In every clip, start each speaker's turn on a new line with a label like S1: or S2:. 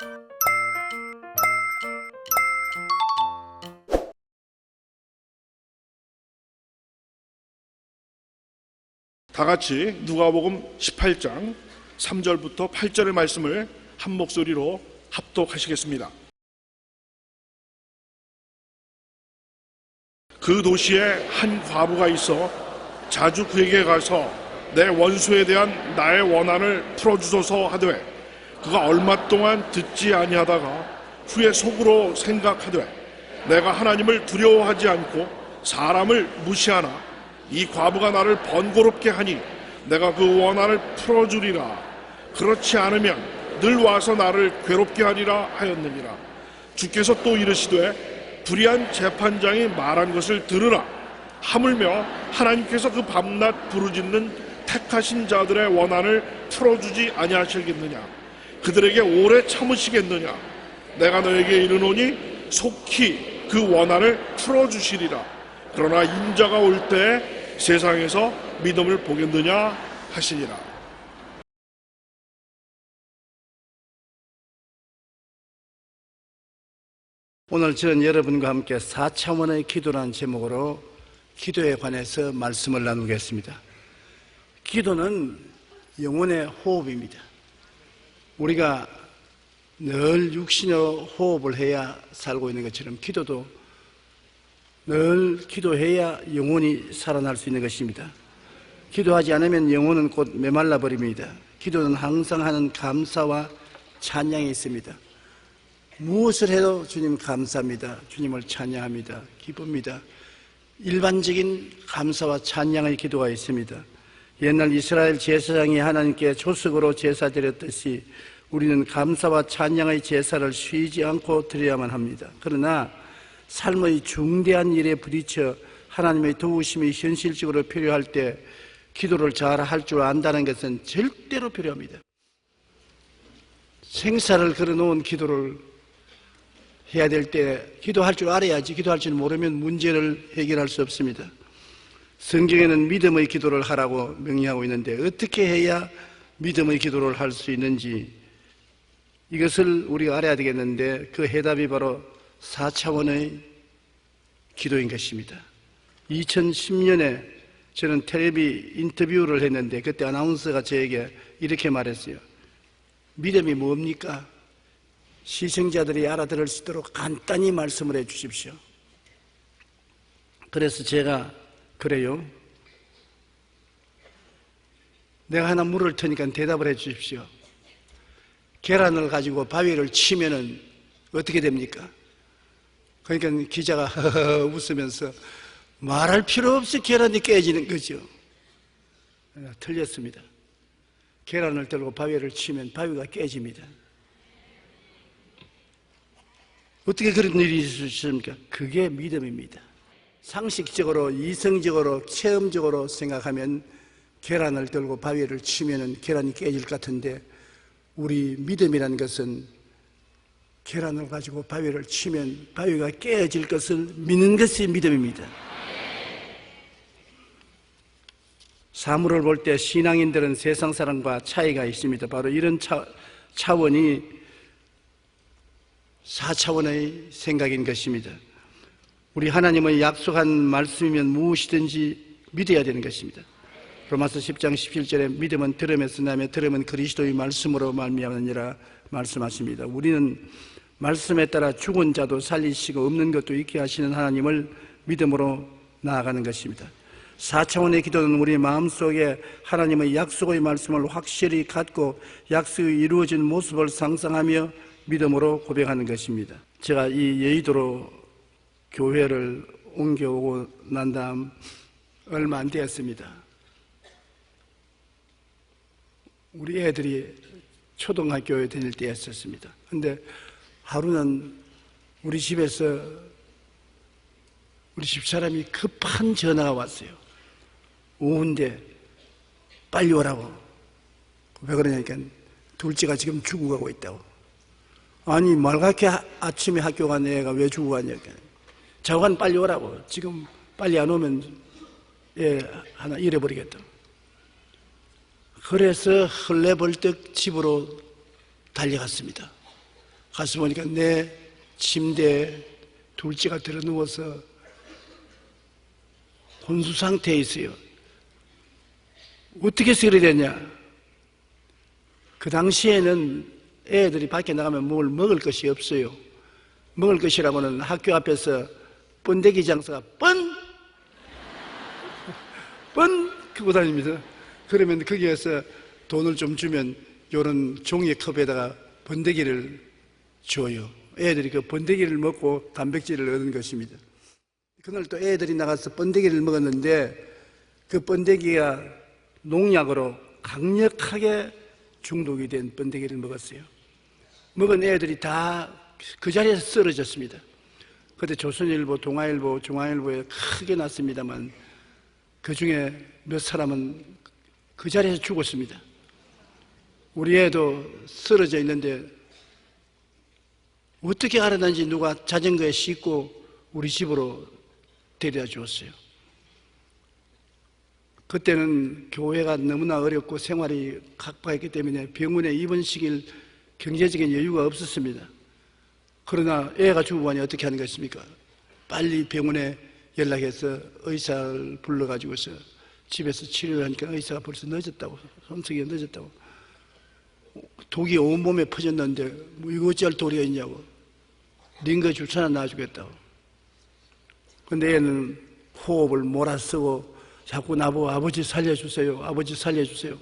S1: 다 같이 누가복음 18장 3절부터 8절의 말씀을 한 목소리로 합독하시겠습니다. 그 도시에 한 과부가 있어 자주 그에게 가서 내 원수에 대한 나의 원한을 풀어주소서 하되 그가 얼마 동안 듣지 아니하다가 후에 속으로 생각하되 내가 하나님을 두려워하지 않고 사람을 무시하나 이 과부가 나를 번거롭게 하니 내가 그 원한을 풀어주리라. 그렇지 않으면 늘 와서 나를 괴롭게 하리라 하였느니라. 주께서 또 이르시되 불의한 재판장이 말한 것을 들으라. 하물며 하나님께서 그 밤낮 부르짖는 택하신 자들의 원한을 풀어주지 아니하시겠느냐. 그들에게 오래 참으시겠느냐. 내가 너에게 이르노니 속히 그 원한을 풀어주시리라. 그러나 인자가 올 때 세상에서 믿음을 보겠느냐 하시니라.
S2: 오늘 저는 여러분과 함께 4차원의 기도라는 제목으로 기도에 관해서 말씀을 나누겠습니다. 기도는 영혼의 호흡입니다. 우리가 늘 육신의 호흡을 해야 살고 있는 것처럼 기도도 늘 기도해야 영혼이 살아날 수 있는 것입니다. 기도하지 않으면 영혼은 곧 메말라 버립니다. 기도는 항상 하는 감사와 찬양이 있습니다. 무엇을 해도 주님 감사합니다. 주님을 찬양합니다. 기쁩니다. 일반적인 감사와 찬양의 기도가 있습니다. 옛날 이스라엘 제사장이 하나님께 조석으로 제사 드렸듯이 우리는 감사와 찬양의 제사를 쉬지 않고 드려야만 합니다. 그러나 삶의 중대한 일에 부딪혀 하나님의 도우심이 현실적으로 필요할 때 기도를 잘 할 줄 안다는 것은 절대로 필요합니다. 생사를 걸어놓은 기도를 해야 될 때 기도할 줄 알아야지. 기도할 줄 모르면 문제를 해결할 수 없습니다. 성경에는 믿음의 기도를 하라고 명령하고 있는데 어떻게 해야 믿음의 기도를 할 수 있는지 이것을 우리가 알아야 되겠는데 그 해답이 바로 4차원의 기도인 것입니다. 2010년에 저는 텔레비 인터뷰를 했는데 그때 아나운서가 저에게 이렇게 말했어요. 믿음이 뭡니까? 시청자들이 알아들을 수 있도록 간단히 말씀을 해 주십시오. 그래서 제가 그래요. 내가 하나 물을 테니까 대답을 해 주십시오. 계란을 가지고 바위를 치면은 어떻게 됩니까? 그러니까 기자가 허허 웃으면서 말할 필요 없이 계란이 깨지는 거죠. 틀렸습니다. 계란을 들고 바위를 치면 바위가 깨집니다. 어떻게 그런 일이 있으십니까? 그게 믿음입니다. 상식적으로, 이성적으로, 체험적으로 생각하면 계란을 들고 바위를 치면 계란이 깨질 것 같은데 우리 믿음이라는 것은 계란을 가지고 바위를 치면 바위가 깨어질 것을 믿는 것이 믿음입니다. 사물을 볼 때 신앙인들은 세상 사람과 차이가 있습니다. 바로 이런 차원이 4차원의 생각인 것입니다. 우리 하나님의 약속한 말씀이면 무엇이든지 믿어야 되는 것입니다. 로마서 10장 17절에 믿음은 들음에서 나며 들음은 그리스도의 말씀으로 말미암느니라 말씀하십니다. 우리는 말씀에 따라 죽은 자도 살리시고 없는 것도 있게 하시는 하나님을 믿음으로 나아가는 것입니다. 4차원의 기도는 우리 마음속에 하나님의 약속의 말씀을 확실히 갖고 약속이 이루어진 모습을 상상하며 믿음으로 고백하는 것입니다. 제가 이 여의도로 교회를 옮겨오고 난 다음 얼마 안 되었습니다. 우리 애들이 초등학교에 다닐 때였었습니다. 근데 하루는 우리 집에서 우리 집사람이 급한 전화가 왔어요. 오후인데 빨리 오라고. 왜 그러냐니까 둘째가 지금 죽어가고 있다고. 아니 말갛게 아침에 학교 간 애가 왜 죽어가냐니까. 자관 빨리 오라고. 지금 빨리 안 오면 애 하나 잃어버리겠다. 그래서 헐레벌떡 집으로 달려갔습니다. 가서 보니까 내 침대에 둘째가 들어 누워서 혼수 상태에 있어요. 어떻게 해서 그래 됐냐? 그 당시에는 애들이 밖에 나가면 뭘 먹을 것이 없어요. 먹을 것이라고는 학교 앞에서 번데기 장사가 뻔 크고 다닙니다. 그러면 거기에서 돈을 좀 주면 요런 종이컵에다가 번데기를 줘요. 애들이 그 번데기를 먹고 단백질을 얻은 것입니다. 그날 또 애들이 나가서 번데기를 먹었는데 그 번데기가 농약으로 강력하게 중독이 된 번데기를 먹었어요. 먹은 애들이 다 그 자리에서 쓰러졌습니다. 그때 조선일보, 동아일보, 중앙일보에 크게 났습니다만 그 중에 몇 사람은 그 자리에서 죽었습니다. 우리 애도 쓰러져 있는데 어떻게 알아난지 누가 자전거에 싣고 우리 집으로 데려다 주었어요. 그때는 교회가 너무나 어렵고 생활이 각박했기 때문에 병원에 입원시킬 경제적인 여유가 없었습니다. 그러나 애가 죽고 가니 어떻게 하는 것입니까? 빨리 병원에 연락해서 의사를 불러가지고서 집에서 치료를 하니까 의사가 벌써 늦었다고, 손석이 늦었다고. 독이 온몸에 퍼졌는데 뭐 이거 어찌할 도리가 있냐고. 링거 주사나 놔주겠다고. 근데 얘는 호흡을 몰아쓰고 자꾸 나보고 아버지 살려주세요, 아버지 살려주세요.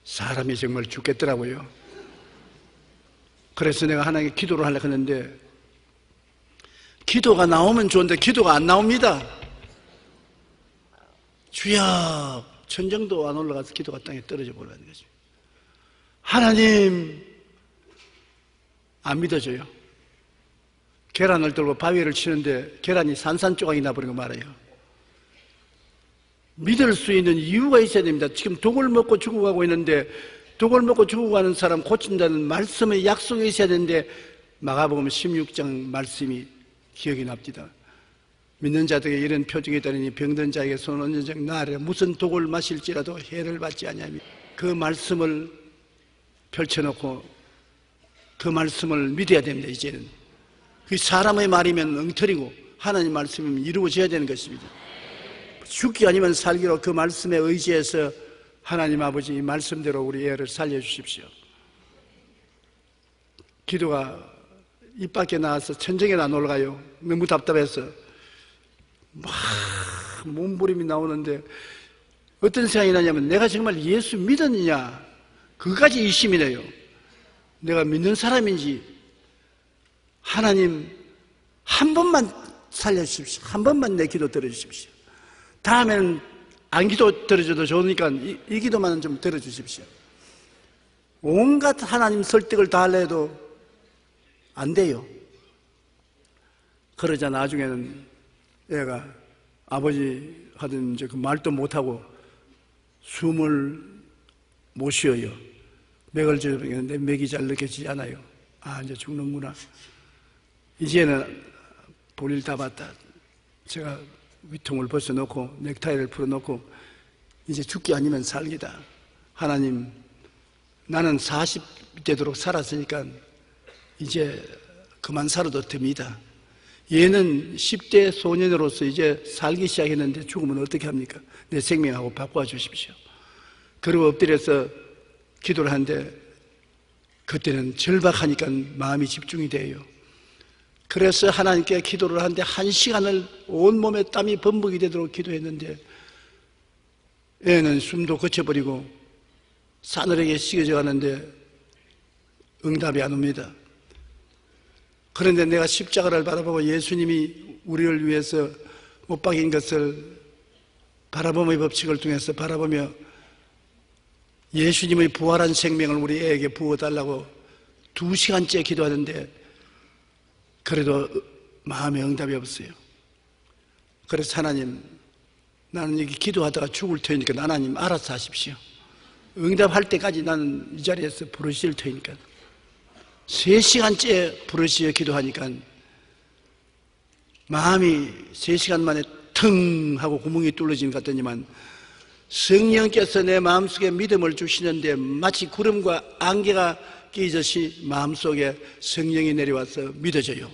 S2: 사람이 정말 죽겠더라고요. 그래서 내가 하나님께 기도를 하려고 했는데 기도가 나오면 좋은데 기도가 안 나옵니다. 주여, 천정도 안 올라가서 기도가 땅에 떨어져 버리는 거죠. 하나님, 안 믿어져요. 계란을 들고 바위를 치는데 계란이 산산조각이 나버리고 말아요. 믿을 수 있는 이유가 있어야 됩니다. 지금 독을 먹고 죽어가고 있는데 독을 먹고 죽어가는 사람 고친다는 말씀의 약속이 있어야 되는데 마가복음 16장 말씀이 기억이 납니다. 믿는 자들에게 이런 표징이 있다니 병든 자에게 손 얹은 적 나으리라. 무슨 독을 마실지라도 해를 받지 아니하며 그 말씀을 펼쳐놓고 그 말씀을 믿어야 됩니다. 이제는 그 사람의 말이면 엉터리고 하나님 말씀이면 이루어져야 되는 것입니다. 죽기 아니면 살기로 그 말씀에 의지해서 하나님 아버지 이 말씀대로 우리 애를 살려주십시오. 기도가 입 밖에 나와서 천정에 안 올라가요. 너무 답답해서 막 몸부림이 나오는데 어떤 생각이 나냐면 내가 정말 예수 믿었느냐 그까지 의심이 나요. 내가 믿는 사람인지 하나님 한 번만 살려주십시오. 한 번만 내 기도 들어주십시오. 다음에는 안 기도 들어줘도 좋으니까 이 기도만은 좀 들어주십시오. 온갖 하나님 설득을 다 하려 해도 안 돼요. 그러자 나중에는 애가 아버지 하던 이제 그 말도 못하고 숨을 못 쉬어요. 맥을 쥐어봤는데 맥이 잘 느껴지지 않아요. 아, 이제 죽는구나. 이제는 볼일 다 봤다. 제가 위통을 벗어놓고 넥타이를 풀어놓고 이제 죽기 아니면 살기다. 하나님, 나는 40 되도록 살았으니까 이제 그만 살아도 됩니다. 얘는 10대 소년으로서 이제 살기 시작했는데 죽으면 어떻게 합니까? 내 생명하고 바꿔주십시오. 그리고 엎드려서 기도를 하는데 그때는 절박하니까 마음이 집중이 돼요. 그래서 하나님께 기도를 하는데 1시간을 온몸에 땀이 범벅이 되도록 기도했는데 애는 숨도 거쳐버리고 싸늘하게 식어져 가는데 응답이 안 옵니다. 그런데 내가 십자가를 바라보고 예수님이 우리를 위해서 못 박인 것을 바라봄의 법칙을 통해서 바라보며 예수님의 부활한 생명을 우리 애에게 부어달라고 2시간째 기도하는데 그래도 마음에 응답이 없어요. 그래서 하나님, 나는 여기 기도하다가 죽을 테니까 하나님 알아서 하십시오. 응답할 때까지 나는 이 자리에서 부르실 테니까. 3시간째 부르시어 기도하니까 마음이 3시간 만에 腾하고 구멍이 뚫어진 것 같더니만 성령께서 내 마음속에 믿음을 주시는데 마치 구름과 안개가 끼듯이 마음속에 성령이 내려와서 믿어져요.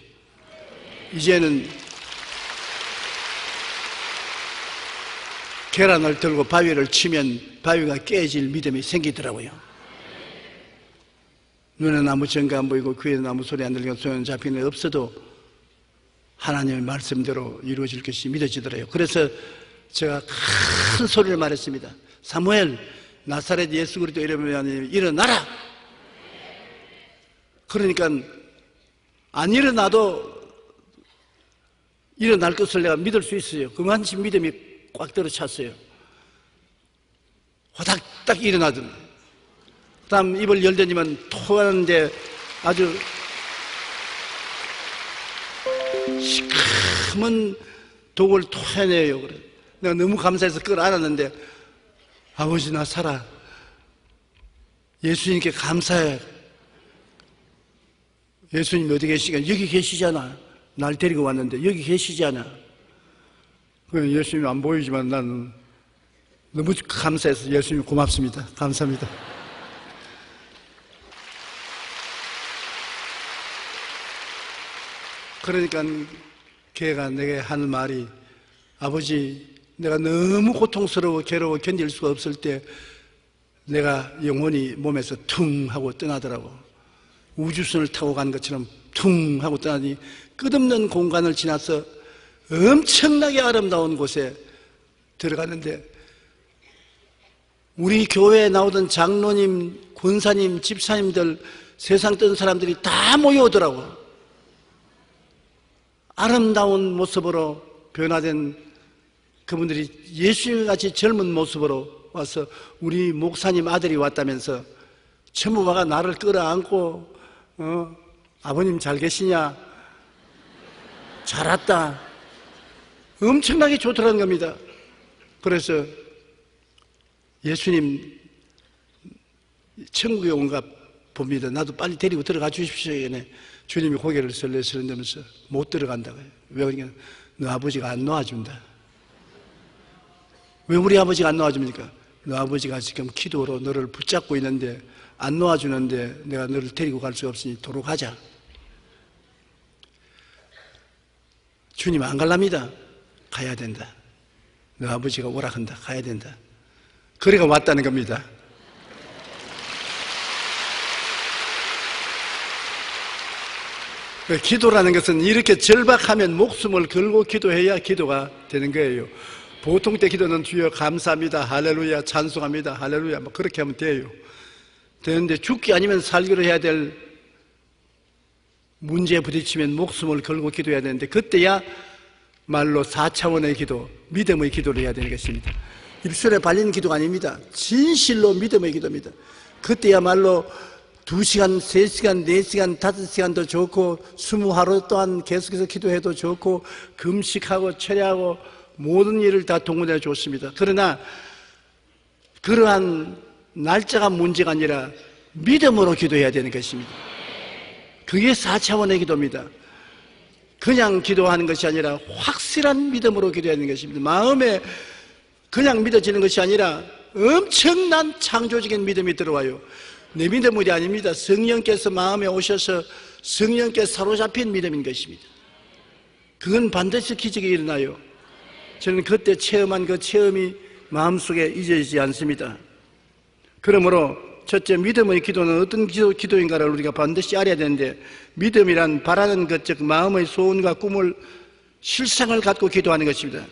S2: 이제는 계란을 들고 바위를 치면 바위가 깨질 믿음이 생기더라고요. 눈에 아무 증거 안 보이고 귀에 아무 소리 안 들리고 손에 잡히는 게 없어도 하나님의 말씀대로 이루어질 것이 믿어지더라고요. 그래서 제가 큰 소리를 말했습니다. 사무엘, 나사렛 예수 그리스도 이름으로 일어나라. 그러니까 안 일어나도 일어날 것을 내가 믿을 수 있어요. 그만치 믿음이 꽉 들어찼어요. 호닥딱 일어나더니 그 다음 입을 열더니만 토하는데 아주 시커먼 독을 토해내요. 그래. 내가 너무 감사해서 그걸 알았는데 아버지 나 살아. 예수님께 감사해. 예수님 어디 계시니까 여기 계시잖아. 날 데리고 왔는데 여기 계시잖아. 예수님 안 보이지만 난 너무 감사해서 예수님 고맙습니다. 감사합니다. 그러니까 걔가 내게 하는 말이 아버지 내가 너무 고통스러워 괴로워 견딜 수가 없을 때 내가 영혼이 몸에서 퉁 하고 떠나더라고. 우주선을 타고 가는 것처럼 퉁 하고 떠나니 끝없는 공간을 지나서 엄청나게 아름다운 곳에 들어가는데 우리 교회에 나오던 장로님, 권사님, 집사님들 세상 뜬 사람들이 다 모여오더라고. 아름다운 모습으로 변화된 그분들이 예수님같이 젊은 모습으로 와서 우리 목사님 아들이 왔다면서 전부 와가 나를 끌어안고 아버님 잘 계시냐? 잘 왔다. 엄청나게 좋더라는 겁니다. 그래서 예수님 천국에 온가 봅니다. 나도 빨리 데리고 들어가 주십시오. 주님이 고개를 설레설레면서 못 들어간다고 해요. 왜 그러냐? 너 아버지가 안 놓아준다. 왜 우리 아버지가 안 놓아줍니까? 너 아버지가 지금 기도로 너를 붙잡고 있는데 안 놓아주는데 내가 너를 데리고 갈 수 없으니 도로 가자. 주님 안 갈랍니다. 가야 된다. 너 아버지가 오락한다. 가야 된다. 그래가 왔다는 겁니다. 기도라는 것은 이렇게 절박하면 목숨을 걸고 기도해야 기도가 되는 거예요. 보통 때 기도는 주여 감사합니다. 할렐루야 찬송합니다. 할렐루야 뭐 그렇게 하면 돼요. 되는데 죽기 아니면 살기로 해야 될 문제에 부딪히면 목숨을 걸고 기도해야 되는데 그때야 말로 4차원의 기도, 믿음의 기도를 해야 되는 것입니다. 입술에 발린 기도가 아닙니다. 진실로 믿음의 기도입니다. 그때야말로 2시간, 3시간, 4시간, 5시간도 좋고 20하루 또한 계속해서 기도해도 좋고 금식하고 철야하고 모든 일을 다 동원해 좋습니다. 그러나 그러한 날짜가 문제가 아니라 믿음으로 기도해야 되는 것입니다. 그게 4차원의 기도입니다. 그냥 기도하는 것이 아니라 확실한 믿음으로 기도해야 하는 것입니다. 마음에 그냥 믿어지는 것이 아니라 엄청난 창조적인 믿음이 들어와요. 내 믿음이 아닙니다. 성령께서 마음에 오셔서 성령께 사로잡힌 믿음인 것입니다. 그건 반드시 기적이 일어나요. 저는 그때 체험한 그 체험이 마음속에 잊어지지 않습니다. 그러므로 첫째 믿음의 기도는 어떤 기도인가를 우리가 반드시 알아야 되는데 믿음이란 바라는 것, 즉 마음의 소원과 꿈을 실상을 갖고 기도하는 것입니다.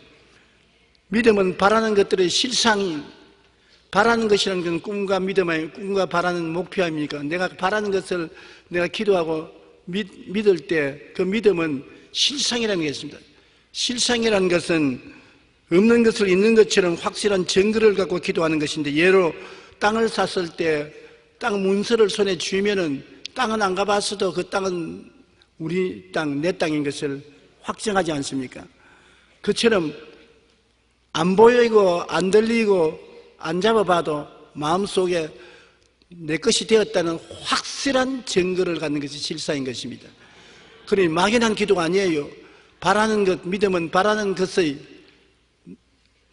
S2: 믿음은 바라는 것들의 실상이 바라는 것이라는 건 꿈과 믿음의 꿈과 바라는 목표 아닙니까? 내가 바라는 것을 내가 기도하고 믿을 때 그 믿음은 실상이라는 게 있습니다. 실상이라는 것은 없는 것을 있는 것처럼 확실한 증거를 갖고 기도하는 것인데 예로 땅을 샀을 때 땅 문서를 손에 쥐면은 땅은 안 가봤어도 그 땅은 우리 땅, 내 땅인 것을 확정하지 않습니까? 그처럼 안 보이고 안 들리고 안 잡아봐도 마음속에 내 것이 되었다는 확실한 증거를 갖는 것이 실상인 것입니다. 그러니 막연한 기도가 아니에요. 바라는 것, 믿음은 바라는 것의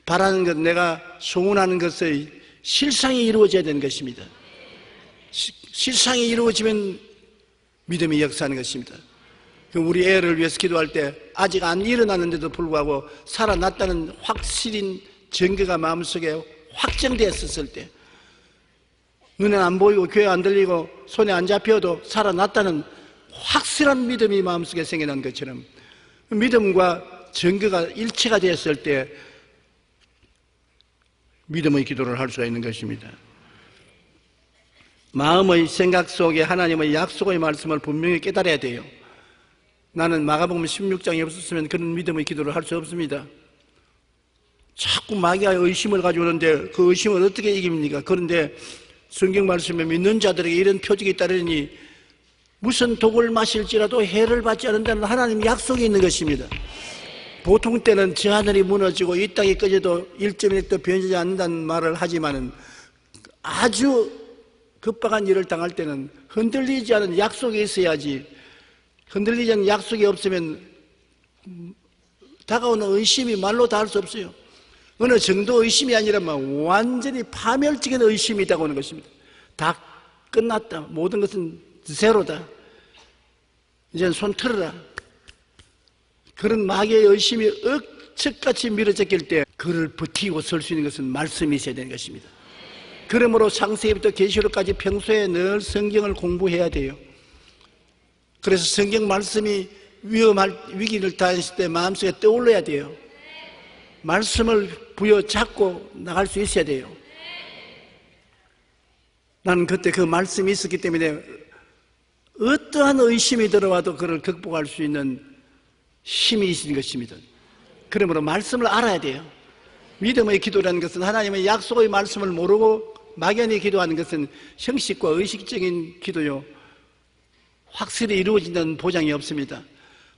S2: 바라는 것, 내가 소원하는 것의 실상이 이루어져야 되는 것입니다. 실상이 이루어지면 믿음이 역사하는 것입니다. 우리 애를 위해서 기도할 때 아직 안 일어났는데도 불구하고 살아났다는 확실한 증거가 마음속에 확정되었을 때, 눈에 안 보이고 귀에 안 들리고 손에 안 잡혀도 살아났다는 확실한 믿음이 마음속에 생겨난 것처럼 믿음과 증거가 일치가 되었을 때 믿음의 기도를 할 수가 있는 것입니다. 마음의 생각 속에 하나님의 약속의 말씀을 분명히 깨달아야 돼요. 나는 마가복음 16장이 없었으면 그런 믿음의 기도를 할 수 없습니다. 자꾸 마귀가 의심을 가져오는데 그 의심을 어떻게 이깁니까? 그런데 성경 말씀에 믿는 자들에게 이런 표적이 따르니 무슨 독을 마실지라도 해를 받지 않는다는 하나님의 약속이 있는 것입니다. 보통 때는 저 하늘이 무너지고 이 땅이 꺼져도 1.1도 변하지 않는다는 말을 하지만은 아주 급박한 일을 당할 때는 흔들리지 않은 약속이 있어야지, 흔들리지 않은 약속이 없으면 다가오는 의심이 말로 다 할 수 없어요. 어느 정도 의심이 아니라면 완전히 파멸적인 의심이 있다고 하는 것입니다. 다 끝났다. 모든 것은 제로다. 이제는 손 틀어라. 그런 마귀의 의심이 억척같이 밀어제낄 때 그를 버티고 설 수 있는 것은 말씀이 있어야 되는 것입니다. 그러므로 창세기부터 계시록까지 평소에 늘 성경을 공부해야 돼요. 그래서 성경 말씀이 위기를 당했을 때 마음속에 떠올려야 돼요. 말씀을 부여잡고 나갈 수 있어야 돼요. 나는 그때 그 말씀이 있었기 때문에 어떠한 의심이 들어와도 그를 극복할 수 있는 힘이 있는 것입니다. 그러므로 말씀을 알아야 돼요. 믿음의 기도라는 것은 하나님의 약속의 말씀을 모르고 막연히 기도하는 것은 형식과 의식적인 기도요, 확실히 이루어진다는 보장이 없습니다.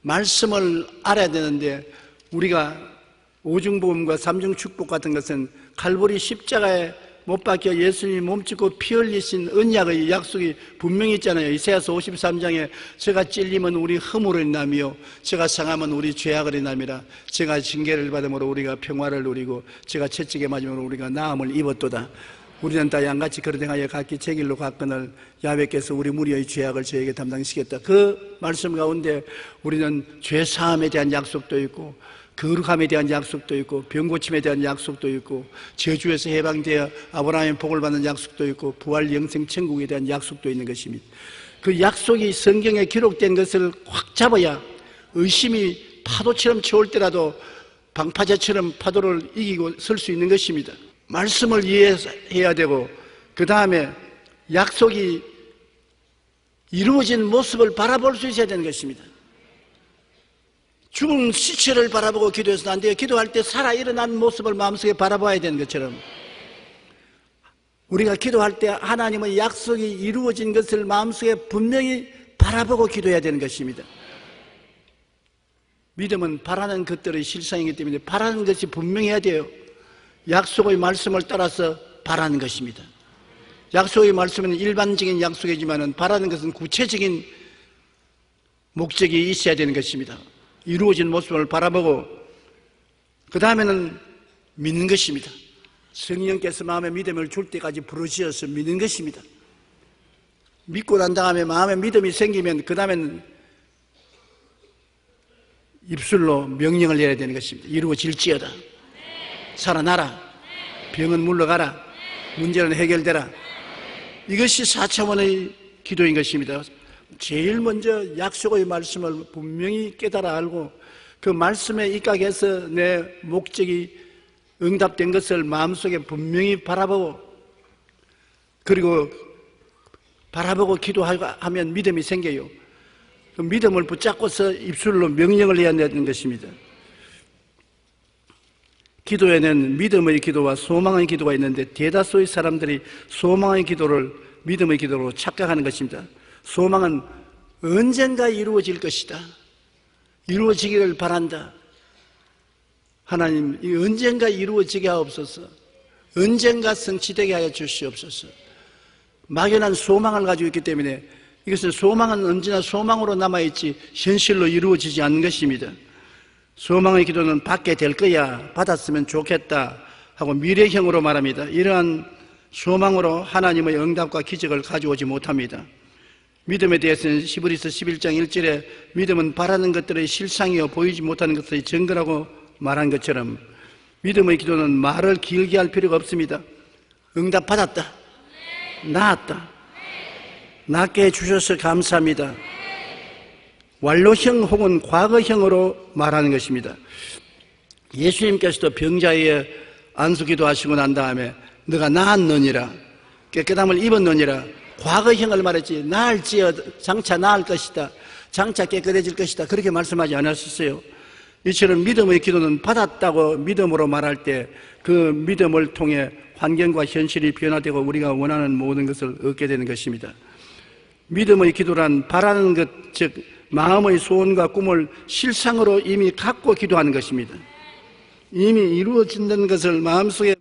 S2: 말씀을 알아야 되는데 우리가 오중복음과 삼중축복 같은 것은 칼보리 십자가에 못 박혀 예수님이 몸짓고 피 흘리신 언약의 약속이 분명히 있잖아요. 이사야서 53장에 제가 찔리면 우리 허물을 인하며 제가 상하면 우리 죄악을 인함이라. 제가 징계를 받음으로 우리가 평화를 누리고 제가 채찍에 맞으므로 우리가 나음을 입었도다. 우리는 다 양같이 그릇 행하여 각기 제 길로 갔거늘 야훼께서 우리 무리의 죄악을 저에게 담당시켰다. 그 말씀 가운데 우리는 죄 사함에 대한 약속도 있고 거룩함에 대한 약속도 있고 병고침에 대한 약속도 있고 저주에서 해방되어 아브라함의 복을 받는 약속도 있고 부활 영생 천국에 대한 약속도 있는 것입니다. 그 약속이 성경에 기록된 것을 확 잡아야 의심이 파도처럼 쳐올 때라도 방파제처럼 파도를 이기고 설 수 있는 것입니다. 말씀을 이해해야 되고 그 다음에 약속이 이루어진 모습을 바라볼 수 있어야 되는 것입니다. 죽은 시체를 바라보고 기도해서는 안 돼요. 기도할 때 살아 일어난 모습을 마음속에 바라봐야 되는 것처럼 우리가 기도할 때 하나님의 약속이 이루어진 것을 마음속에 분명히 바라보고 기도해야 되는 것입니다. 믿음은 바라는 것들의 실상이기 때문에 바라는 것이 분명해야 돼요. 약속의 말씀을 따라서 바라는 것입니다. 약속의 말씀은 일반적인 약속이지만 바라는 것은 구체적인 목적이 있어야 되는 것입니다. 이루어진 모습을 바라보고 그 다음에는 믿는 것입니다. 성령께서 마음에 믿음을 줄 때까지 부르짖어서 믿는 것입니다. 믿고 난 다음에 마음에 믿음이 생기면 그 다음에는 입술로 명령을 내야 되는 것입니다. 이루어질지어다. 살아나라. 병은 물러가라. 문제는 해결되라. 이것이 4차원의 기도인 것입니다. 제일 먼저 약속의 말씀을 분명히 깨달아 알고 그 말씀에 입각해서 내 목적이 응답된 것을 마음속에 분명히 바라보고 그리고 바라보고 기도하면 믿음이 생겨요. 그 믿음을 붙잡고서 입술로 명령을 해야 되는 것입니다. 기도에는 믿음의 기도와 소망의 기도가 있는데 대다수의 사람들이 소망의 기도를 믿음의 기도로 착각하는 것입니다. 소망은 언젠가 이루어질 것이다. 이루어지기를 바란다. 하나님, 이 언젠가 이루어지게 하옵소서. 언젠가 성취되게 하여 주시옵소서. 막연한 소망을 가지고 있기 때문에 이것은 소망은 언제나 소망으로 남아있지 현실로 이루어지지 않는 것입니다. 소망의 기도는 받게 될 거야. 받았으면 좋겠다. 하고 미래형으로 말합니다. 이러한 소망으로 하나님의 응답과 기적을 가져오지 못합니다. 믿음에 대해서는 히브리서 11장 1절에 믿음은 바라는 것들의 실상이요 보이지 못하는 것의 증거라고 말한 것처럼 믿음의 기도는 말을 길게 할 필요가 없습니다. 응답 받았다. 나았다. 낫게 해주셔서 감사합니다. 완료형 혹은 과거형으로 말하는 것입니다. 예수님께서도 병자의 안수기도 하시고 난 다음에 너가 나았느니라, 깨끗함을 입었느니라, 과거형을 말했지 나을지어 장차 나을 것이다, 장차 깨끗해질 것이다, 그렇게 말씀하지 않았었어요. 이처럼 믿음의 기도는 받았다고 믿음으로 말할 때 그 믿음을 통해 환경과 현실이 변화되고 우리가 원하는 모든 것을 얻게 되는 것입니다. 믿음의 기도란 바라는 것, 즉 마음의 소원과 꿈을 실상으로 이미 갖고 기도하는 것입니다. 이미 이루어진다는 것을 마음속에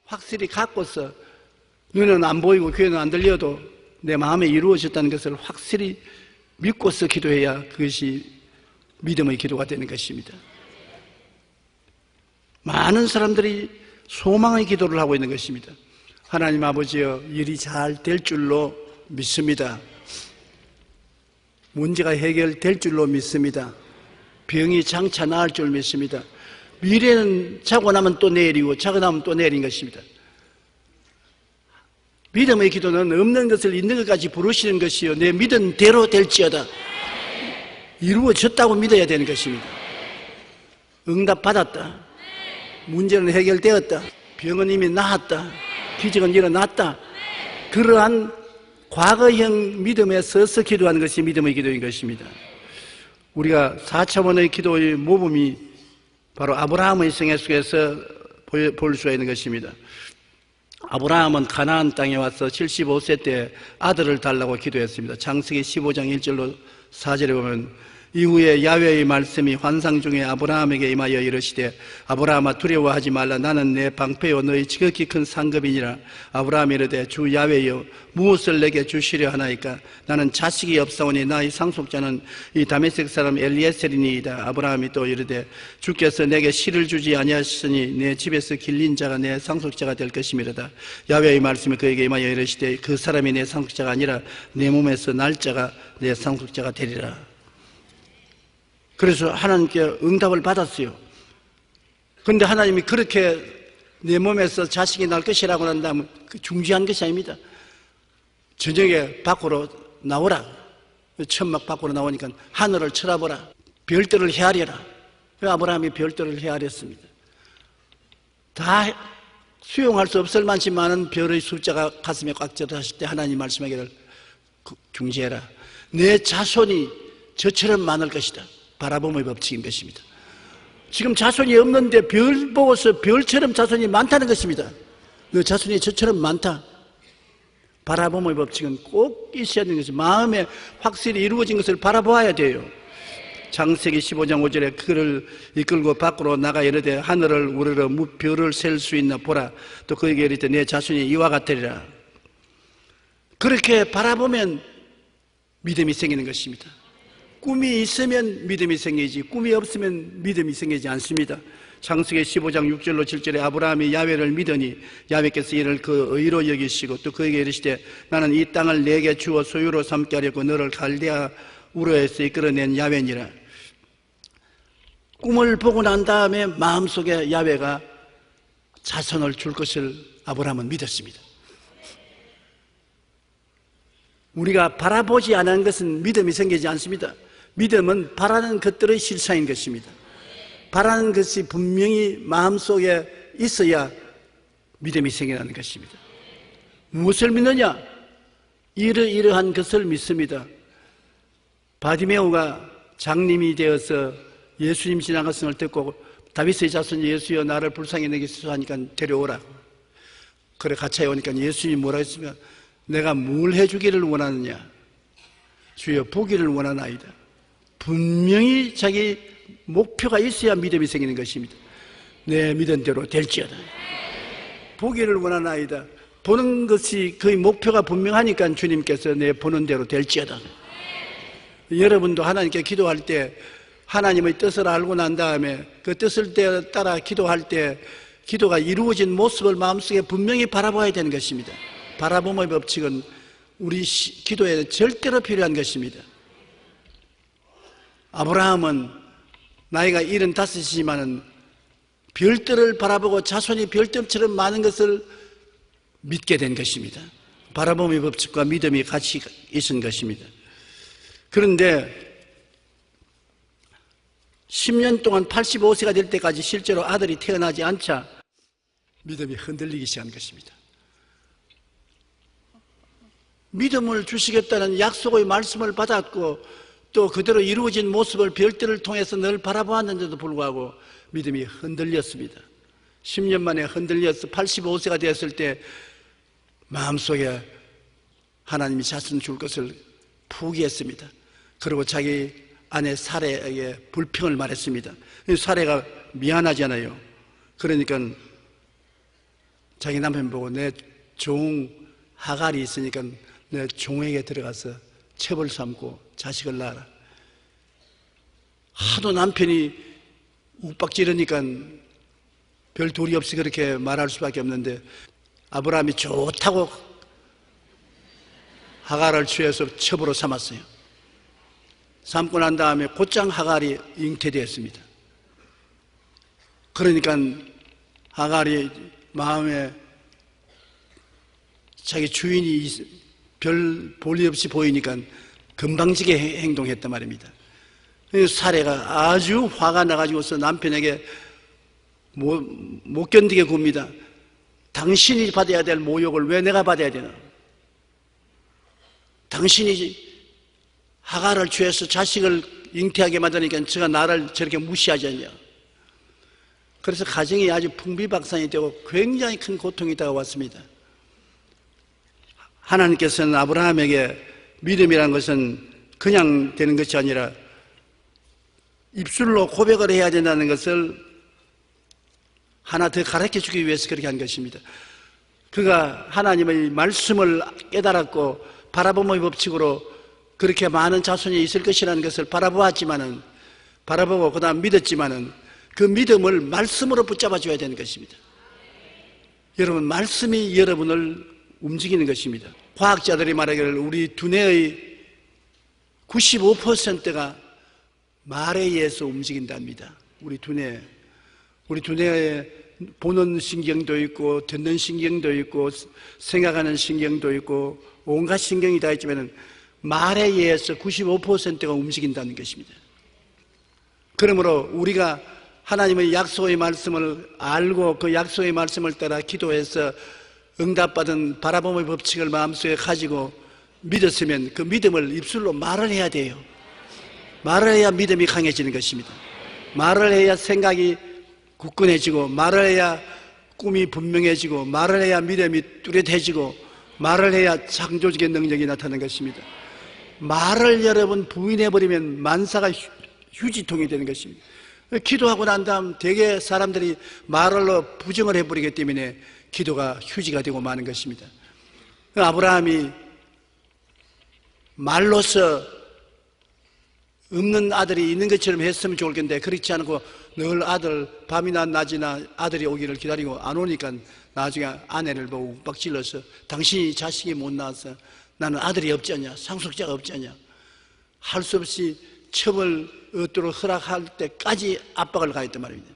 S2: 확실히 갖고서 눈은 안 보이고 귀에는 안 들려도 내 마음에 이루어졌다는 것을 확실히 믿고서 기도해야 그것이 믿음의 기도가 되는 것입니다. 많은 사람들이 소망의 기도를 하고 있는 것입니다. 하나님 아버지여, 일이 잘 될 줄로 믿습니다. 문제가 해결될 줄로 믿습니다. 병이 장차 나을 줄 믿습니다. 미래는 자고 나면 또 내일이고 자고 나면 또 내일인 것입니다. 믿음의 기도는 없는 것을 있는 것까지 부르시는 것이요, 내 믿은 대로 될지어다. 이루어졌다고 믿어야 되는 것입니다. 응답 받았다. 문제는 해결되었다. 병은 이미 나았다. 기적은 일어났다. 그러한 과거형 믿음에 서서 기도하는 것이 믿음의 기도인 것입니다. 우리가 4차원의 기도의 모범이 바로 아브라함의 생애 속에서 볼 수가 있는 것입니다. 아브라함은 가나안 땅에 와서 75세 때 아들을 달라고 기도했습니다. 창세기 15장 1절로 4절에 보면 이후에 야훼의 말씀이 환상 중에 아브라함에게 임하여 이르시되 아브라함아 두려워하지 말라. 나는 내 방패요 너희 지극히 큰 상급이니라. 아브라함이 이르되 주 야훼여 무엇을 내게 주시려 하나이까. 나는 자식이 없사오니 나의 상속자는 이 다메섹 사람 엘리에셀이니이다. 아브라함이 또 이르되 주께서 내게 실을 주지 아니하시니 내 집에서 길린 자가 내 상속자가 될 것이미로다. 야훼의 말씀이 그에게 임하여 이르시되 그 사람이 내 상속자가 아니라 내 몸에서 날 자가 내 상속자가 되리라. 그래서 하나님께 응답을 받았어요. 그런데 하나님이 그렇게 내 몸에서 자식이 날 것이라고 한다면 중지한 것이 아닙니다. 저녁에 밖으로 나오라. 천막 밖으로 나오니까 하늘을 쳐다보라. 별들을 헤아려라. 아브라함이 별들을 헤아렸습니다. 다 수용할 수 없을 만치 많은 별의 숫자가 가슴에 꽉 들어왔을 때 하나님 말씀하기를 중지해라. 내 자손이 저처럼 많을 것이다. 바라봄의 법칙인 것입니다. 지금 자손이 없는데 별 보고서 별처럼 자손이 많다는 것입니다. 너 자손이 저처럼 많다. 바라봄의 법칙은 꼭 있어야 되는 것이 마음에 확실히 이루어진 것을 바라보아야 돼요. 창세기 15장 5절에 그를 이끌고 밖으로 나가 이르되 하늘을 우러러 별을 셀 수 있나 보라. 또 그에게 이르되 내 자손이 이와 같으리라. 그렇게 바라보면 믿음이 생기는 것입니다. 꿈이 있으면 믿음이 생기지 꿈이 없으면 믿음이 생기지 않습니다. 창세기 15장 6절로 7절에 아브라함이 야훼를 믿으니 야훼께서 이를 그 의로 여기시고 또 그에게 이르시되 나는 이 땅을 내게 주어 소유로 삼게 하려고 너를 갈대아 우르에서 이끌어낸 야훼니라. 꿈을 보고 난 다음에 마음속에 야훼가 자손을 줄 것을 아브라함은 믿었습니다. 우리가 바라보지 않은 것은 믿음이 생기지 않습니다. 믿음은 바라는 것들의 실상인 것입니다. 바라는 것이 분명히 마음속에 있어야 믿음이 생겨나는 것입니다. 무엇을 믿느냐? 이러이러한 것을 믿습니다. 바디메오가 장님이 되어서 예수님 지나갔음을 듣고 다윗의 자손 예수여 나를 불쌍히 여기소서 하니까 데려오라. 그래 같이 오니까 예수님이 뭐라 했으면 내가 뭘 해주기를 원하느냐? 주여 보기를 원하나이다. 분명히 자기 목표가 있어야 믿음이 생기는 것입니다. 내 믿은 대로 될지어다. 보기를 원하나이다. 보는 것이 거의 목표가 분명하니까 주님께서 내 보는 대로 될지어다. 여러분도 하나님께 기도할 때 하나님의 뜻을 알고 난 다음에 그 뜻을 따라 기도할 때 기도가 이루어진 모습을 마음속에 분명히 바라봐야 되는 것입니다. 바라봄의 법칙은 우리 기도에 절대로 필요한 것입니다. 아브라함은 나이가 75이지만은 별들을 바라보고 자손이 별들처럼 많은 것을 믿게 된 것입니다. 바라봄의 법칙과 믿음이 같이 있은 것입니다. 그런데 10년 동안 85세가 될 때까지 실제로 아들이 태어나지 않자 믿음이 흔들리기 시작한 것입니다. 믿음을 주시겠다는 약속의 말씀을 받았고 또 그대로 이루어진 모습을 별들을 통해서 늘 바라보았는데도 불구하고 믿음이 흔들렸습니다. 10년 만에 흔들려서 85세가 되었을 때 마음속에 하나님이 자손 줄 것을 포기했습니다. 그리고 자기 아내 사레에게 불평을 말했습니다. 사레가 미안하잖아요. 그러니까 자기 남편 보고 내 종 하갈이 있으니까 내 종에게 들어가서 첩을 삼고 자식을 낳아라. 하도 남편이 욱박지르니까 별 도리 없이 그렇게 말할 수밖에 없는데 아브라함이 좋다고 하갈을 취해서 첩으로 삼았어요. 삼고 난 다음에 곧장 하갈이 잉태되었습니다. 그러니까 하갈이 마음에 자기 주인이 별 볼일 없이 보이니까 금방지게 행동했단 말입니다. 사례가 아주 화가 나가지고서 남편에게 못 견디게 굽니다. 당신이 받아야 될 모욕을 왜 내가 받아야 되나? 당신이 하갈을 취해서 자식을 잉태하게 만드니까 제가 나를 저렇게 무시하지 않냐? 그래서 가정이 아주 풍비박산이 되고 굉장히 큰 고통이 다가왔습니다. 하나님께서는 아브라함에게 믿음이라는 것은 그냥 되는 것이 아니라 입술로 고백을 해야 된다는 것을 하나 더 가르쳐 주기 위해서 그렇게 한 것입니다. 그가 하나님의 말씀을 깨달았고 바라봄의 법칙으로 그렇게 많은 자손이 있을 것이라는 것을 바라보았지만은, 바라보고 그 다음 믿었지만은 그 믿음을 말씀으로 붙잡아 줘야 되는 것입니다. 여러분, 말씀이 여러분을 움직이는 것입니다. 과학자들이 말하기를 우리 두뇌의 95%가 말에 의해서 움직인답니다. 우리 두뇌에 보는 신경도 있고 듣는 신경도 있고 생각하는 신경도 있고 온갖 신경이 다 있지만 말에 의해서 95%가 움직인다는 것입니다. 그러므로 우리가 하나님의 약속의 말씀을 알고 그 약속의 말씀을 따라 기도해서 응답받은 바라봄의 법칙을 마음속에 가지고 믿었으면 그 믿음을 입술로 말을 해야 돼요. 말을 해야 믿음이 강해지는 것입니다. 말을 해야 생각이 굳건해지고, 말을 해야 꿈이 분명해지고, 말을 해야 믿음이 뚜렷해지고, 말을 해야 창조적인 능력이 나타나는 것입니다. 말을 여러분 부인해버리면 만사가 휴지통이 되는 것입니다. 기도하고 난 다음 대개 사람들이 말로 부정을 해버리기 때문에 기도가 휴지가 되고 마는 것입니다. 아브라함이 말로서 없는 아들이 있는 것처럼 했으면 좋을 텐데 그렇지 않고 늘 아들 밤이나 낮이나 아들이 오기를 기다리고 안 오니까 나중에 아내를 보고 욱박질러서 당신이 자식이 못 낳아서 나는 아들이 없지 않냐, 상속자가 없지 않냐, 할 수 없이 첩을 얻도록 허락할 때까지 압박을 가했단 말입니다.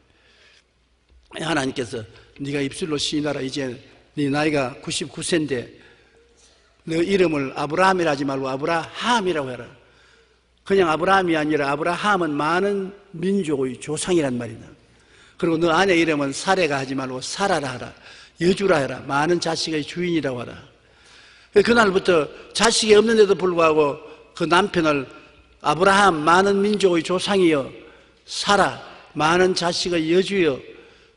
S2: 하나님께서 네가 입술로 시인하라. 이제 네 나이가 99세인데 너 이름을 아브라함이라 하지 말고 아브라함이라고 해라. 그냥 아브라함이 아니라 아브라함은 많은 민족의 조상이란 말이다. 그리고 너 아내 이름은 사레가 하지 말고 사라라 하라. 여주라 해라. 많은 자식의 주인이라고 하라. 그날부터 자식이 없는데도 불구하고 그 남편을 아브라함 많은 민족의 조상이여, 사라 많은 자식의 여주여,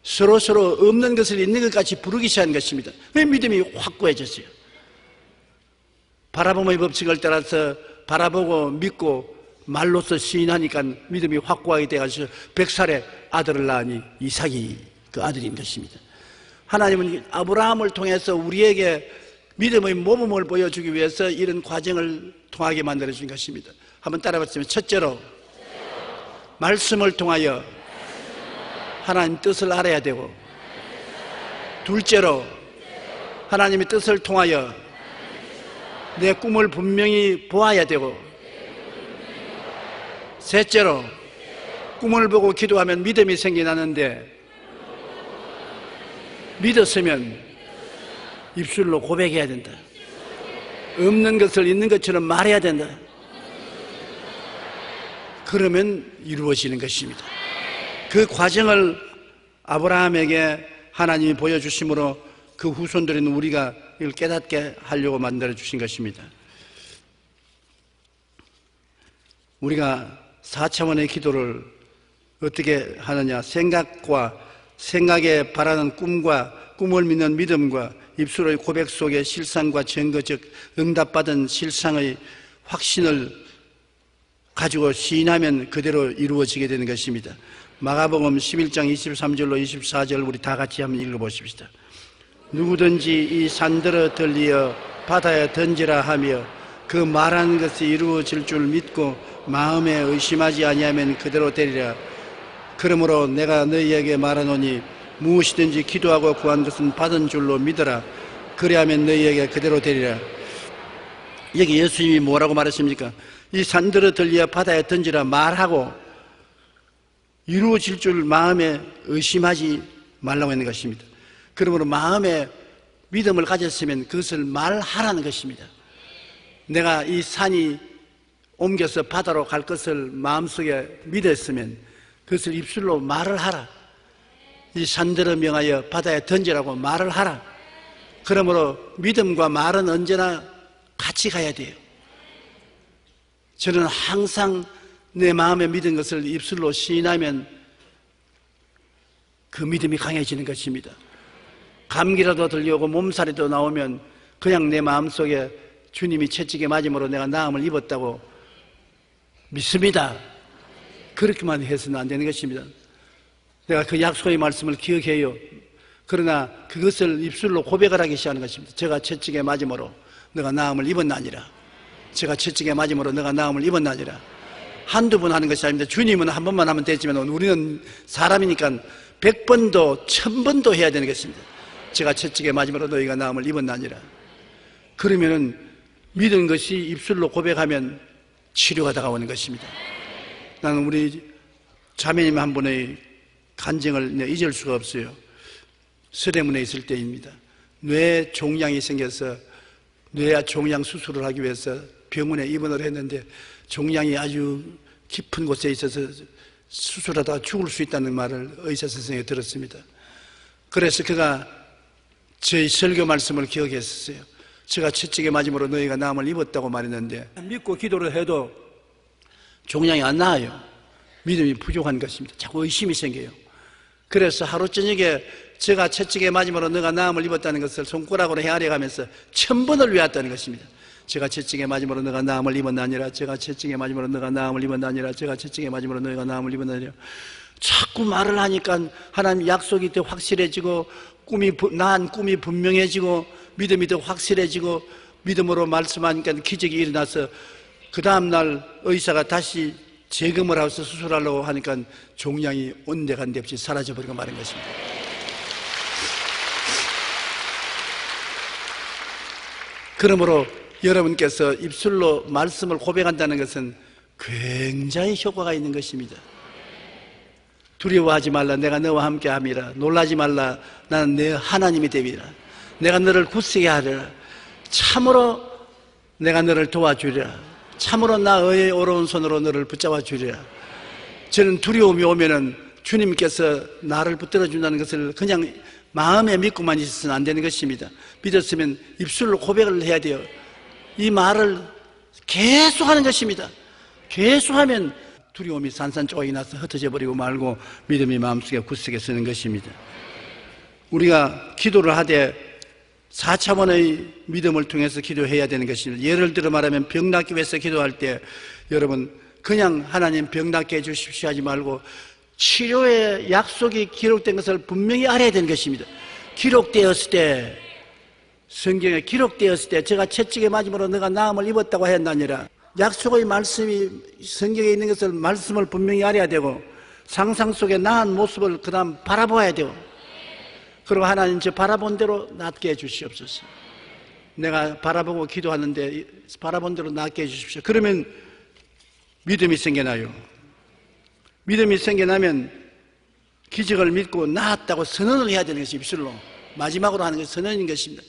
S2: 서로 없는 것을 있는 것 같이 부르기 시작한 것입니다. 왜 믿음이 확고해졌어요? 바라봄의 법칙을 따라서 바라보고 믿고 말로서 시인하니까 믿음이 확고하게 돼가지고 100살에 아들을 낳으니 이삭이 그 아들인 것입니다. 하나님은 아브라함을 통해서 우리에게 믿음의 모범을 보여주기 위해서 이런 과정을 통하게 만들어준 것입니다. 한번 따라해보시면, 첫째로 말씀을 통하여 하나님 뜻을 알아야 되고, 둘째로 하나님의 뜻을 통하여 내 꿈을 분명히 보아야 되고, 셋째로 꿈을 보고 기도하면 믿음이 생겨나는데, 믿었으면 입술로 고백해야 된다. 없는 것을 있는 것처럼 말해야 된다. 그러면 이루어지는 것입니다. 그 과정을 아브라함에게 하나님이 보여주심으로 그 후손들인 우리가 이걸 깨닫게 하려고 만들어 주신 것입니다. 우리가 4차원의 기도를 어떻게 하느냐? 생각에 바라는 꿈과 꿈을 믿는 믿음과 입술의 고백 속에 실상과 증거, 즉 응답받은 실상의 확신을 가지고 시인하면 그대로 이루어지게 되는 것입니다. 마가복음 11장 23절로 24절 우리 다 같이 한번 읽어보십시다. 누구든지 이 산들어 들리어 바다에 던지라 하며 그 말하는 것이 이루어질 줄 믿고 마음에 의심하지 아니하면 그대로 되리라. 그러므로 내가 너희에게 말하노니 무엇이든지 기도하고 구한 것은 받은 줄로 믿어라. 그리하면 너희에게 그대로 되리라. 여기 예수님이 뭐라고 말하십니까? 이 산들어 들리어 바다에 던지라 말하고 이루어질 줄 마음에 의심하지 말라고 하는 것입니다. 그러므로 마음에 믿음을 가졌으면 그것을 말하라는 것입니다. 내가 이 산이 옮겨서 바다로 갈 것을 마음속에 믿었으면 그것을 입술로 말을 하라. 이 산들을 명하여 바다에 던지라고 말을 하라. 그러므로 믿음과 말은 언제나 같이 가야 돼요. 저는 항상 내 마음에 믿은 것을 입술로 시인하면 그 믿음이 강해지는 것입니다. 감기라도 들려오고 몸살이도 나오면 그냥 내 마음속에 주님이 채찍에 맞음으로 내가 나음을 입었다고 믿습니다. 그렇게만 해서는 안 되는 것입니다. 내가 그 약속의 말씀을 기억해요. 그러나 그것을 입술로 고백을 하기 시작하는 것입니다. 제가 채찍에 맞음으로 내가 나음을 입었나니라. 제가 채찍에 맞음으로 내가 나음을 입었나니라. 한두 번 하는 것이 아닙니다. 주님은 한 번만 하면 되지만 우리는 사람이니까 100번도 1000번도 해야 되는 것입니다. 제가 채찍에 맞음으로 너희가 나음을 입었나니라. 그러면은 믿은 것이 입술로 고백하면 치료가 다가오는 것입니다. 나는 우리 자매님 한 분의 간증을 잊을 수가 없어요. 서대문에 있을 때입니다. 뇌 종양이 생겨서 뇌 종양 수술을 하기 위해서 병원에 입원을 했는데 종양이 아주 깊은 곳에 있어서 수술하다가 죽을 수 있다는 말을 의사 선생님이 들었습니다. 그래서 그가 저희 설교 말씀을 기억했었어요. 제가 채찍에 맞음으로 너희가 나음을 입었다고 말했는데 믿고 기도를 해도 종양이 안 나아요. 믿음이 부족한 것입니다. 자꾸 의심이 생겨요. 그래서 하루 저녁에 제가 채찍에 맞음으로 너가 나음을 입었다는 것을 손가락으로 헤아려 가면서 1000번을 외웠다는 것입니다. 제가 채찍에 맞음으로 너가 나음을 입었나니라. 제가 채찍에 맞음으로 너가 나음을 입었나니라. 제가 채찍에 맞음으로 너가 나음을 입었나니라. 자꾸 말을 하니까 하나님 약속이 더 확실해지고 나은 꿈이 분명해지고 믿음이 더 확실해지고 믿음으로 말씀하니까 기적이 일어나서 그 다음날 의사가 다시 재검을 하고서 수술하려고 하니까 종양이 온데간데 없이 사라져버리고 마는 것입니다. 그러므로 여러분께서 입술로 말씀을 고백한다는 것은 굉장히 효과가 있는 것입니다. 두려워하지 말라. 내가 너와 함께 함이라. 놀라지 말라. 나는 내 하나님이 되리라. 내가 너를 굳세게 하리라. 참으로 내가 너를 도와주리라. 참으로 나의 어려운 손으로 너를 붙잡아 주리라. 저는 두려움이 오면은 주님께서 나를 붙들어 준다는 것을 그냥 마음에 믿고만 있어서는 안 되는 것입니다. 믿었으면 입술로 고백을 해야 돼요. 이 말을 계속 하는 것입니다. 계속 하면 두려움이 산산조각이 나서 흩어져 버리고 말고 믿음이 마음속에 굳세게 서는 것입니다. 우리가 기도를 하되 4차원의 믿음을 통해서 기도해야 되는 것입니다. 예를 들어 말하면 병 낫기 위해서 기도할 때 여러분 그냥 하나님 병 낫게 해주십시오 하지 말고 치료의 약속이 기록된 것을 분명히 알아야 되는 것입니다. 기록되었을 때 성경에 기록되었을 때 제가 채찍에 맞음으로 너가 나음을 입었다고 하였나니라. 약속의 말씀이 성경에 있는 것을 말씀을 분명히 알아야 되고 상상 속에 나은 모습을 그 다음 바라보아야 되고 그리고 하나님 저 바라본 대로 낫게 해주시옵소서. 내가 바라보고 기도하는데 바라본 대로 낫게 해주십시오. 그러면 믿음이 생겨나요. 믿음이 생겨나면 기적을 믿고 나았다고 선언을 해야 되는 것이 입술로 마지막으로 하는 것이 선언인 것입니다.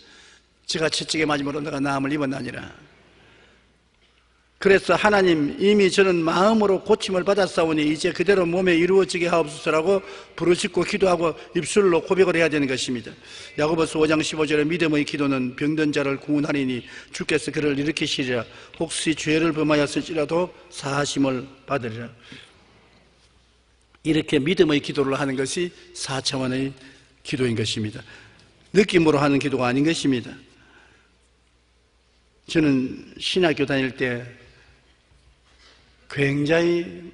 S2: 제가 채찍에 맞음으로 내가 나음을 입었나니라. 그래서 하나님 이미 저는 마음으로 고침을 받았사오니 이제 그대로 몸에 이루어지게 하옵소서라고 부르짖고 기도하고 입술로 고백을 해야 되는 것입니다. 야고보서 5장 15절에 믿음의 기도는 병든 자를 구원하리니 주께서 그를 일으키시리라. 혹시 죄를 범하였을지라도 사하심을 받으리라. 이렇게 믿음의 기도를 하는 것이 4차원의 기도인 것입니다. 느낌으로 하는 기도가 아닌 것입니다. 저는 신학교 다닐 때 굉장히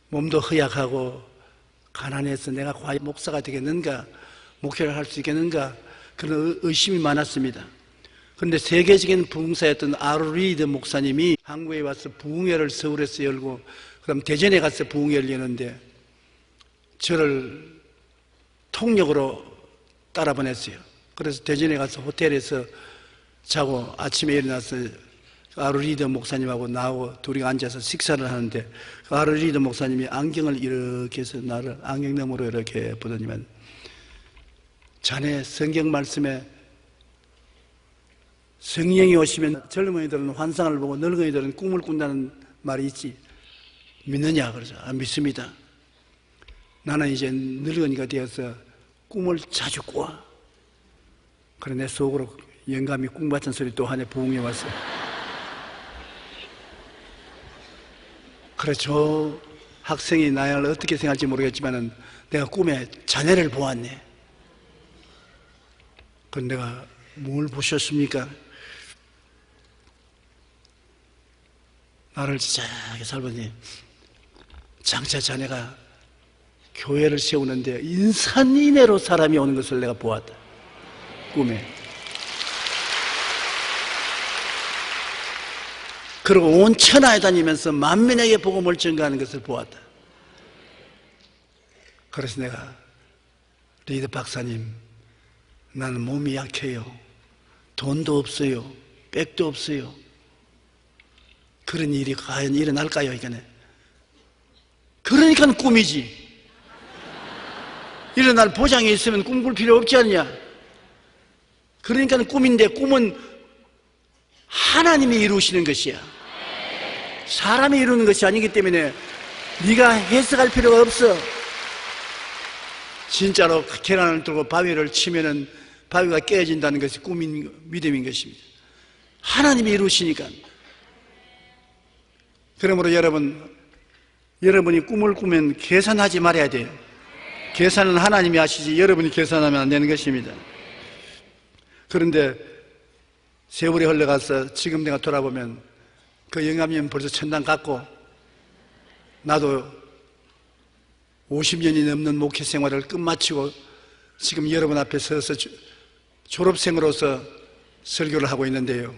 S2: 몸도 허약하고 가난해서 내가 과연 목사가 되겠는가, 목회를 할 수 있겠는가 그런 의심이 많았습니다. 그런데 세계적인 부흥사였던 아르 리드 목사님이 한국에 와서 부흥회를 서울에서 열고 그다음 대전에 가서 부흥회를 여는데 저를 통역으로 따라 보냈어요. 그래서 대전에 가서 호텔에서 자고 아침에 일어나서 아르 리드 목사님하고 나하고 둘이 앉아서 식사를 하는데 아르 리드 목사님이 안경을 이렇게 해서 나를 안경 너머로 이렇게 보더니만 자네 성경 말씀에 성령이 오시면 젊은이들은 환상을 보고 늙은이들은 꿈을 꾼다는 말이 있지 믿느냐? 그러죠. 아, 믿습니다. 나는 이제 늙은이가 되어서 꿈을 자주 꿔. 그래 내 속으로 영감이 꿈 같은 소리 또 하네. 부흥에 와서. 그래 저 학생이 나를 어떻게 생각할지 모르겠지만 내가 꿈에 자네를 보았네. 그럼 내가 뭘 보셨습니까? 나를 자세하게 살보니 장차 자네가 교회를 세우는데 인산인해로 사람이 오는 것을 내가 보았다. 꿈에. 그리고 온 천하에 다니면서 만민에게 복음을 전가하는 것을 보았다. 그래서 내가 리드 박사님 나는 몸이 약해요. 돈도 없어요. 백도 없어요. 그런 일이 과연 일어날까요? 이거는. 그러니까 꿈이지. 일어날 보장이 있으면 꿈꿀 필요 없지 않냐? 그러니까 꿈인데 꿈은 하나님이 이루시는 것이야. 사람이 이루는 것이 아니기 때문에 네가 해석할 필요가 없어. 진짜로 계란을 들고 바위를 치면은 바위가 깨어진다는 것이 꿈인 믿음인 것입니다. 하나님이 이루시니까. 그러므로 여러분이 꿈을 꾸면 계산하지 말아야 돼요. 계산은 하나님이 하시지 여러분이 계산하면 안 되는 것입니다. 그런데 세월이 흘러가서 지금 내가 돌아보면 그 영감님 벌써 천당 갔고 나도 50년이 넘는 목회 생활을 끝마치고 지금 여러분 앞에 서서 졸업생으로서 설교를 하고 있는데요.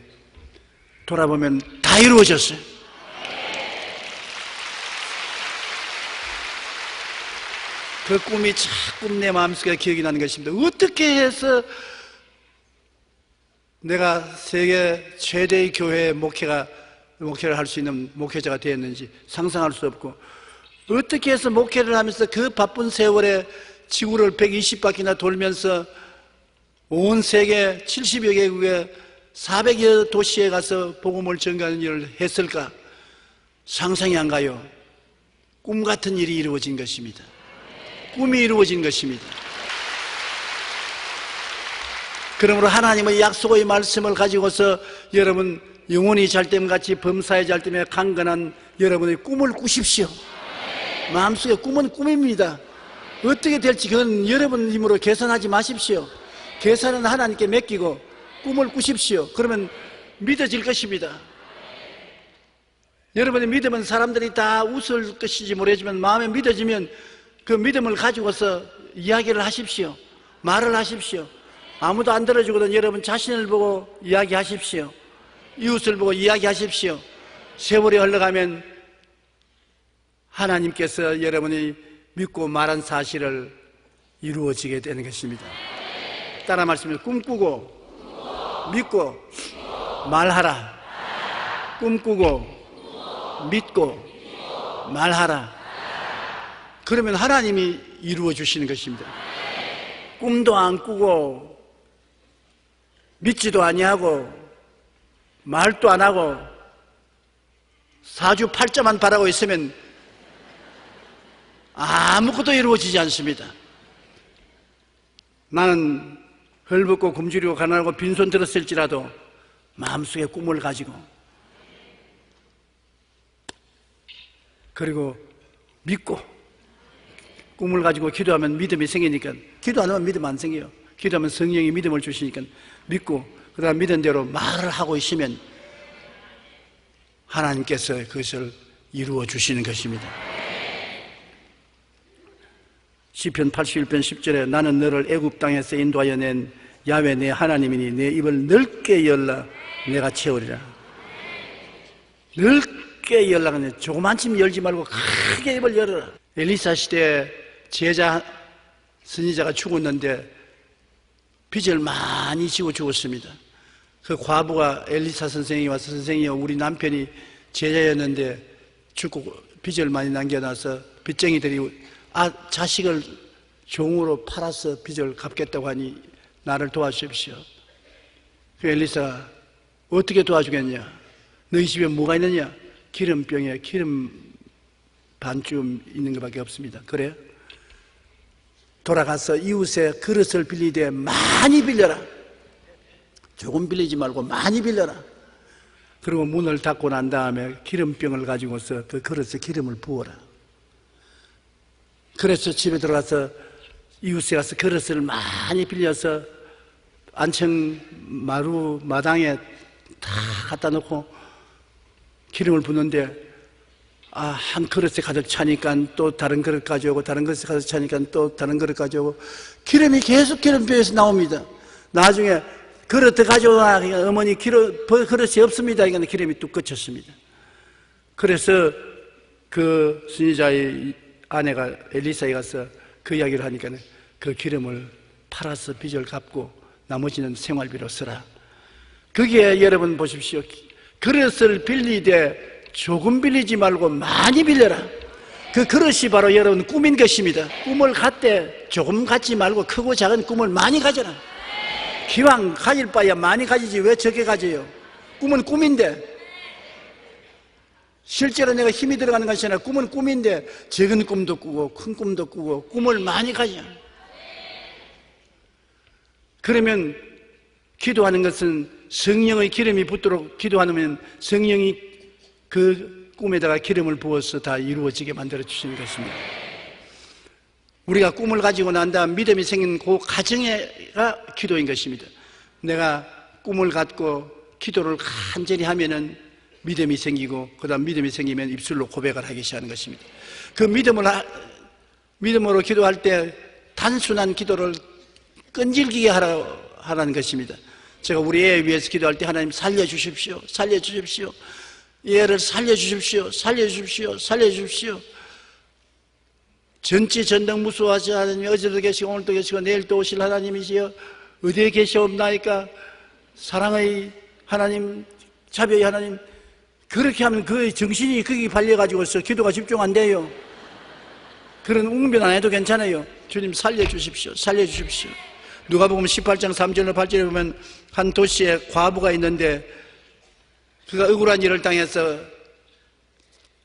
S2: 돌아보면 다 이루어졌어요. 그 꿈이 자꾸 내 마음속에 기억이 나는 것입니다. 어떻게 해서 내가 세계 최대의 교회의 목회를 할 수 있는 목회자가 되었는지 상상할 수 없고, 어떻게 해서 목회를 하면서 그 바쁜 세월에 지구를 120바퀴나 돌면서 온 세계 70여 개국에 400여 도시에 가서 복음을 전가하는 일을 했을까? 상상이 안 가요. 꿈 같은 일이 이루어진 것입니다. 꿈이 이루어진 것입니다. 그러므로 하나님의 약속의 말씀을 가지고서 여러분 영혼이 잘됨같이 범사에 잘됨에 강건한 여러분의 꿈을 꾸십시오. 마음속에 꿈은 꿈입니다. 어떻게 될지 그건 여러분 힘으로 계산하지 마십시오. 계산은 하나님께 맡기고 꿈을 꾸십시오. 그러면 믿어질 것입니다. 여러분의 믿음은 사람들이 다 웃을 것인지 모르지만 마음에 믿어지면 그 믿음을 가지고서 이야기를 하십시오. 말을 하십시오. 아무도 안 들어주거든 여러분 자신을 보고 이야기하십시오. 이웃을 보고 이야기하십시오. 세월이 흘러가면 하나님께서 여러분이 믿고 말한 사실을 이루어지게 되는 것입니다. 따라 말씀해. 꿈꾸고 믿고 말하라. 꿈꾸고 믿고 말하라. 그러면 하나님이 이루어 주시는 것입니다. 꿈도 안 꾸고 믿지도 아니하고 말도 안 하고 사주팔자만 바라고 있으면 아무것도 이루어지지 않습니다. 나는 헐벗고 굶주리고 가난하고 빈손 들었을지라도 마음속에 꿈을 가지고 그리고 믿고 꿈을 가지고 기도하면 믿음이 생기니까, 기도 안 하면 믿음 안 생겨요. 기도하면 성령이 믿음을 주시니까 믿고 그 다음 믿은 대로 말을 하고 있으면 하나님께서 그것을 이루어 주시는 것입니다. 시편 81편 10절에 나는 너를 애굽 땅에서 인도하여 낸 야훼 내 하나님이니 내 입을 넓게 열라 내가 채우리라. 넓게 열라. 그냥 조그만침 열지 말고 크게 입을 열어라. 엘리사 시대에 제자 선지자가 죽었는데 빚을 많이 지고 죽었습니다. 그 과부가 엘리사 선생이 와서 선생이여 우리 남편이 제자였는데 죽고 빚을 많이 남겨놔서 빚쟁이들이 자식을 종으로 팔아서 빚을 갚겠다고 하니 나를 도와주십시오. 그 엘리사가 어떻게 도와주겠냐? 너희 집에 뭐가 있느냐? 기름병에 기름 반쯤 있는 것밖에 없습니다. 그래? 돌아가서 이웃의 그릇을 빌리되 많이 빌려라. 조금 빌리지 말고 많이 빌려라. 그리고 문을 닫고 난 다음에 기름병을 가지고서 그 그릇에 기름을 부어라. 그래서 집에 들어가서 이웃에 가서 그릇을 많이 빌려서 안청 마루 마당에 다 갖다 놓고 기름을 붓는데 한 그릇에 가득 차니까 또 다른 그릇 가져오고 다른 그릇에 가득 차니까 또 다른 그릇 가져오고 기름이 계속 기름병에서 나옵니다. 나중에 그릇 더 가져오라. 어머니 그릇이 없습니다. 이건 기름이 뚝 끊겼습니다. 그래서 그 선지자의 아내가 엘리사에 가서 그 이야기를 하니까 그 기름을 팔아서 빚을 갚고 나머지는 생활비로 쓰라. 거기에 여러분 보십시오. 그릇을 빌리되 조금 빌리지 말고 많이 빌려라. 그 그릇이 바로 여러분 꿈인 것입니다. 꿈을 갖되 조금 갖지 말고 크고 작은 꿈을 많이 가져라. 기왕 가질 바야 많이 가지지 왜 적게 가져요? 꿈은 꿈인데 실제로 내가 힘이 들어가는 것이 아니라 꿈은 꿈인데 작은 꿈도 꾸고 큰 꿈도 꾸고 꿈을 많이 가져. 그러면 기도하는 것은 성령의 기름이 붙도록 기도하면 성령이 그 꿈에다가 기름을 부어서 다 이루어지게 만들어 주시는 것입니다. 우리가 꿈을 가지고 난 다음 믿음이 생긴 그 과정가 기도인 것입니다. 내가 꿈을 갖고 기도를 간절히 하면은 믿음이 생기고 그 다음 믿음이 생기면 입술로 고백을 하기 시작하는 것입니다. 그 믿음으로 기도할 때 단순한 기도를 끈질기게 하라는 것입니다. 제가 우리 애 위해서 기도할 때 하나님 살려주십시오. 살려주십시오. 얘를 살려주십시오. 살려주십시오. 살려주십시오. 전지 전능 무수하지 하나님 어제도 계시고 오늘도 계시고 내일도 오실 하나님이시여 어디에 계시옵나이까. 사랑의 하나님 자비의 하나님. 그렇게 하면 그 정신이 거기 발려가지고서 기도가 집중 안 돼요. 그런 웅변 안 해도 괜찮아요. 주님 살려주십시오. 살려주십시오. 누가복음 18장 3절로 8절에 보면 한 도시에 과부가 있는데 그가 억울한 일을 당해서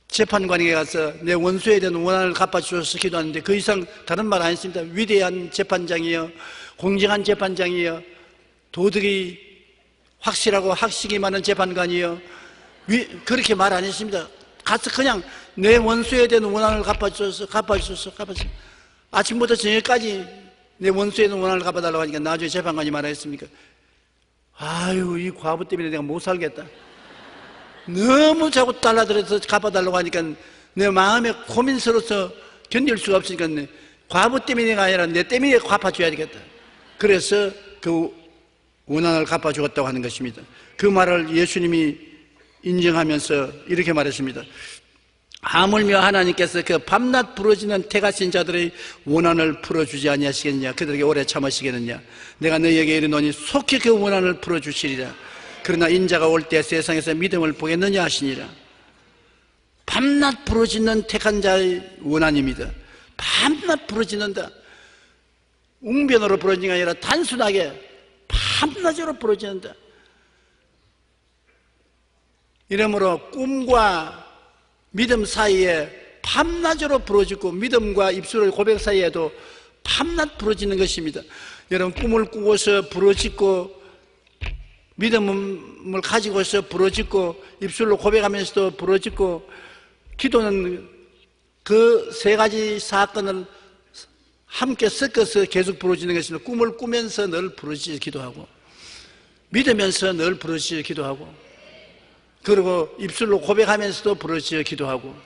S2: 재판관에게 가서 내 원수에 대한 원한을 갚아주셔서 기도하는데 그 이상 다른 말 안 했습니다. 위대한 재판장이여 공정한 재판장이여 도덕이 확실하고 학식이 많은 재판관이여 그렇게 말 안 했습니다. 가서 그냥 내 원수에 대한 원한을 갚아주셔서 아침부터 저녁까지 내 원수에 대한 원한을 갚아달라고 하니까 나중에 재판관이 말했습니까? 아유 이 과부 때문에 내가 못 살겠다. 너무 자꾸 달라들어서 갚아달라고 하니까 내 마음에 고민스러워서 견딜 수가 없으니까 과부 때문에가 아니라 내 때문에 갚아줘야 되겠다. 그래서 그 원한을 갚아주었다고 하는 것입니다. 그 말을 예수님이 인정하면서 이렇게 말했습니다. 하물며 하나님께서 그 밤낮 부러지는 태가신 자들의 원한을 풀어주지 아니하시겠느냐? 그들에게 오래 참으시겠느냐? 내가 너희에게 이르노니 속히 그 원한을 풀어주시리라. 그러나 인자가 올 때 세상에서 믿음을 보겠느냐 하시니라. 밤낮 부러지는 택한 자의 원한입니다. 밤낮 부러지는다. 웅변으로 부러지는 게 아니라 단순하게 밤낮으로 부러지는다. 이러므로 꿈과 믿음 사이에 밤낮으로 부러지고 믿음과 입술의 고백 사이에도 밤낮 부러지는 것입니다. 여러분, 꿈을 꾸고서 부러지고 믿음을 가지고서 부러지고 입술로 고백하면서도 부러지고, 기도는 그 세 가지 사건을 함께 섞어서 계속 부러지는 것입니다. 꿈을 꾸면서 늘 부러지게 기도하고, 믿으면서 늘 부러지게 기도하고, 그리고 입술로 고백하면서도 부러지게 기도하고,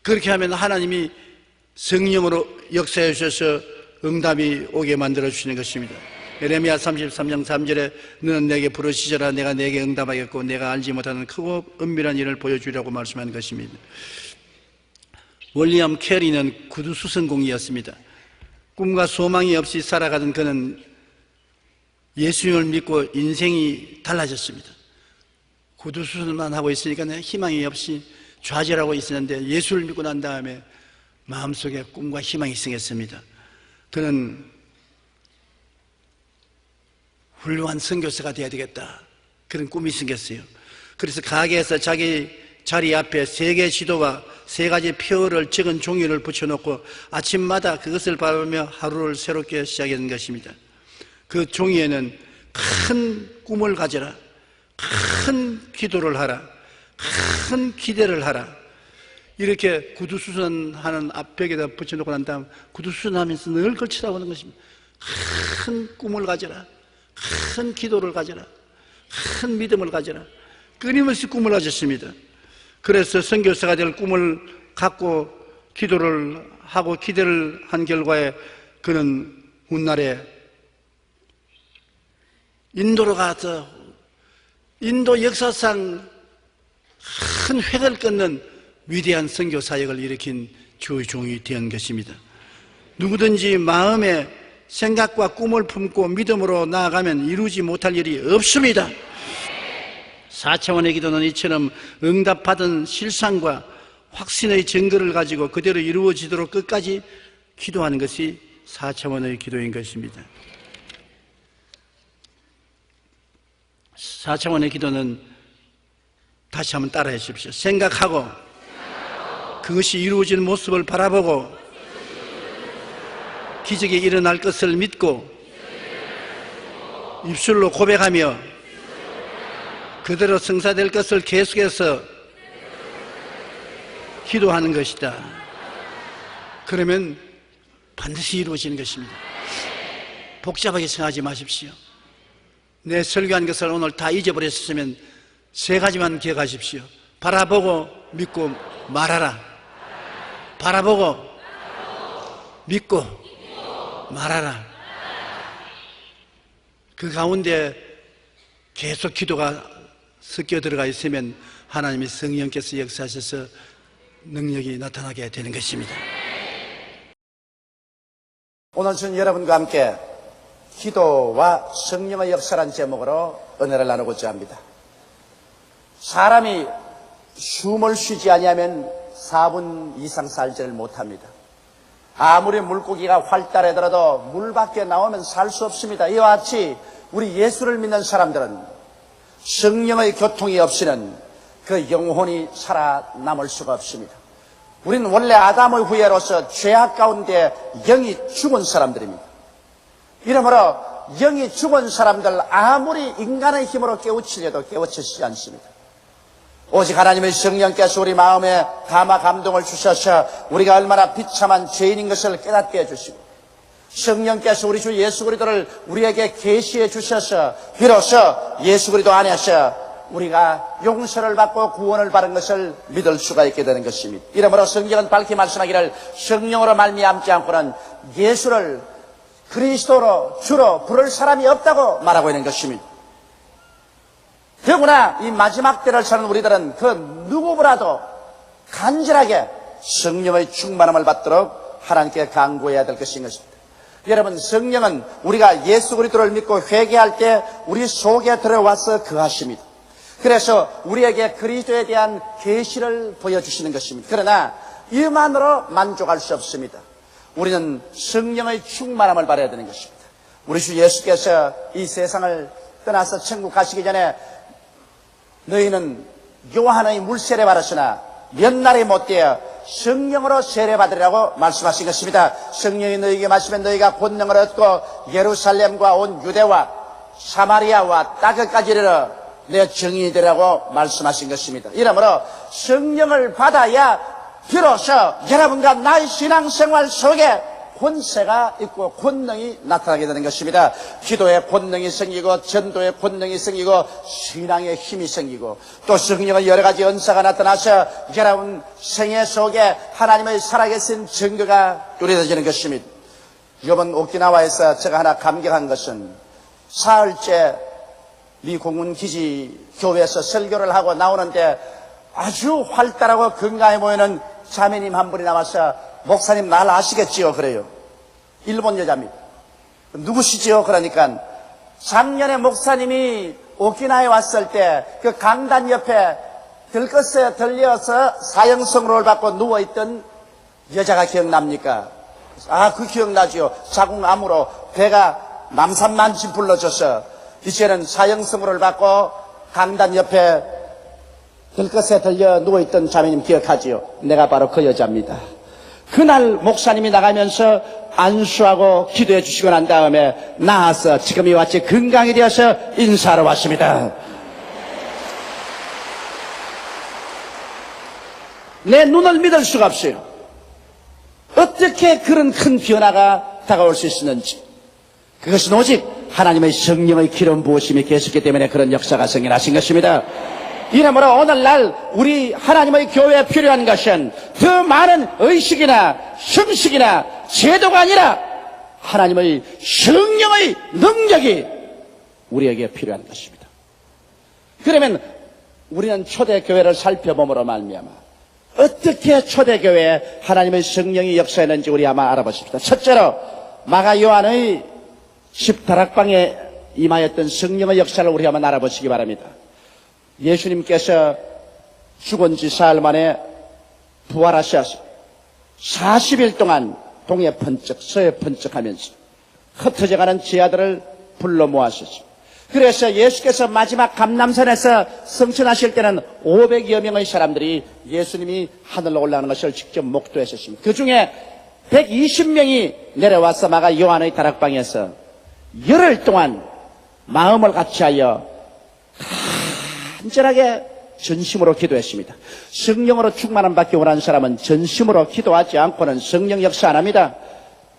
S2: 그렇게 하면 하나님이 성령으로 역사해 주셔서 응답이 오게 만들어 주시는 것입니다. 예레미야 33장 3절에 너는 내게 부르시더라 내가 내게 응답하겠고 내가 알지 못하는 크고 은밀한 일을 보여주리라고 말씀한 것입니다. 윌리엄 캐리는 구두 수선공이었습니다. 꿈과 소망이 없이 살아가던 그는 예수님을 믿고 인생이 달라졌습니다. 구두 수선만 하고 있으니까 희망이 없이 좌절하고 있었는데 예수를 믿고 난 다음에 마음속에 꿈과 희망이 생겼습니다. 그는 훌륭한 선교사가 되어야 되겠다, 그런 꿈이 생겼어요. 그래서 가게에서 자기 자리 앞에 3개의 지도와 3가지 표어를 적은 종이를 붙여놓고 아침마다 그것을 바라보며 하루를 새롭게 시작하는 것입니다. 그 종이에는 큰 꿈을 가져라, 큰 기도를 하라, 큰 기대를 하라, 이렇게 구두수선하는 앞벽에다 붙여놓고 난 다음 구두수선하면서 늘 걸쳐다보는 것입니다. 큰 꿈을 가져라, 큰 기도를 가져라, 큰 믿음을 가져라. 끊임없이 꿈을 가졌습니다. 그래서 선교사가 될 꿈을 갖고 기도를 하고 기대를 한 결과에 그는 훗날에 인도로 가서 인도 역사상 큰 획을 끊는 위대한 선교 사역을 일으킨 주의 종이 된 것입니다. 누구든지 마음에 생각과 꿈을 품고 믿음으로 나아가면 이루지 못할 일이 없습니다. 4차원의 기도는 이처럼 응답받은 실상과 확신의 증거를 가지고 그대로 이루어지도록 끝까지 기도하는 것이 4차원의 기도인 것입니다. 4차원의 기도는 다시 한번 따라해 주십시오. 생각하고 그것이 이루어지는 모습을 바라보고 기적이 일어날 것을 믿고 입술로 고백하며 그대로 성사될 것을 계속해서 기도하는 것이다. 그러면 반드시 이루어지는 것입니다. 복잡하게 생각하지 마십시오. 내 설교한 것을 오늘 다 잊어버렸으면 3가지만 기억하십시오. 바라보고 믿고 말하라. 바라보고 믿고 말하라. 그 가운데 계속 기도가 섞여 들어가 있으면 하나님의 성령께서 역사하셔서 능력이 나타나게 되는 것입니다.
S3: 오늘 저는 여러분과 함께 기도와 성령의 역사라는 제목으로 은혜를 나누고자 합니다. 사람이 숨을 쉬지 아니하면 4분 이상 살지를 못합니다. 아무리 물고기가 활달하더라도 물 밖에 나오면 살 수 없습니다. 이와 같이 우리 예수를 믿는 사람들은 성령의 교통이 없이는 그 영혼이 살아남을 수가 없습니다. 우리는 원래 아담의 후예로서 죄악 가운데 영이 죽은 사람들입니다. 이러므로 영이 죽은 사람들 아무리 인간의 힘으로 깨우치려도 깨우치지 않습니다. 오직 하나님의 성령께서 우리 마음에 감화 감동을 주셔서 우리가 얼마나 비참한 죄인인 것을 깨닫게 해주시고 성령께서 우리 주 예수 그리스도를 우리에게 계시해 주셔서 비로소 예수 그리스도 안에서 우리가 용서를 받고 구원을 받은 것을 믿을 수가 있게 되는 것입니다. 이러므로 성경은 밝히 말씀하기를 성령으로 말미암지 않고는 예수를 그리스도로 주로 부를 사람이 없다고 말하고 있는 것입니다. 더구나 이 마지막 때를 사는 우리들은 그 누구보다도 간절하게 성령의 충만함을 받도록 하나님께 간구해야 될 것인 것입니다. 여러분, 성령은 우리가 예수 그리스도를 믿고 회개할 때 우리 속에 들어와서 거하십니다. 그래서 우리에게 그리스도에 대한 계시를 보여주시는 것입니다. 그러나 이만으로 만족할 수 없습니다. 우리는 성령의 충만함을 받아야 되는 것입니다. 우리 주 예수께서 이 세상을 떠나서 천국 가시기 전에 너희는 요한의 물세례 받았으나 몇 날이 못되어 성령으로 세례받으리라고 말씀하신 것입니다. 성령이 너희에게 마시면 너희가 권능을 얻고 예루살렘과 온 유대와 사마리아와 땅끝까지 이르러 내 증인이 되라고 말씀하신 것입니다. 이러므로 성령을 받아야 비로소 여러분과 나의 신앙생활 속에 권세가 있고 권능이 나타나게 되는 것입니다. 기도의 권능이 생기고 전도의 권능이 생기고 신앙의 힘이 생기고 또 성령의 여러 가지 은사가 나타나서 여러분 생애 속에 하나님의 살아계신 증거가 뚜렷해지는 것입니다. 이번 오키나와에서 제가 하나 감격한 것은 사흘째 미 공군기지 교회에서 설교를 하고 나오는데 아주 활달하고 건강해 보이는 자매님 한 분이 나와서 목사님 날 아시겠지요? 그래요. 일본 여자입니다. 누구시지요? 그러니까 작년에 목사님이 오키나와에 왔을 때 그 강단 옆에 들것에 들려서 사형선고를 받고 누워있던 여자가 기억납니까? 아, 그 기억나지요. 자궁암으로 배가 남산만치 불러줘서 이제는 사형선고를 받고 강단 옆에 들것에 들려 누워있던 자매님 기억하지요? 내가 바로 그 여자입니다. 그날 목사님이 나가면서 안수하고 기도해 주시고 난 다음에 나와서 지금 이와 같이 건강이 되어서 인사하러 왔습니다. 내 눈을 믿을 수가 없어요. 어떻게 그런 큰 변화가 다가올 수 있었는지. 그것은 오직 하나님의 성령의 기름 부으심이 계셨기 때문에 그런 역사가 생겨나신 것입니다. 이러므로 오늘날 우리 하나님의 교회에 필요한 것은 더 많은 의식이나 형식이나 제도가 아니라 하나님의 성령의 능력이 우리에게 필요한 것입니다. 그러면 우리는 초대교회를 살펴봄으로 말미암아 어떻게 초대교회에 하나님의 성령이 역사했는지 우리 아마 알아보십시다. 첫째로 마가 요한의 십다락방에 임하였던 성령의 역사를 우리 한번 알아보시기 바랍니다. 예수님께서 죽은 지 사흘 만에 부활하셔서 40일 동안 동해 번쩍 서해 번쩍 하면서 흩어져가는 제 아들을 불러 모았었죠. 그래서 예수께서 마지막 감람산에서 성천하실 때는 500여 명의 사람들이 예수님이 하늘로 올라가는 것을 직접 목도했었습니다. 그 중에 120명이 내려와서 마가 요한의 다락방에서 열흘 동안 마음을 같이하여 간절하게 전심으로 기도했습니다. 성령으로 충만함 받기 원하는 사람은 전심으로 기도하지 않고는 성령 역사 안 합니다.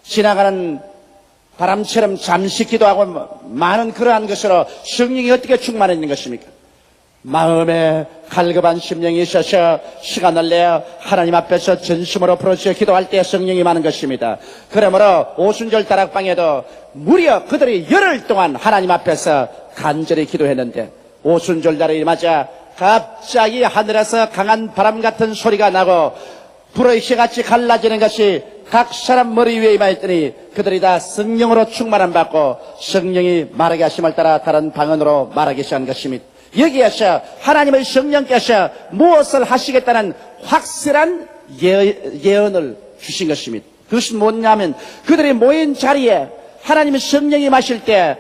S3: 지나가는 바람처럼 잠시 기도하고 많은 그러한 것으로 성령이 어떻게 충만해지는 것입니까? 마음에 갈급한 심령이 있어서 시간을 내어 하나님 앞에서 전심으로 부르짖어 기도할 때 성령이 많은 것입니다. 그러므로 오순절 다락방에도 무려 그들이 열흘 동안 하나님 앞에서 간절히 기도했는데 오순절 날에 맞아 갑자기 하늘에서 강한 바람 같은 소리가 나고 불의 혀같이 갈라지는 것이 각 사람 머리 위에 임하였더니 그들이 다 성령으로 충만함 받고 성령이 말하게 하심을 따라 다른 방언으로 말하기 시작한 것입니다. 여기에서 하나님의 성령께서 무엇을 하시겠다는 확실한 예언을 주신 것입니다. 그것은 뭐냐면 그들이 모인 자리에 하나님의 성령이 마실 때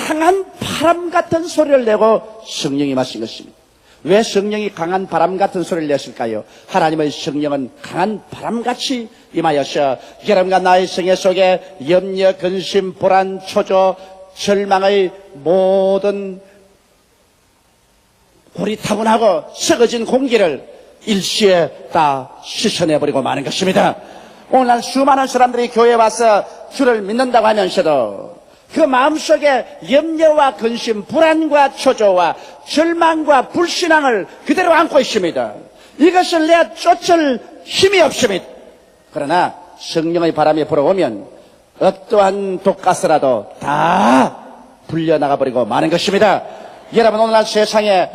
S3: 강한 바람 같은 소리를 내고 성령이 마신 것입니다. 왜 성령이 강한 바람 같은 소리를 냈을까요? 하나님의 성령은 강한 바람같이 임하여서 여러분과 나의 생애 속에 염려, 근심, 불안, 초조, 절망의 모든 고리타분하고 썩어진 공기를 일시에 다 씻어내버리고 마는 것입니다. 오늘날 수많은 사람들이 교회에 와서 주를 믿는다고 하면서도 그 마음속에 염려와 근심, 불안과 초조와 절망과 불신앙을 그대로 안고 있습니다. 이것을 내가 쫓을 힘이 없습니다. 그러나 성령의 바람이 불어오면 어떠한 독가스라도 다 불려나가 버리고 마는 것입니다. 여러분, 오늘날 세상에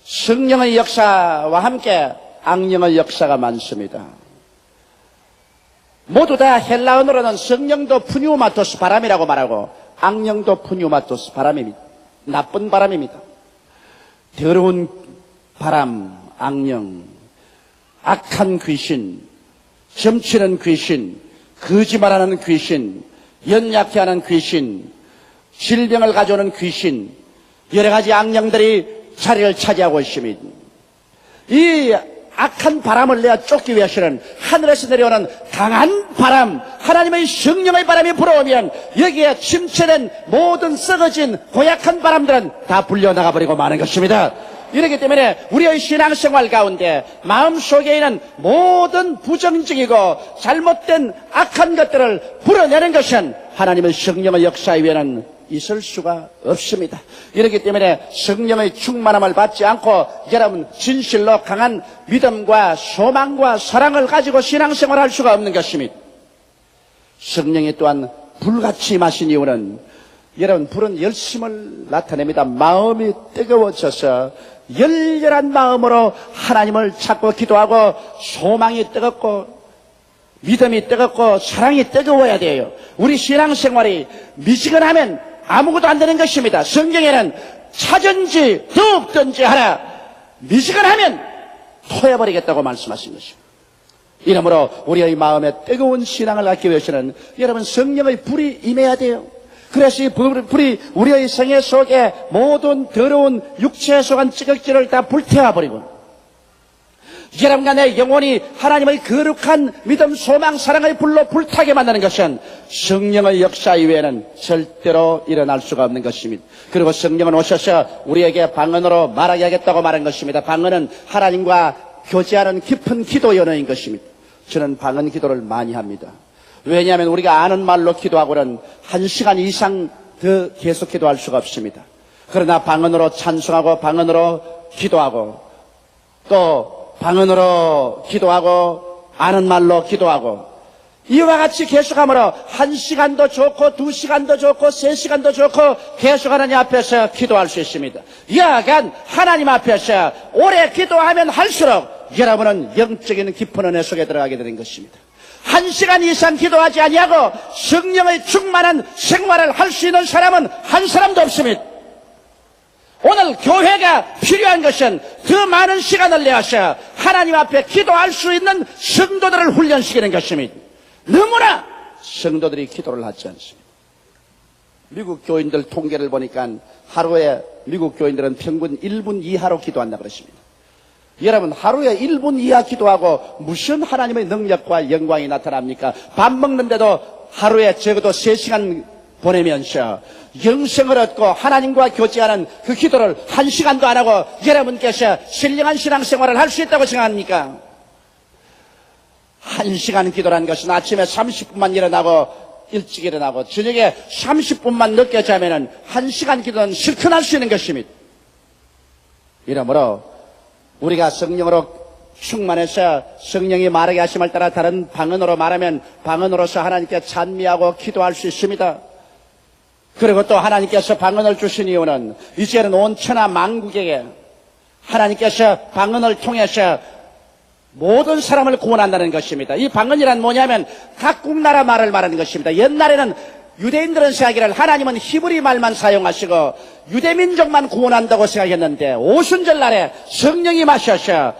S3: 성령의 역사와 함께 악령의 역사가 많습니다. 모두 다 헬라어로는 성령도 푸뉴마토스 바람이라고 말하고 악령도 푸뉴마토스 바람입니다. 나쁜 바람입니다. 더러운 바람, 악령, 악한 귀신, 점치는 귀신, 거짓말하는 귀신, 연약해 하는 귀신, 질병을 가져오는 귀신, 여러 가지 악령들이 자리를 차지하고 있습니다. 이 악한 바람을 내어 쫓기 위해서는 하늘에서 내려오는 강한 바람, 하나님의 성령의 바람이 불어오면 여기에 침체된 모든 썩어진 고약한 바람들은 다 불려나가 버리고 마는 것입니다. 이렇기 때문에 우리의 신앙생활 가운데 마음속에 있는 모든 부정적이고 잘못된 악한 것들을 불어내는 것은 하나님의 성령의 역사 위에는 있을 수가 없습니다. 이렇기 때문에 성령의 충만함을 받지 않고 여러분 진실로 강한 믿음과 소망과 사랑을 가지고 신앙생활을 할 수가 없는 것입니다. 성령이 또한 불같이 임하신 이유는 여러분 불은 열심을 나타냅니다. 마음이 뜨거워져서 열렬한 마음으로 하나님을 찾고 기도하고 소망이 뜨겁고 믿음이 뜨겁고 사랑이 뜨거워야 돼요. 우리 신앙생활이 미지근하면 아무것도 안 되는 것입니다. 성경에는 차든지 더욱든지 하라 미지근하면 토해버리겠다고 말씀하신 것입니다. 이러므로 우리의 마음에 뜨거운 신앙을 갖기 위해서는 여러분 성령의 불이 임해야 돼요. 그래서 이 불이 우리의 생애 속에 모든 더러운 육체에 속한 찌꺼기를 다 불태워버리고 여러분과 내 영혼이 하나님의 거룩한 믿음, 소망, 사랑의 불로 불타게 만드는 것은 성령의 역사 이외에는 절대로 일어날 수가 없는 것입니다. 그리고 성령은 오셔서 우리에게 방언으로 말하게 하겠다고 말한 것입니다. 방언은 하나님과 교제하는 깊은 기도 연어인 것입니다. 저는 방언 기도를 많이 합니다. 왜냐하면 우리가 아는 말로 기도하고는 1시간 이상 더 계속 기도할 수가 없습니다. 그러나 방언으로 찬송하고 방언으로 기도하고 또 방언으로 기도하고 아는 말로 기도하고 이와 같이 계속함으로 1시간도 좋고 2시간도 좋고 3시간도 좋고 계속 하나님 앞에서 기도할 수 있습니다. 여하간 하나님 앞에서 오래 기도하면 할수록 여러분은 영적인 깊은 은혜 속에 들어가게 되는 것입니다. 1시간 이상 기도하지 아니하고 성령의 충만한 생활을 할 수 있는 사람은 한 사람도 없습니다. 오늘 교회가 필요한 것은 더 많은 시간을 내어서 하나님 앞에 기도할 수 있는 성도들을 훈련시키는 것입니다. 너무나 성도들이 기도를 하지 않습니다. 미국 교인들 통계를 보니까 하루에 미국 교인들은 평균 1분 이하로 기도한다고 그러십니다. 여러분 하루에 1분 이하 기도하고 무슨 하나님의 능력과 영광이 나타납니까? 밥 먹는데도 하루에 적어도 3시간 보내면서 영생을 얻고 하나님과 교제하는 그 기도를 1시간도 안 하고 여러분께서 신령한 신앙생활을 할 수 있다고 생각합니까? 1시간 기도라는 것은 아침에 30분만 일어나고 일찍 일어나고 저녁에 30분만 늦게 자면은 1시간 기도는 실컷 할 수 있는 것입니다. 이러므로 우리가 성령으로 충만해서 성령이 말하게 하심을 따라 다른 방언으로 말하면 방언으로서 하나님께 찬미하고 기도할 수 있습니다. 그리고 또 하나님께서 방언을 주신 이유는 이제는 온 천하 만국에게 하나님께서 방언을 통해서 모든 사람을 구원한다는 것입니다. 이 방언이란 뭐냐면 각국 나라 말을 말하는 것입니다. 옛날에는 유대인들은 생각하기를 하나님은 히브리 말만 사용하시고 유대민족만 구원한다고 생각했는데 오순절 날에 성령이 마셔서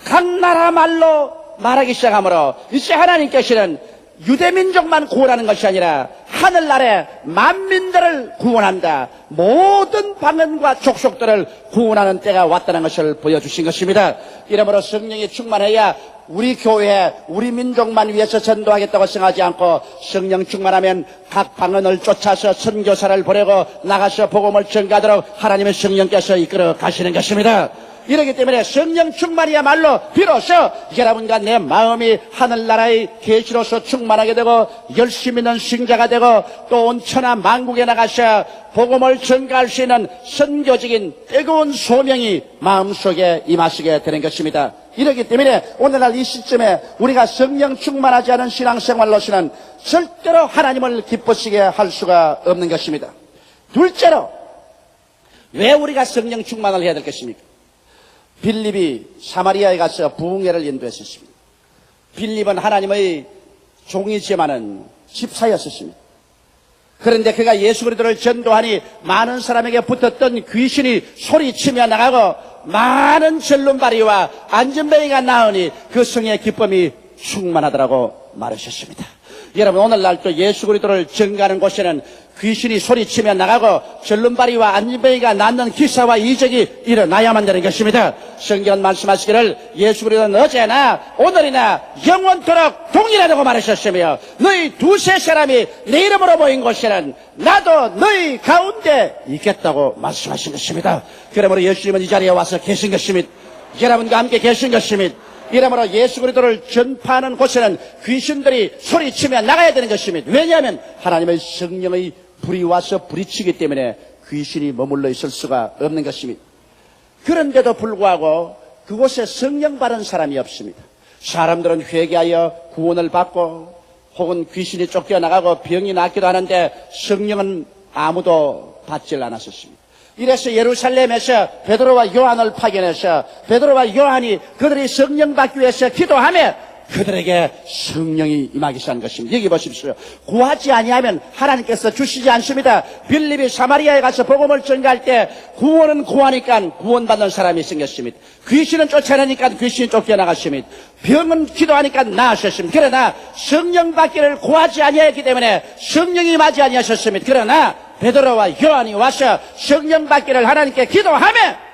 S3: 각 나라 말로 말하기 시작하므로 이제 하나님께서는 유대민족만 구원하는 것이 아니라 하늘나라의 만민들을 구원한다. 모든 방언과 족속들을 구원하는 때가 왔다는 것을 보여주신 것입니다. 이러므로 성령이 충만해야 우리 교회, 우리 민족만 위해서 전도하겠다고 생각하지 않고 성령 충만하면 각 방언을 쫓아서 선교사를 보내고 나가서 복음을 전가하도록 하나님의 성령께서 이끌어 가시는 것입니다. 이렇기 때문에 성령 충만이야말로 비로소 여러분과 내 마음이 하늘나라의 계시로서 충만하게 되고 열심 있는 신자가 되고 또 온 천하 만국에 나가서 복음을 전가할 수 있는 선교적인 뜨거운 소명이 마음속에 임하시게 되는 것입니다. 이렇기 때문에 오늘날 이 시점에 우리가 성령 충만하지 않은 신앙생활로서는 절대로 하나님을 기쁘시게 할 수가 없는 것입니다. 둘째로 왜 우리가 성령 충만을 해야 될 것입니까? 빌립이 사마리아에 가서 부흥회를 인도했었습니다. 빌립은 하나님의 종이지만은 집사였었습니다. 그런데 그가 예수 그리스도를 전도하니 많은 사람에게 붙었던 귀신이 소리치며 나가고 많은 절름발이와 안전뱅이가 나으니 그 성의 기쁨이 충만하더라고 말하셨습니다. 여러분, 오늘날 또 예수 그리스도를 전가하는 곳에는 귀신이 소리치며 나가고 절름발이와 안전뱅이가 낫는 기사와 이적이 일어나야만 되는 것입니다. 성경은 말씀하시기를 예수 그리스도는 어제나 오늘이나 영원토록 동일하다고 말하셨으며 너희 두세 사람이 내 이름으로 모인 곳에는 나도 너희 가운데 있겠다고 말씀하신 것입니다. 그러므로 예수님은 이 자리에 와서 계신 것입니다. 여러분과 함께 계신 것입니다. 이러므로 예수 그리스도를 전파하는 곳에는 귀신들이 소리치며 나가야 되는 것입니다. 왜냐하면 하나님의 성령의 불이 와서 부딪히기 때문에 귀신이 머물러 있을 수가 없는 것입니다. 그런데도 불구하고 그곳에 성령 받은 사람이 없습니다. 사람들은 회개하여 구원을 받고 혹은 귀신이 쫓겨나가고 병이 낫기도 하는데 성령은 아무도 받질 않았었습니다. 이래서 예루살렘에서 베드로와 요한을 파견해서 베드로와 요한이 그들이 성령 받기 위해서 기도하며 그들에게 성령이 임하기 시작한 것입니다. 여기 보십시오. 구하지 아니하면 하나님께서 주시지 않습니다. 빌립이 사마리아에 가서 복음을 전가할 때 구원은 구하니까 구원받는 사람이 생겼습니다. 귀신은 쫓아내니까 귀신이 쫓겨나갔습니다. 병은 기도하니까 나으셨습니다. 그러나 성령 받기를 구하지 아니했기 때문에 성령이 임하지 아니하셨습니다. 그러나 베드로와 요한이 와서 성령 받기를 하나님께 기도하며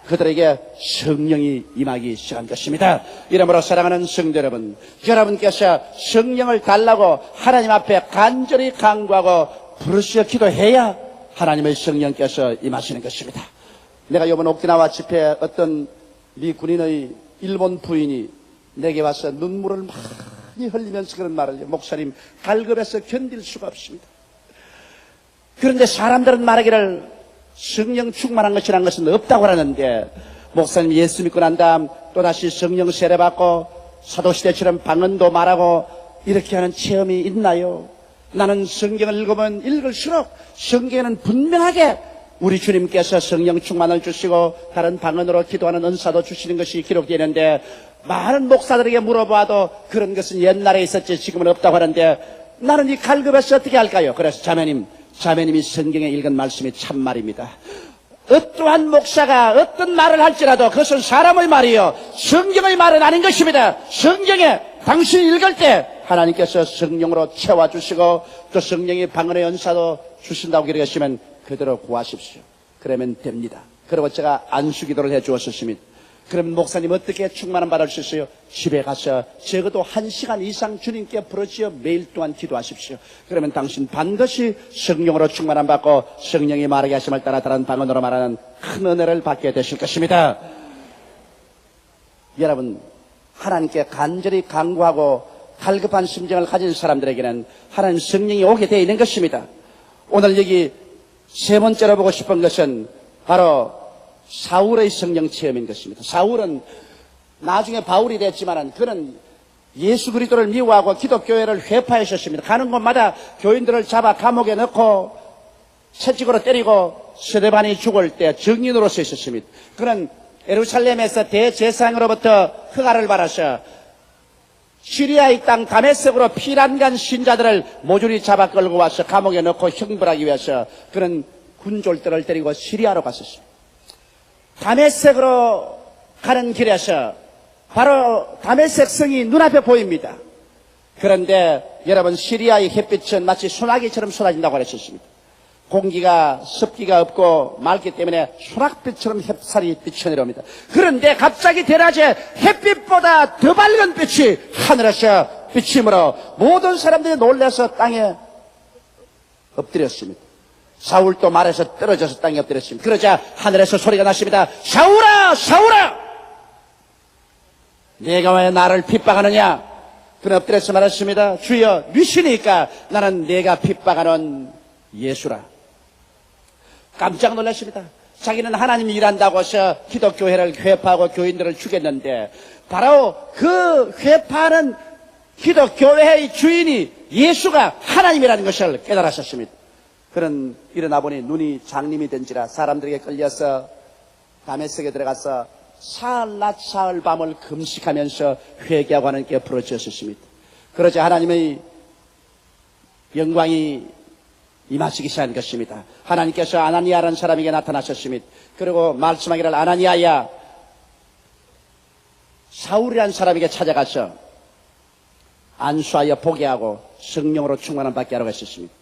S3: 그들에게 성령이 임하기 시작한 것입니다. 이러므로 사랑하는 성도 여러분, 여러분께서 성령을 달라고 하나님 앞에 간절히 간구하고 부르시어 기도해야 하나님의 성령께서 임하시는 것입니다. 내가 이번 오키나와 집회에 어떤 미 군인의 일본 부인이 내게 와서 눈물을 많이 흘리면서 그런 말을 해요. 목사님, 갈급해서 견딜 수가 없습니다. 그런데 사람들은 말하기를 성령 충만한 것이라는 것은 없다고 하는데 목사님 예수 믿고 난 다음 또다시 성령 세례받고 사도시대처럼 방언도 말하고 이렇게 하는 체험이 있나요? 나는 성경을 읽으면 읽을수록 성경에는 분명하게 우리 주님께서 성령 충만을 주시고 다른 방언으로 기도하는 은사도 주시는 것이 기록되어 있는데 많은 목사들에게 물어봐도 그런 것은 옛날에 있었지 지금은 없다고 하는데 나는 이 갈급해서 어떻게 할까요? 그래서 자매님이 성경에 읽은 말씀이 참말입니다. 어떠한 목사가 어떤 말을 할지라도 그것은 사람의 말이요 성경의 말은 아닌 것입니다. 성경에 당신이 읽을 때 하나님께서 성령으로 채워주시고 또 성령의 방언의 은사도 주신다고 기록하시면 그대로 구하십시오. 그러면 됩니다. 그리고 제가 안수기도를 해주었습니다. 그러면 목사님 어떻게 충만한 받을 수 있어요? 집에 가서 적어도 1시간 이상 주님께 부르짖어 매일 동안 기도하십시오. 그러면 당신 반드시 성령으로 충만함 받고 성령이 말하게 하심을 따라 다른 방언으로 말하는 큰 은혜를 받게 되실 것입니다. 여러분, 하나님께 간절히 간구하고 갈급한 심정을 가진 사람들에게는 하나님 성령이 오게 되어 있는 것입니다. 오늘 여기 세 번째로 보고 싶은 것은 바로 사울의 성령 체험인 것입니다. 사울은 나중에 바울이 됐지만은 그는 예수 그리스도를 미워하고 기독교회를 회파하셨습니다. 가는 곳마다 교인들을 잡아 감옥에 넣고 채찍으로 때리고 스데반이 죽을 때 증인으로서 있었습니다. 그는 예루살렘에서 대제사장으로부터 허가를 받아서 시리아의 땅 다메섹으로 피란간 신자들을 모조리 잡아 끌고 와서 감옥에 넣고 형벌하기 위해서 그는 군졸들을 데리고 시리아로 갔었습니다. 다메섹으로 가는 길에서 바로 다메섹 성이 눈앞에 보입니다. 그런데 여러분 시리아의 햇빛은 마치 소나기처럼 쏟아진다고 그랬었습니다. 공기가 습기가 없고 맑기 때문에 소낙빛처럼 햇살이 비쳐내려옵니다. 그런데 갑자기 대낮에 햇빛보다 더 밝은 빛이 하늘에서 비침으로 모든 사람들이 놀라서 땅에 엎드렸습니다. 사울도 말에서 떨어져서 땅에 엎드렸습니다. 그러자 하늘에서 소리가 났습니다. 사울아, 사울아, 내가 왜 나를 핍박하느냐? 그는 엎드려서 말했습니다. 주여, 누시니까 나는 내가 핍박하는 예수라. 깜짝 놀랐습니다. 자기는 하나님이 일한다고 해서 기독교회를 회파하고 교인들을 죽였는데 바로 그 회파하는 기독교회의 주인이 예수가 하나님이라는 것을 깨달았었습니다. 그는 일어나 보니 눈이 장님이 된지라 사람들에게 끌려서 다메섹에 들어가서 사흘낮 사흘 밤을 금식하면서 회개하고 하나님께 부르짖었습니다. 그러자 하나님의 영광이 임하시기 시작한 것입니다. 하나님께서 아나니아라는 사람에게 나타나셨습니다. 그리고 말씀하기를 아나니아야, 사울이라는 사람에게 찾아가서 안수하여 보게 하고 성령으로 충만함 받게 하라고 했었습니다.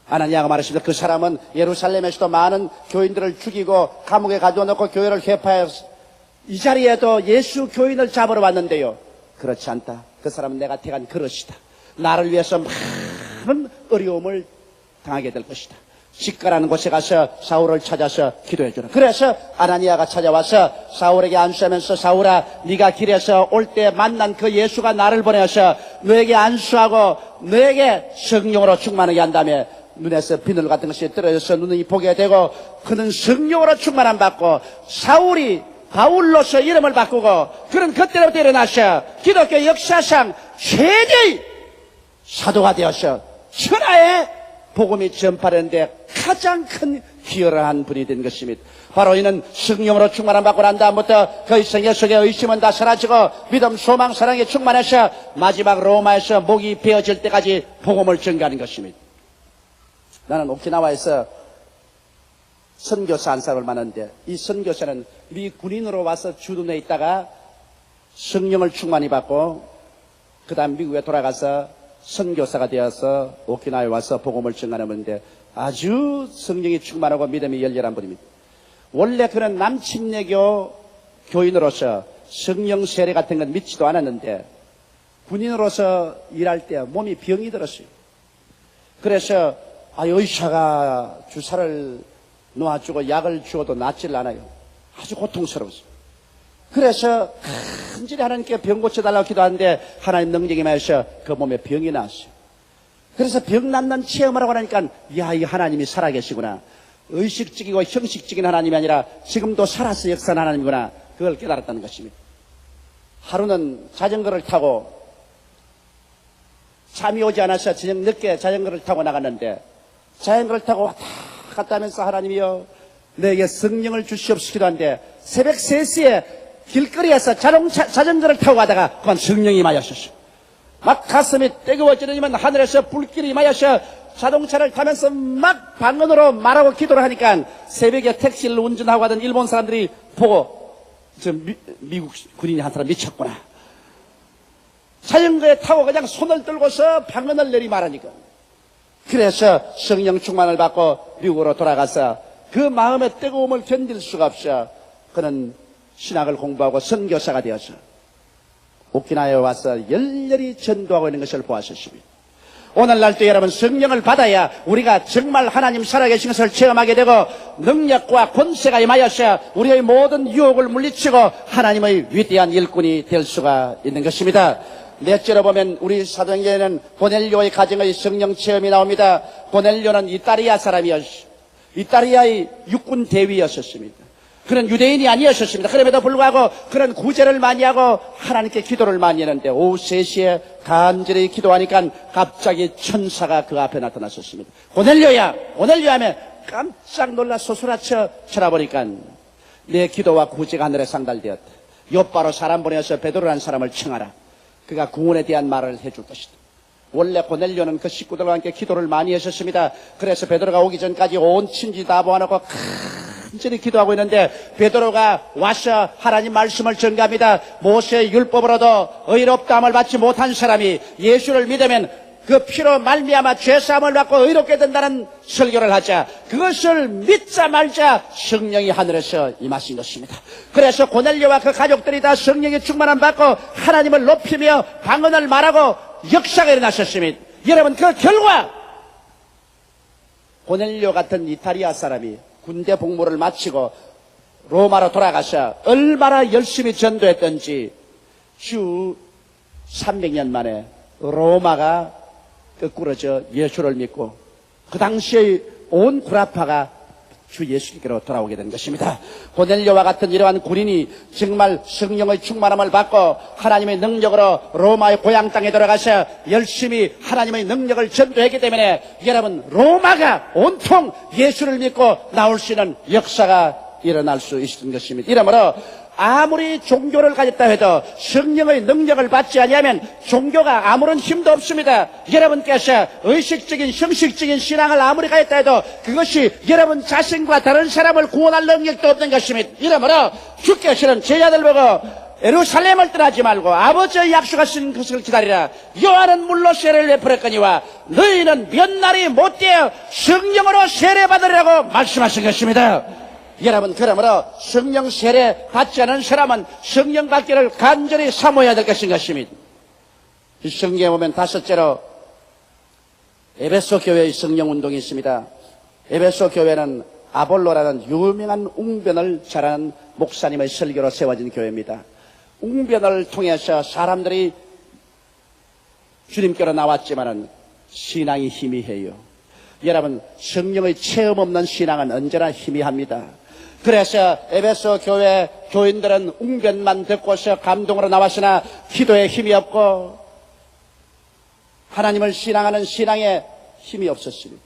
S3: 아나니아가 말했습니다. 그 사람은 예루살렘에서도 많은 교인들을 죽이고 감옥에 가둬놓고 교회를 개파해서 이 자리에도 예수 교인을 잡으러 왔는데요. 그렇지 않다. 그 사람은 내가 택한 그릇이다. 나를 위해서 많은 어려움을 당하게 될 것이다. 직가라는 곳에 가서 사울을 찾아서 기도해 주라. 그래서 아나니아가 찾아와서 사울에게 안수하면서 사울아, 네가 길에서 올 때 만난 그 예수가 나를 보내서 너에게 안수하고 너에게 성령으로 충만하게 한 다음에 눈에서 비늘 같은 것이 떨어져서 눈이 보게 되고 그는 성령으로 충만함 받고 사울이 바울로서 이름을 바꾸고 그는 그때부터 일어나서 기독교 역사상 최대의 사도가 되어서 천하에 복음이 전파되는데 가장 큰 기여를 한 분이 된 것입니다. 바로 이는 성령으로 충만함 받고 난 다음부터 그 이성의 속에 의심은 다 사라지고 믿음, 소망, 사랑에 충만해서 마지막 로마에서 목이 베어질 때까지 복음을 전가하는 것입니다. 나는 오키나와에서 선교사 한 사람을 만났는데 이 선교사는 미 군인으로 와서 주둔해 있다가 성령을 충만히 받고 그 다음 미국에 돌아가서 선교사가 되어서 오키나와에 와서 복음을 전하는데 아주 성령이 충만하고 믿음이 열렬한 분입니다. 원래 그는 남침례교 교인으로서 성령 세례 같은 건 믿지도 않았는데 군인으로서 일할 때 몸이 병이 들었어요. 그래서 의사가 주사를 놓아주고 약을 주어도 낫질 않아요. 아주 고통스러웠어요. 그래서 간절히 하나님께 병 고쳐달라고 기도하는데 하나님 능력이 임하셔서 그 몸에 병이 나왔어요. 그래서 병 낫는 체험을 하고 나니까 이 하나님이 살아계시구나. 의식적이고 형식적인 하나님이 아니라 지금도 살아서 역사하는 하나님이구나. 그걸 깨달았다는 것입니다. 하루는 자전거를 타고 잠이 오지 않아서 저녁 늦게 자전거를 타고 나갔는데 자전거를 타고 왔다 갔다 하면서 하나님이여 내게 성령을 주시옵시기도 한데 새벽 3시에 길거리에서 자전거를 타고 가다가 그만 성령이 임하셨어요. 막 가슴이 뜨거워지더니만 하늘에서 불길이 임하셔 자동차를 타면서 막 방언으로 말하고 기도를 하니까 새벽에 택시를 운전하고 하던 일본 사람들이 보고 미국 군인이 한 사람 미쳤구나. 자전거에 타고 그냥 손을 들고서 방언을 내리 말하니까. 그래서 성령 충만을 받고 미국으로 돌아가서 그 마음의 뜨거움을 견딜 수가 없어 그는 신학을 공부하고 선교사가 되어서 오키나와에 와서 열렬히 전도하고 있는 것을 보았습니다. 오늘날도 여러분 성령을 받아야 우리가 정말 하나님 살아계신 것을 체험하게 되고 능력과 권세가 임하여서 우리의 모든 유혹을 물리치고 하나님의 위대한 일꾼이 될 수가 있는 것입니다. 넷째로 보면 우리 사도행전에는 고넬료의 가정의 성령 체험이 나옵니다. 고넬료는 이따리아 사람이었습니다. 이따리아의 육군 대위였었습니다. 그는 유대인이 아니었습니다. 그럼에도 불구하고 그는 구제를 많이 하고 하나님께 기도를 많이 했는데 오후 3시에 간절히 기도하니까 갑자기 천사가 그 앞에 나타났었습니다. 고넬료야, 고넬료 하면 깜짝 놀라 소스라쳐 쳐다보니까 내 기도와 구제가 하늘에 상달되었다. 욥바로 사람 보내서 베드로라는 사람을 청하라. 그가 구원에 대한 말을 해줄 것이다. 원래 고넬료는 그 식구들과 함께 기도를 많이 했었습니다. 그래서 베드로가 오기 전까지 온 친지 다 모아놓고 간절히 기도하고 있는데 베드로가 와서 하나님 말씀을 전가합니다. 모세의 율법으로도 의롭다함을 받지 못한 사람이 예수를 믿으면 그 피로 말미암아 죄사함을 받고 의롭게 된다는 설교를 하자 그것을 믿자 말자 성령이 하늘에서 임하신 것입니다. 그래서 고넬료와 그 가족들이 다 성령의 충만함 받고 하나님을 높이며 방언을 말하고 역사가 일어나셨습니다. 여러분 그 결과 고넬료 같은 이탈리아 사람이 군대 복무를 마치고 로마로 돌아가서 얼마나 열심히 전도했던지 주 300년 만에 로마가 거꾸러져 예수를 믿고 그 당시의 온 구라파가 주 예수께로 돌아오게 된 것입니다. 고넬료와 같은 이러한 군인이 정말 성령의 충만함을 받고 하나님의 능력으로 로마의 고향 땅에 들어가서 열심히 하나님의 능력을 전도했기 때문에 여러분 로마가 온통 예수를 믿고 나올 수 있는 역사가 일어날 수 있는 것입니다. 이러므로 아무리 종교를 가졌다 해도 성령의 능력을 받지 아니하면 종교가 아무런 힘도 없습니다. 여러분께서 의식적인 형식적인 신앙을 아무리 가졌다 해도 그것이 여러분 자신과 다른 사람을 구원할 능력도 없는 것입니다. 이러므로 주께서는 제자들 보고 예루살렘을 떠나지 말고 아버지의 약속하신 것을 기다리라. 요한은 물로 세례를 베풀었거니와 너희는 몇 날이 못되어 성령으로 세례받으리라고 말씀하신 것입니다. 여러분, 그러므로 성령 세례 받지 않은 사람은 성령 받기를 간절히 사모해야 될 것인 것입니다. 이 성경에 보면 다섯째로 에베소 교회의 성령 운동이 있습니다. 에베소 교회는 아볼로라는 유명한 웅변을 잘하는 목사님의 설교로 세워진 교회입니다. 웅변을 통해서 사람들이 주님께로 나왔지만은 신앙이 희미해요. 여러분, 성령의 체험 없는 신앙은 언제나 희미합니다. 그래서 에베소 교회 교인들은 웅변만 듣고서 감동으로 나왔으나 기도에 힘이 없고 하나님을 신앙하는 신앙에 힘이 없었습니다.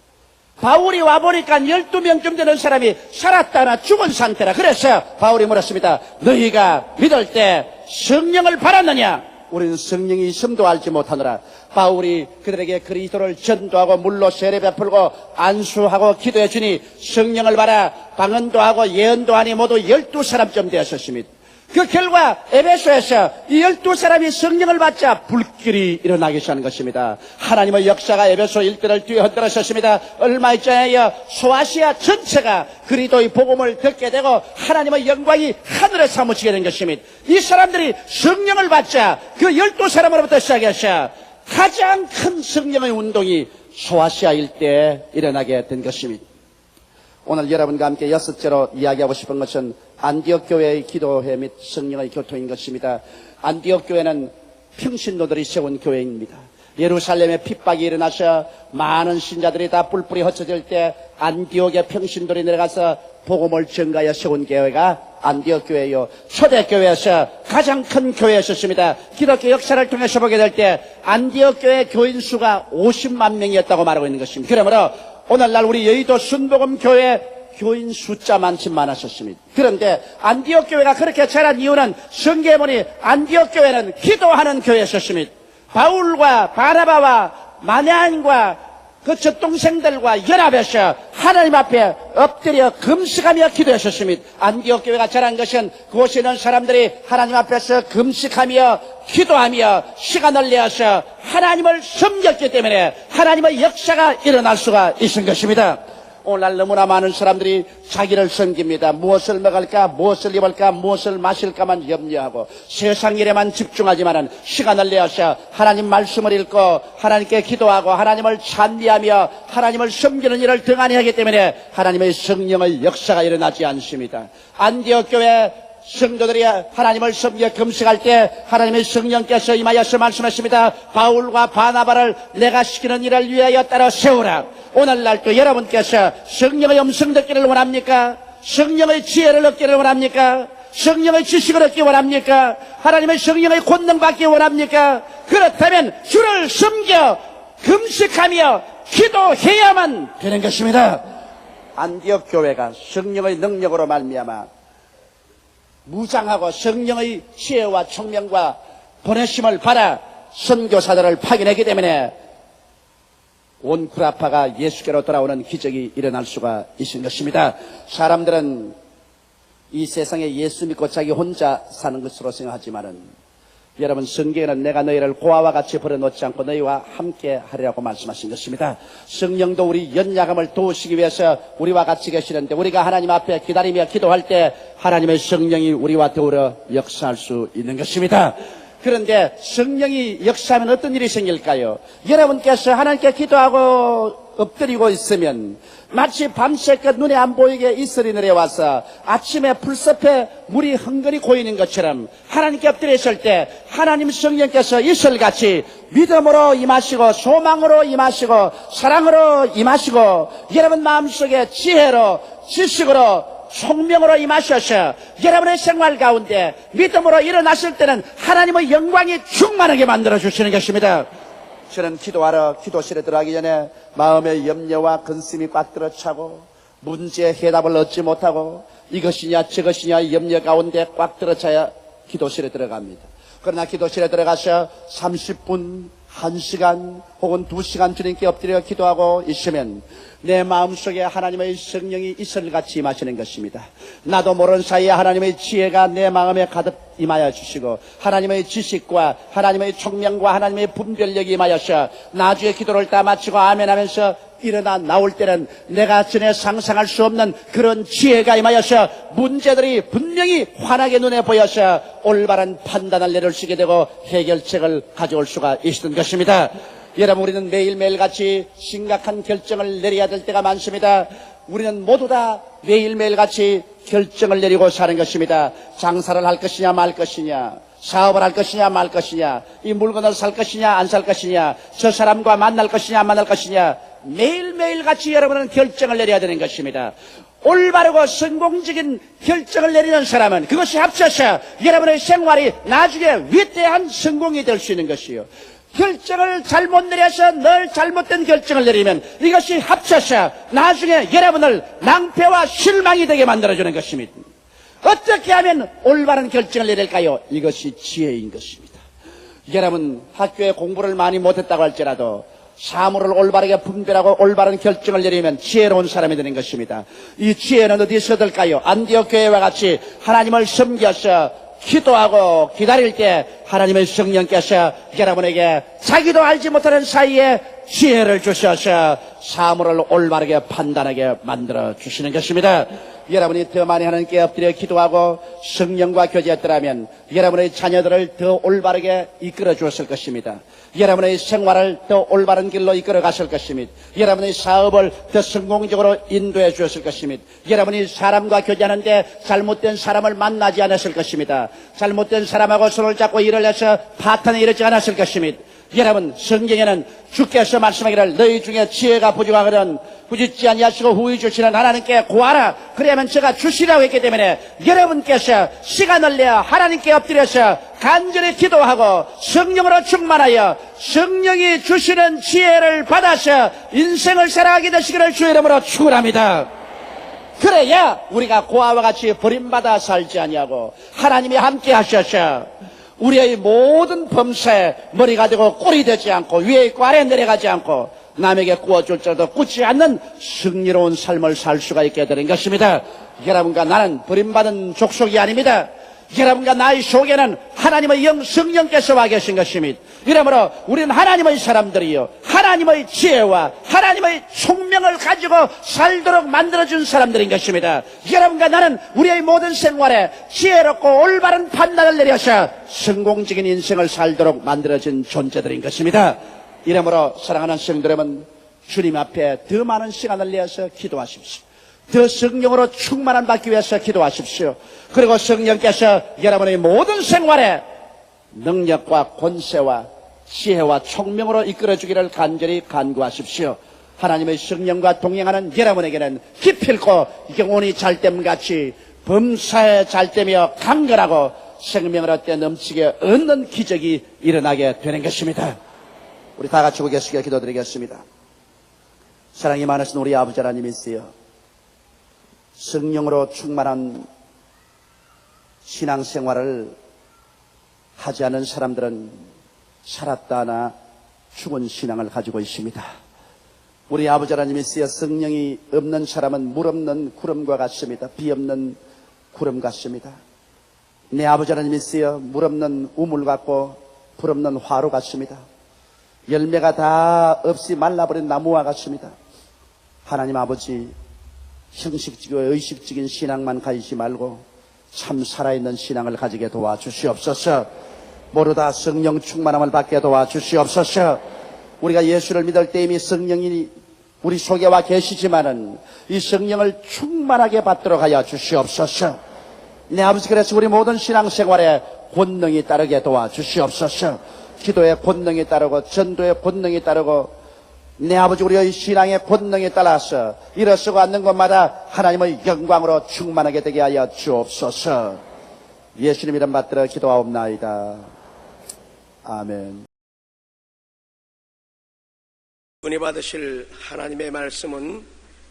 S3: 바울이 와보니까 12명쯤 되는 사람이 살았다나 죽은 상태라. 그래서 바울이 물었습니다. 너희가 믿을 때 성령을 받았느냐? 우리는 성령이 있음도 알지 못하노라. 바울이 그들에게 그리스도를 전도하고 물로 세례 베풀고 안수하고 기도해 주니 성령을 받아 방언도 하고 예언도 하니 모두 12사람쯤 되었습니다. 그 결과 에베소에서 이 12사람이 성령을 받자 불길이 일어나기 시작한 것입니다. 하나님의 역사가 에베소 일대를 뒤흔들었습니다. 얼마 전에요 소아시아 전체가 그리스도의 복음을 듣게 되고 하나님의 영광이 하늘에 사무치게 된 것입니다. 이 사람들이 성령을 받자 그 12사람으로부터 시작해서 가장 큰 성령의 운동이 소아시아 일대에 일어나게 된 것입니다. 오늘 여러분과 함께 여섯째로 이야기하고 싶은 것은 안디옥 교회의 기도회 및 성령의 교통인 것입니다. 안디옥 교회는 평신도들이 세운 교회입니다. 예루살렘에 핍박이 일어나서 많은 신자들이 다 뿔뿔이 흩어질 때 안디옥의 평신도들이 내려가서 복음을 전가하여 세운 교회가 안디옥 교회요. 초대교회에서 가장 큰 교회였습니다. 기독교 역사를 통해서 보게 될 때 안디옥 교회 교인 수가 50만 명이었다고 말하고 있는 것입니다. 그러므로 오늘날 우리 여의도 순복음 교회 교인 숫자만치 많았었습니다. 그런데 안디옥 교회가 그렇게 자란 이유는 성경에 보니 안디옥 교회는 기도하는 교회였습니다. 바울과 바나바와 마네안과 그 젖동생들과 연합해서 하나님 앞에 엎드려 금식하며 기도했었습니다. 안디옥 교회가 자란 것은 그곳에 있는 사람들이 하나님 앞에서 금식하며 기도하며 시간을 내어서 하나님을 섬겼기 때문에 하나님의 역사가 일어날 수가 있은 것입니다. 오늘날 너무나 많은 사람들이 자기를 섬깁니다. 무엇을 먹을까, 무엇을 입을까, 무엇을 마실까만 염려하고 세상 일에만 집중하지만은 시간을 내어서 하나님 말씀을 읽고 하나님께 기도하고 하나님을 찬미하며 하나님을 섬기는 일을 등한히 하기 때문에 하나님의 성령의 역사가 일어나지 않습니다. 안디옥 교회 성도들이 하나님을 섬겨 금식할 때 하나님의 성령께서 임하여서 말씀하십니다. 바울과 바나바를 내가 시키는 일을 위하여 따라 세우라. 오늘날도 여러분께서 성령의 음성 듣기를 원합니까? 성령의 지혜를 얻기를 원합니까? 성령의 지식을 얻기 원합니까? 하나님의 성령의 권능 받기 원합니까? 그렇다면 주를 섬겨 금식하며 기도해야만 되는 것입니다. 안디옥 교회가 성령의 능력으로 말미암아 무장하고 성령의 지혜와 총명과 보내심을 받아 선교사들을 파견했기 때문에 온 구라파가 예수께로 돌아오는 기적이 일어날 수가 있는 것입니다. 사람들은 이 세상에 예수 믿고 자기 혼자 사는 것으로 생각하지만은 여러분, 성경에는 내가 너희를 고아와 같이 버려놓지 않고 너희와 함께 하리라고 말씀하신 것입니다. 성령도 우리 연약함을 도우시기 위해서 우리와 같이 계시는데 우리가 하나님 앞에 기다리며 기도할 때 하나님의 성령이 우리와 더불어 역사할 수 있는 것입니다. 그런데 성령이 역사하면 어떤 일이 생길까요? 여러분께서 하나님께 기도하고 엎드리고 있으면 마치 밤새껏 눈에 안 보이게 이슬이 내려와서 아침에 풀숲에 물이 흥건히 고이는 것처럼 하나님께 엎드려 있을 때 하나님 성령께서 이슬같이 믿음으로 임하시고 소망으로 임하시고 사랑으로 임하시고 여러분 마음속에 지혜로 지식으로 총명으로 임하셔서 여러분의 생활 가운데 믿음으로 일어났을 때는 하나님의 영광이 충만하게 만들어주시는 것입니다. 저는 기도하러 기도실에 들어가기 전에 마음의 염려와 근심이 꽉 들어차고 문제의 해답을 얻지 못하고 이것이냐 저것이냐 염려 가운데 꽉 들어차야 기도실에 들어갑니다. 그러나 기도실에 들어가서 30분, 1시간 혹은 2시간 주님께 엎드려 기도하고 있으면 내 마음속에 하나님의 성령이 이슬같이 임하시는 것입니다. 나도 모르는 사이에 하나님의 지혜가 내 마음에 가득 임하여 주시고 하나님의 지식과 하나님의 총명과 하나님의 분별력이 임하여서 나중에 기도를 다 마치고 아멘 하면서 일어나 나올 때는 내가 전에 상상할 수 없는 그런 지혜가 임하여서 문제들이 분명히 환하게 눈에 보여서 올바른 판단을 내릴 수 있게 되고 해결책을 가져올 수가 있었던 것입니다. 여러분, 우리는 매일매일 같이 심각한 결정을 내려야 될 때가 많습니다. 우리는 모두 다 매일매일 같이 결정을 내리고 사는 것입니다. 장사를 할 것이냐 말 것이냐, 사업을 할 것이냐 말 것이냐, 이 물건을 살 것이냐 안 살 것이냐, 저 사람과 만날 것이냐 안 만날 것이냐, 매일매일 같이 여러분은 결정을 내려야 되는 것입니다. 올바르고 성공적인 결정을 내리는 사람은 그것이 합쳐서 여러분의 생활이 나중에 위대한 성공이 될 수 있는 것이요. 결정을 잘못 내려서 늘 잘못된 결정을 내리면 이것이 합쳐서 나중에 여러분을 낭패와 실망이 되게 만들어주는 것입니다. 어떻게 하면 올바른 결정을 내릴까요? 이것이 지혜인 것입니다. 여러분, 학교에 공부를 많이 못했다고 할지라도 사물을 올바르게 분별하고 올바른 결정을 내리면 지혜로운 사람이 되는 것입니다. 이 지혜는 어디서 얻을까요? 안디옥 교회와 같이 하나님을 섬겨서 기도하고 기다릴 때 하나님의 성령께서 여러분에게 자기도 알지 못하는 사이에 지혜를 주셔서 사물을 올바르게 판단하게 만들어 주시는 것입니다. 여러분이 더 많이 하나님께 엎드려 기도하고 성령과 교제했더라면 여러분의 자녀들을 더 올바르게 이끌어 주었을 것입니다. 여러분의 생활을 더 올바른 길로 이끌어 갔을 것입니다. 여러분의 사업을 더 성공적으로 인도해 주었을 것입니다. 여러분이 사람과 교제하는데 잘못된 사람을 만나지 않았을 것입니다. 잘못된 사람하고 손을 잡고 일을 해서 파탄에 이르지 않았을 것입니다. 여러분, 성경에는 주께서 말씀하기를 너희 중에 지혜가 부족하거든 부짓지 아니하시고 후히 주시는 하나님께 구하라. 그러면 제가 주시라고 했기 때문에 여러분께서 시간을 내어 하나님께 엎드려서 간절히 기도하고 성령으로 충만하여 성령이 주시는 지혜를 받아서 인생을 살아가게 되시기를 주 이름으로 축원합니다. 그래야 우리가 고아와 같이 버림받아 살지 아니하고 하나님이 함께 하셔서 우리의 모든 범사에 머리가 되고 꼴이 되지 않고 위에 있고 아래에 내려가지 않고 남에게 구워줄지라도 굳지 않는 승리로운 삶을 살 수가 있게 되는 것입니다. 여러분과 나는 버림받은 족속이 아닙니다. 여러분과 나의 속에는 하나님의 영 성령께서 와 계신 것입니다. 이러므로 우리는 하나님의 사람들이요 하나님의 지혜와 하나님의 총명을 가지고 살도록 만들어준 사람들인 것입니다. 여러분과 나는 우리의 모든 생활에 지혜롭고 올바른 판단을 내려서 성공적인 인생을 살도록 만들어진 존재들인 것입니다. 이러므로 사랑하는 성도 여러분, 주님 앞에 더 많은 시간을 내어서 기도하십시오. 더 성령으로 충만한 받기 위해서 기도하십시오. 그리고 성령께서 여러분의 모든 생활에 능력과 권세와 지혜와 총명으로 이끌어주기를 간절히 간구하십시오. 하나님의 성령과 동행하는 여러분에게는 기필코 영혼이 잘됨같이 범사에 잘되며 강건하고 생명을 얻게 넘치게 얻는 기적이 일어나게 되는 것입니다. 우리 다 같이 고개 숙여 기도드리겠습니다. 사랑이 많으신 우리 아버지 하나님이시여, 성령으로 충만한 신앙생활을 하지 않은 사람들은 살았다 하나 죽은 신앙을 가지고 있습니다. 우리 아버지 하나님이시여, 성령이 없는 사람은 물 없는 구름과 같습니다. 비 없는 구름 같습니다. 내 아버지 하나님이시여, 물 없는 우물 같고 불 없는 화로 같습니다. 열매가 다 없이 말라버린 나무와 같습니다. 하나님 아버지, 형식적이고 의식적인 신앙만 가지지 말고 참 살아있는 신앙을 가지게 도와주시옵소서. 모두 성령 충만함을 받게 도와주시옵소서. 우리가 예수를 믿을 때 이미 성령이 우리 속에 와 계시지만은 이 성령을 충만하게 받도록 하여 주시옵소서. 내 아버지, 그래서 우리 모든 신앙생활에 권능이 따르게 도와주시옵소서. 기도의 권능이 따르고 전도의 권능이 따르고 내 아버지, 우리의 신앙의 권능에 따라서 일어서고 앉는 곳마다 하나님의 영광으로 충만하게 되게 하여 주옵소서. 예수님 이름 받들어 기도하옵나이다. 아멘.
S4: 은혜 받으실 하나님의 말씀은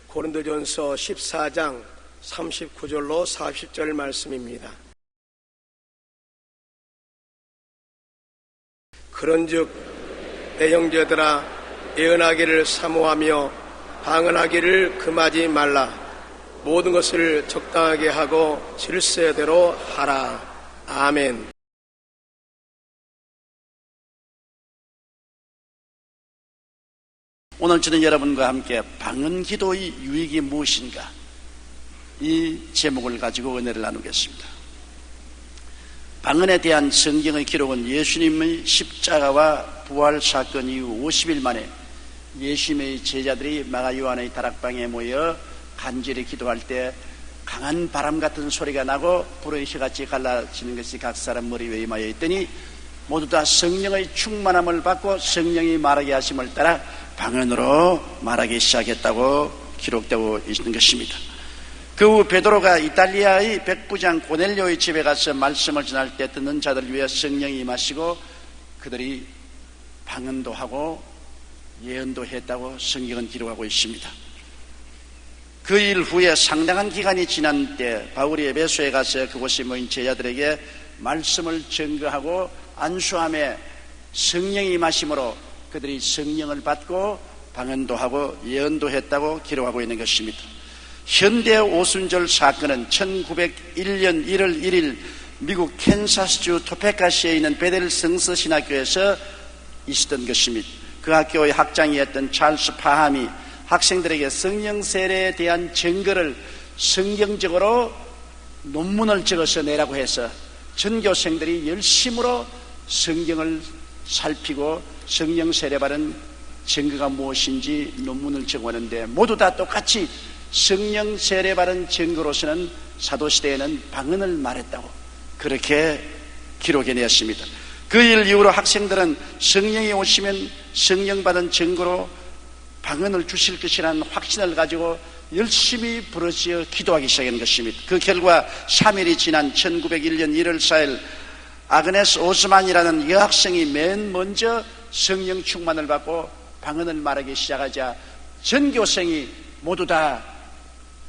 S4: 고린도전서 14장 39절로 40절 말씀입니다. 그런즉 내 형제들아, 예언하기를 사모하며 방언하기를 금하지 말라. 모든 것을 적당하게 하고 질서대로 하라. 아멘.
S3: 오늘 저는 여러분과 함께 방언기도의 유익이 무엇인가, 이 제목을 가지고 은혜를 나누겠습니다. 방언에 대한 성경의 기록은 예수님의 십자가와 부활 사건 이후 50일 만에 예수님의 제자들이 마가 요한의 다락방에 모여 간절히 기도할 때 강한 바람 같은 소리가 나고 불의 혀같이 갈라지는 것이 각 사람 머리 위에 임하여 있더니 모두 다 성령의 충만함을 받고 성령이 말하게 하심을 따라 방언으로 말하기 시작했다고 기록되고 있는 것입니다. 그 후 베드로가 이탈리아의 백부장 고넬료의 집에 가서 말씀을 전할 때 듣는 자들을 위해 성령이 임하시고 그들이 방언도 하고 예언도 했다고 성경은 기록하고 있습니다. 그 일 후에 상당한 기간이 지난 때 바울이 에베소에 가서 그곳에 모인 제자들에게 말씀을 증거하고 안수함에 성령이 임하심으로 그들이 성령을 받고 방언도 하고 예언도 했다고 기록하고 있는 것입니다. 현대 오순절 사건은 1901년 1월 1일 미국 캔사스주 토페카시에 있는 베델 성서신학교에서 있었던 것입니다. 그 학교의 학장이었던 찰스 파함이 학생들에게 성령 세례에 대한 증거를 성경적으로 논문을 적어서 내라고 해서 전교생들이 열심으로 성경을 살피고 성령 세례 받은 증거가 무엇인지 논문을 적어내는데 모두 다 똑같이 성령 세례 받은 증거로서는 사도시대에는 방언을 말했다고 그렇게 기록해냈습니다. 그 일 이후로 학생들은 성령이 오시면 성령 받은 증거로 방언을 주실 것이라는 확신을 가지고 열심히 부르짖어 기도하기 시작한 것입니다. 그 결과 3일이 지난 1901년 1월 4일 아그네스 오스만이라는 여학생이 맨 먼저 성령 충만을 받고 방언을 말하기 시작하자 전교생이 모두 다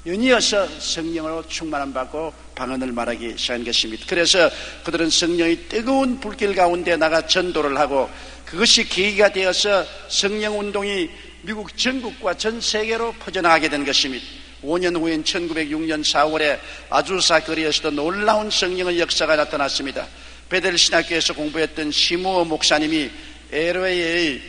S3: 연이어서 성령으로 충만함 받고 방언을 말하기 시작한 것입니다. 그래서 그들은 성령의 뜨거운 불길 가운데 나가 전도를 하고 그것이 계기가 되어서 성령운동이 미국 전국과 전 세계로 퍼져나가게 된 것입니다. 5년 후인 1906년 4월에 아주사 거리에서도 놀라운 성령의 역사가 나타났습니다. 베델 신학교에서 공부했던 시무어 목사님이 LA의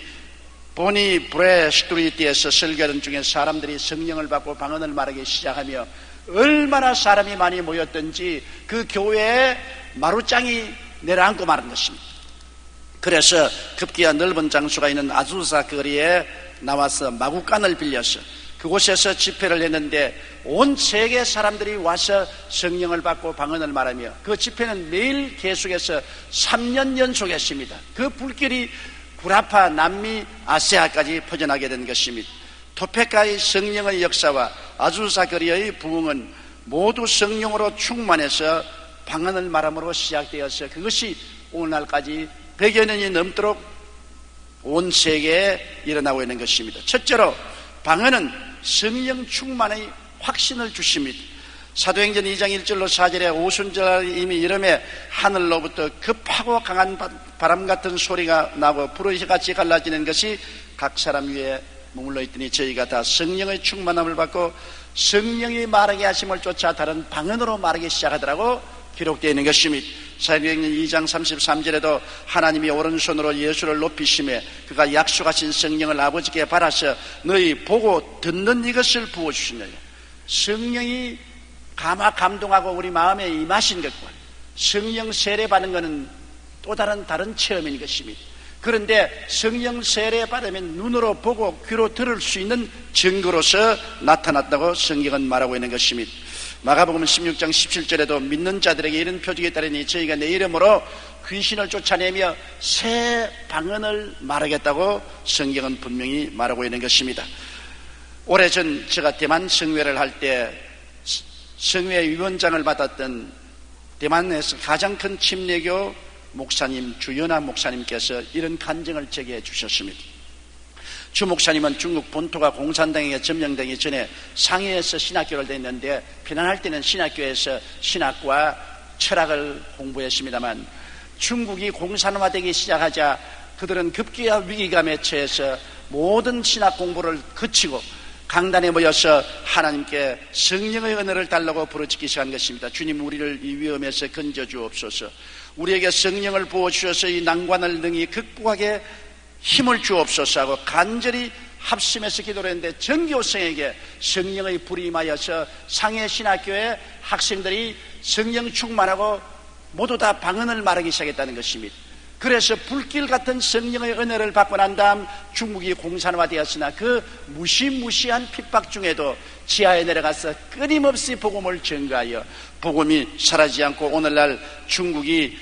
S3: 보니 브레 스트리트에서 설교하는 중에 사람들이 성령을 받고 방언을 말하기 시작하며 얼마나 사람이 많이 모였던지 그 교회에 마루장이 내려앉고 마는 것입니다. 그래서 급기야 넓은 장소가 있는 아주사 거리에 나와서 마구간을 빌려서 그곳에서 집회를 했는데 온 세계 사람들이 와서 성령을 받고 방언을 말하며 그 집회는 매일 계속해서 3년 연속했습니다. 그 불길이 구라파, 남미, 아시아까지 퍼져나게 된 것입니다. 토페카의 성령의 역사와 아주사 거리의 부흥은 모두 성령으로 충만해서 방언을 말함으로 시작되어서 그것이 오늘날까지 100여 년이 넘도록 온 세계에 일어나고 있는 것입니다. 첫째로 방언은 성령 충만의 확신을 주십니다. 사도행전 2장 1절로 4절에 오순절 이미 여름에 하늘로부터 급하고 강한 바람 같은 소리가 나고 불의 혀같이 갈라지는 것이 각 사람 위에 머물러 있더니 저희가 다 성령의 충만함을 받고 성령이 말하게 하심을 쫓아 다른 방언으로 말하기 시작하더라고 기록되어 있는 것입니다. 사도행전 2장 33절에도 하나님이 오른손으로 예수를 높이심에 그가 약속하신 성령을 아버지께 받아서 너희 보고 듣는 이것을 부어주시느냐. 성령이 감동하고 우리 마음에 임하신 것과 성령 세례 받는 것은 또 다른 체험인 것입니다. 그런데 성령 세례 받으면 눈으로 보고 귀로 들을 수 있는 증거로서 나타났다고 성경은 말하고 있는 것입니다. 마가복음 16장 17절에도 믿는 자들에게 이런 표적이 따르니 저희가 내 이름으로 귀신을 쫓아내며 새 방언을 말하겠다고 성경은 분명히 말하고 있는 것입니다. 오래전 제가 대만 성회를 할 때 성회 위원장을 맡았던 대만에서 가장 큰 침례교 목사님 주연아 목사님께서 이런 간증을 제게 해 주셨습니다.
S5: 주 목사님은 중국 본토가 공산당에게 점령되기 전에 상해에서 신학교를 다녔는데 피난할 때는 신학교에서 신학과 철학을 공부했습니다만 중국이 공산화되기 시작하자 그들은 급기야 위기감에 처해서 모든 신학 공부를 그치고 강단에 모여서 하나님께 성령의 은혜를 달라고 부르짖기 시작한 것입니다. 주님, 우리를 이 위험에서 건져주옵소서. 우리에게 성령을 부어주셔서 이 난관을 능히 극복하게 힘을 주옵소서 하고 간절히 합심해서 기도를 했는데 정교성에게 성령의 불이 임하여서 상해신학교의 학생들이 성령 충만하고 모두 다 방언을 말하기 시작했다는 것입니다. 그래서 불길 같은 성령의 은혜를 받고 난 다음 중국이 공산화되었으나 그 무시무시한 핍박 중에도 지하에 내려가서 끊임없이 복음을 전가하여 복음이 사라지지 않고 오늘날 중국이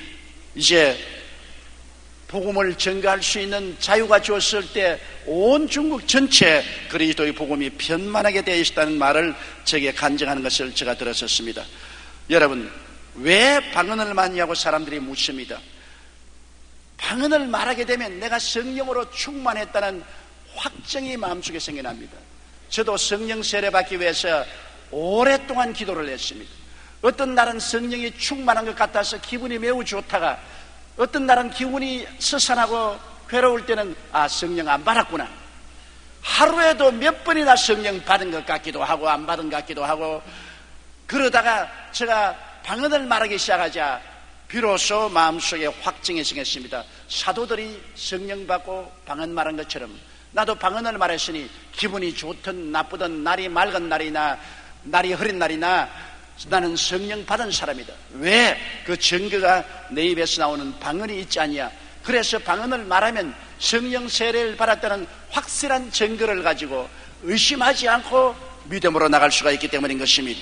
S5: 이제 복음을 전가할 수 있는 자유가 주었을 때 온 중국 전체 그리스도의 복음이 편만하게 되어 있다는 말을 제게 간증하는 것을 제가 들었었습니다. 여러분, 왜 방언을 많이 하고 사람들이 묻습니다. 방언을 말하게 되면 내가 성령으로 충만했다는 확정이 마음속에 생겨납니다. 저도 성령 세례 받기 위해서 오랫동안 기도를 했습니다. 어떤 날은 성령이 충만한 것 같아서 기분이 매우 좋다가 어떤 날은 기분이 스산하고 괴로울 때는 성령 안 받았구나. 하루에도 몇 번이나 성령 받은 것 같기도 하고 안 받은 것 같기도 하고 그러다가 제가 방언을 말하기 시작하자 비로소 마음속에 확증이 생겼습니다. 사도들이 성령 받고 방언 말한 것처럼 나도 방언을 말했으니 기분이 좋든 나쁘든 날이 맑은 날이나 날이 흐린 날이나 나는 성령 받은 사람이다. 왜? 그 증거가 내 입에서 나오는 방언이 있지 않냐. 그래서 방언을 말하면 성령 세례를 받았다는 확실한 증거를 가지고 의심하지 않고 믿음으로 나갈 수가 있기 때문인 것입니다.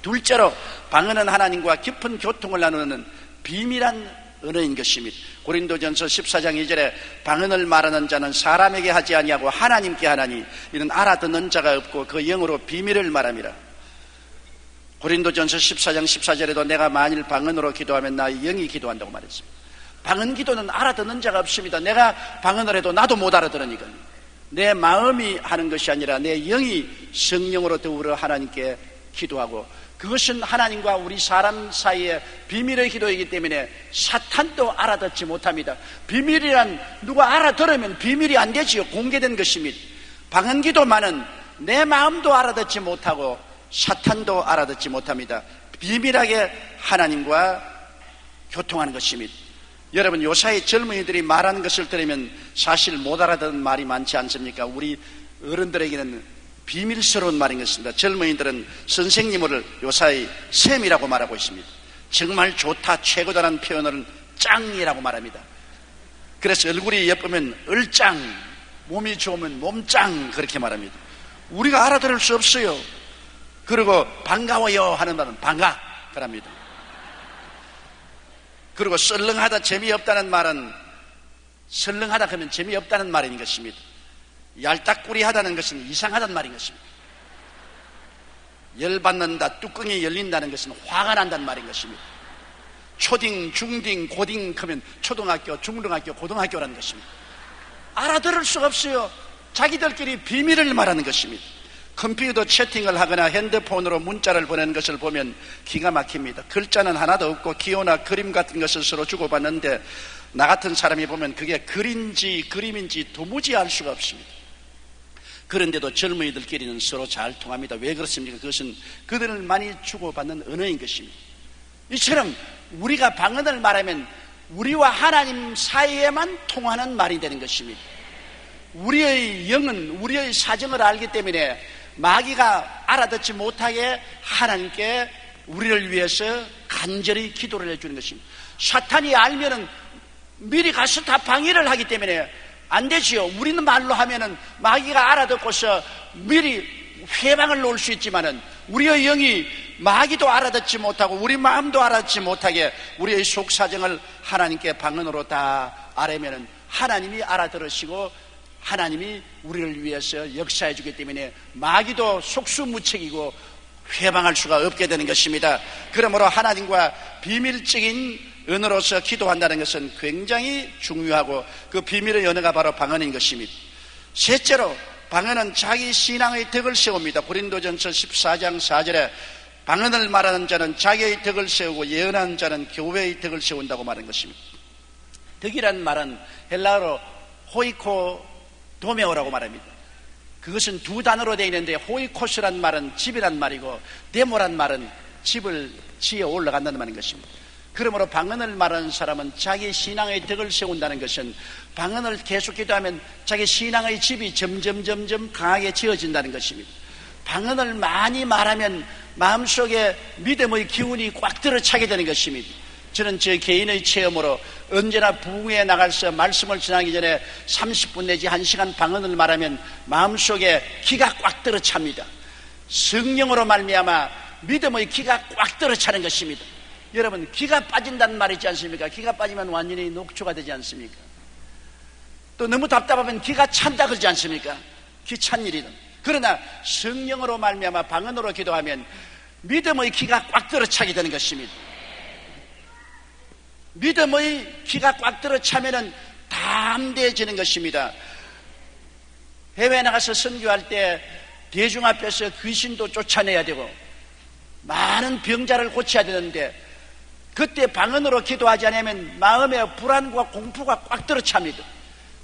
S5: 둘째로 방언은 하나님과 깊은 교통을 나누는 비밀한 언어인 것입니다. 고린도전서 14장 2절에 방언을 말하는 자는 사람에게 하지 아니하고 하나님께 하나니 이는 알아듣는 자가 없고 그 영으로 비밀을 말함이라. 고린도전서 14장 14절에도 내가 만일 방언으로 기도하면 나의 영이 기도한다고 말했습니다. 방언 기도는 알아듣는 자가 없습니다. 내가 방언을 해도 나도 못 알아들으니까. 내 마음이 하는 것이 아니라 내 영이 성령으로 더불어 하나님께 기도하고 그것은 하나님과 우리 사람 사이의 비밀의 기도이기 때문에 사탄도 알아듣지 못합니다. 비밀이란 누가 알아들으면 비밀이 안 되지요. 공개된 것입니다. 방언 기도만은 내 마음도 알아듣지 못하고 사탄도 알아듣지 못합니다. 비밀하게 하나님과 교통하는 것입니다. 여러분, 요사이 젊은이들이 말하는 것을 들으면 사실 못 알아듣는 말이 많지 않습니까? 우리 어른들에게는 비밀스러운 말인 것입니다. 젊은이들은 선생님을 요사이 쌤이라고 말하고 있습니다. 정말 좋다, 최고다라는 표현을 짱이라고 말합니다. 그래서 얼굴이 예쁘면 얼짱, 몸이 좋으면 몸짱 그렇게 말합니다. 우리가 알아들을 수 없어요. 그리고 반가워요 하는 말은 반가 그럽니다. 그리고 썰렁하다, 재미없다는 말은 썰렁하다 하면 재미없다는 말인 것입니다. 얄딱구리하다는 것은 이상하다는 말인 것입니다. 열받는다, 뚜껑이 열린다는 것은 화가 난다는 말인 것입니다. 초딩, 중딩, 고딩 하면 초등학교, 중등학교, 고등학교라는 것입니다. 알아들을 수가 없어요. 자기들끼리 비밀을 말하는 것입니다. 컴퓨터 채팅을 하거나 핸드폰으로 문자를 보내는 것을 보면 기가 막힙니다. 글자는 하나도 없고 기호나 그림 같은 것을 서로 주고받는데 나 같은 사람이 보면 그게 글인지 그림인지 도무지 알 수가 없습니다. 그런데도 젊은이들끼리는 서로 잘 통합니다. 왜 그렇습니까? 그것은 그들을 많이 주고받는 언어인 것입니다. 이처럼 우리가 방언을 말하면 우리와 하나님 사이에만 통하는 말이 되는 것입니다. 우리의 영은 우리의 사정을 알기 때문에 마귀가 알아듣지 못하게 하나님께 우리를 위해서 간절히 기도를 해주는 것입니다. 사탄이 알면은 미리 가서 다 방해를 하기 때문에 안 되지요. 우리는 말로 하면은 마귀가 알아듣고서 미리 회방을 놓을 수 있지만은 우리의 영이 마귀도 알아듣지 못하고 우리 마음도 알아듣지 못하게 우리의 속 사정을 하나님께 방언으로 다 아뢰면은 하나님이 알아들으시고 하나님이 우리를 위해서 역사해 주기 때문에 마귀도 속수무책이고 회방할 수가 없게 되는 것입니다. 그러므로 하나님과 비밀적인 언어로서 기도한다는 것은 굉장히 중요하고 그 비밀의 언어가 바로 방언인 것입니다. 셋째로 방언은 자기 신앙의 덕을 세웁니다. 고린도전서 14장 4절에 방언을 말하는 자는 자기의 덕을 세우고 예언하는 자는 교회의 덕을 세운다고 말한 것입니다. 덕이란 말은 헬라어로 호이코 도메오라고 말합니다. 그것은 두 단어로 되어 있는데 호이코스란 말은 집이란 말이고 데모란 말은 집을 지어 올라간다는 말인 것입니다. 그러므로 방언을 말하는 사람은 자기 신앙의 덕을 세운다는 것은 방언을 계속 기도하면 자기 신앙의 집이 점점 강하게 지어진다는 것입니다. 방언을 많이 말하면 마음속에 믿음의 기운이 꽉 들어차게 되는 것입니다. 저는 제 개인의 체험으로 언제나 부흥회에 나가서 말씀을 전하기 전에 30분 내지 1시간 방언을 말하면 마음속에 기가 꽉 들어찹니다. 성령으로 말미암아 믿음의 기가 꽉 들어차는 것입니다. 여러분, 기가 빠진다는 말이 있지 않습니까? 기가 빠지면 완전히 녹초가 되지 않습니까? 또 너무 답답하면 기가 찬다 그러지 않습니까? 기 찬 일이든. 그러나 성령으로 말미암아 방언으로 기도하면 믿음의 기가 꽉 들어차게 되는 것입니다. 믿음의 기가 꽉 들어차면은 담대해지는 것입니다. 해외에 나가서 선교할 때 대중 앞에서 귀신도 쫓아내야 되고 많은 병자를 고쳐야 되는데 그때 방언으로 기도하지 않으면 마음에 불안과 공포가 꽉 들어찹니다.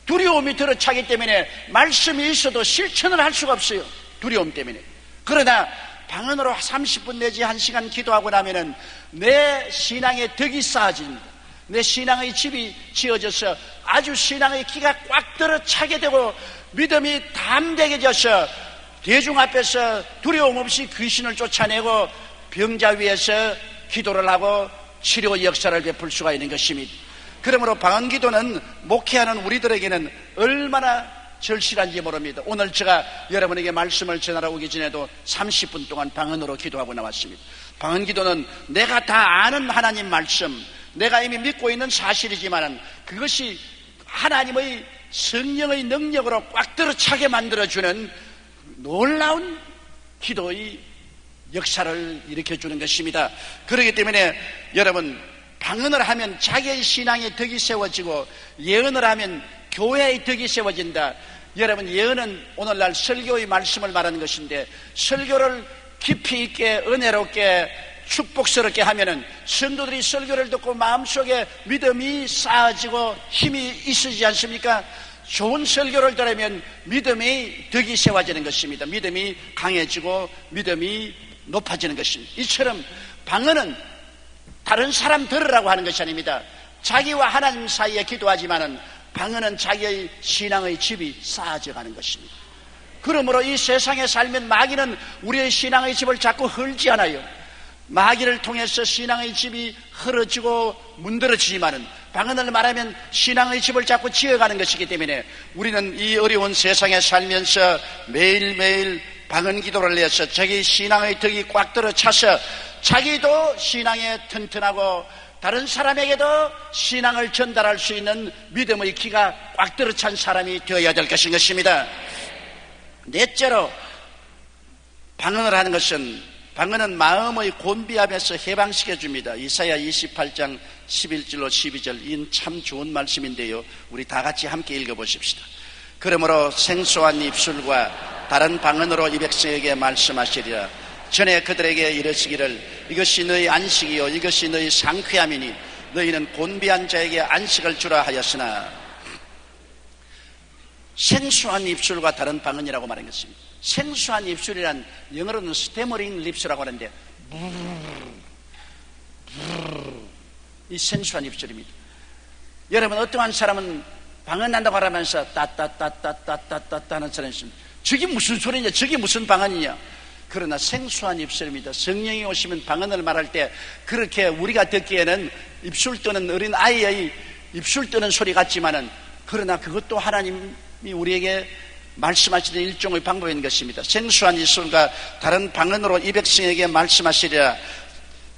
S5: 두려움이 들어차기 때문에 말씀이 있어도 실천을 할 수가 없어요. 두려움 때문에. 그러나 방언으로 30분 내지 1시간 기도하고 나면은 내 신앙의 덕이 쌓아집니다. 내 신앙의 집이 지어져서 아주 신앙의 기가 꽉 들어차게 되고 믿음이 담대해져서 대중 앞에서 두려움 없이 귀신을 쫓아내고 병자 위에서 기도를 하고 치료 역사를 베풀 수가 있는 것입니다. 그러므로 방언 기도는 목회하는 우리들에게는 얼마나 절실한지 모릅니다. 오늘 제가 여러분에게 말씀을 전하러 오기 전에도 30분 동안 방언으로 기도하고 나왔습니다. 방언 기도는 내가 다 아는 하나님 말씀, 내가 이미 믿고 있는 사실이지만 그것이 하나님의 성령의 능력으로 꽉 들어차게 만들어주는 놀라운 기도의 역사를 일으켜주는 것입니다. 그렇기 때문에 여러분, 방언을 하면 자기의 신앙의 덕이 세워지고 예언을 하면 교회의 덕이 세워진다. 여러분, 예언은 오늘날 설교의 말씀을 말하는 것인데 설교를 깊이 있게 은혜롭게 축복스럽게 하면은 성도들이 설교를 듣고 마음속에 믿음이 쌓아지고 힘이 있어지지 않습니까? 좋은 설교를 들으면 믿음의 덕이 세워지는 것입니다. 믿음이 강해지고 믿음이 높아지는 것입니다. 이처럼 방언은 다른 사람 들으라고 하는 것이 아닙니다. 자기와 하나님 사이에 기도하지만은 방언은 자기의 신앙의 집이 쌓아져 가는 것입니다. 그러므로 이 세상에 살면 마귀는 우리의 신앙의 집을 자꾸 헐지 않아요. 마귀를 통해서 신앙의 집이 흐러지고 문드러지지만은 방언을 말하면 신앙의 집을 자꾸 지어가는 것이기 때문에 우리는 이 어려운 세상에 살면서 매일매일 방언 기도를 해서 자기 신앙의 덕이 꽉 들어차서 자기도 신앙에 튼튼하고 다른 사람에게도 신앙을 전달할 수 있는 믿음의 기가 꽉 들어찬 사람이 되어야 될 것인 것입니다. 넷째로 방언을 하는 것은 방언은 마음의 곤비함에서 해방시켜 줍니다. 이사야 28장 11절로 12절 이 참 좋은 말씀인데요, 우리 다 같이 함께 읽어보십시다. 그러므로 생소한 입술과 다른 방언으로 이 백성에게 말씀하시리라. 전에 그들에게 이르시기를 이것이 너희 안식이요 이것이 너희 상쾌함이니 너희는 곤비한 자에게 안식을 주라 하였으나. 생소한 입술과 다른 방언이라고 말한 것입니다. 생소한 입술이란 영어로는 스태머링 립스라고 하는데 이 생소한 입술입니다. 여러분, 어떠한 사람은 방언한다고 하면서 따따따따따따따 하는 사람이 있습니다. 저게 무슨 소리냐, 저게 무슨 방언이냐. 그러나 생소한 입술입니다. 성령이 오시면 방언을 말할 때 그렇게 우리가 듣기에는 입술 뜨는 어린 아이의 입술 뜨는 소리 같지만은 그러나 그것도 하나님이 우리에게 말씀하시는 일종의 방법인 것입니다. 생소한 입술과 다른 방언으로 이 백성에게 말씀하시리라.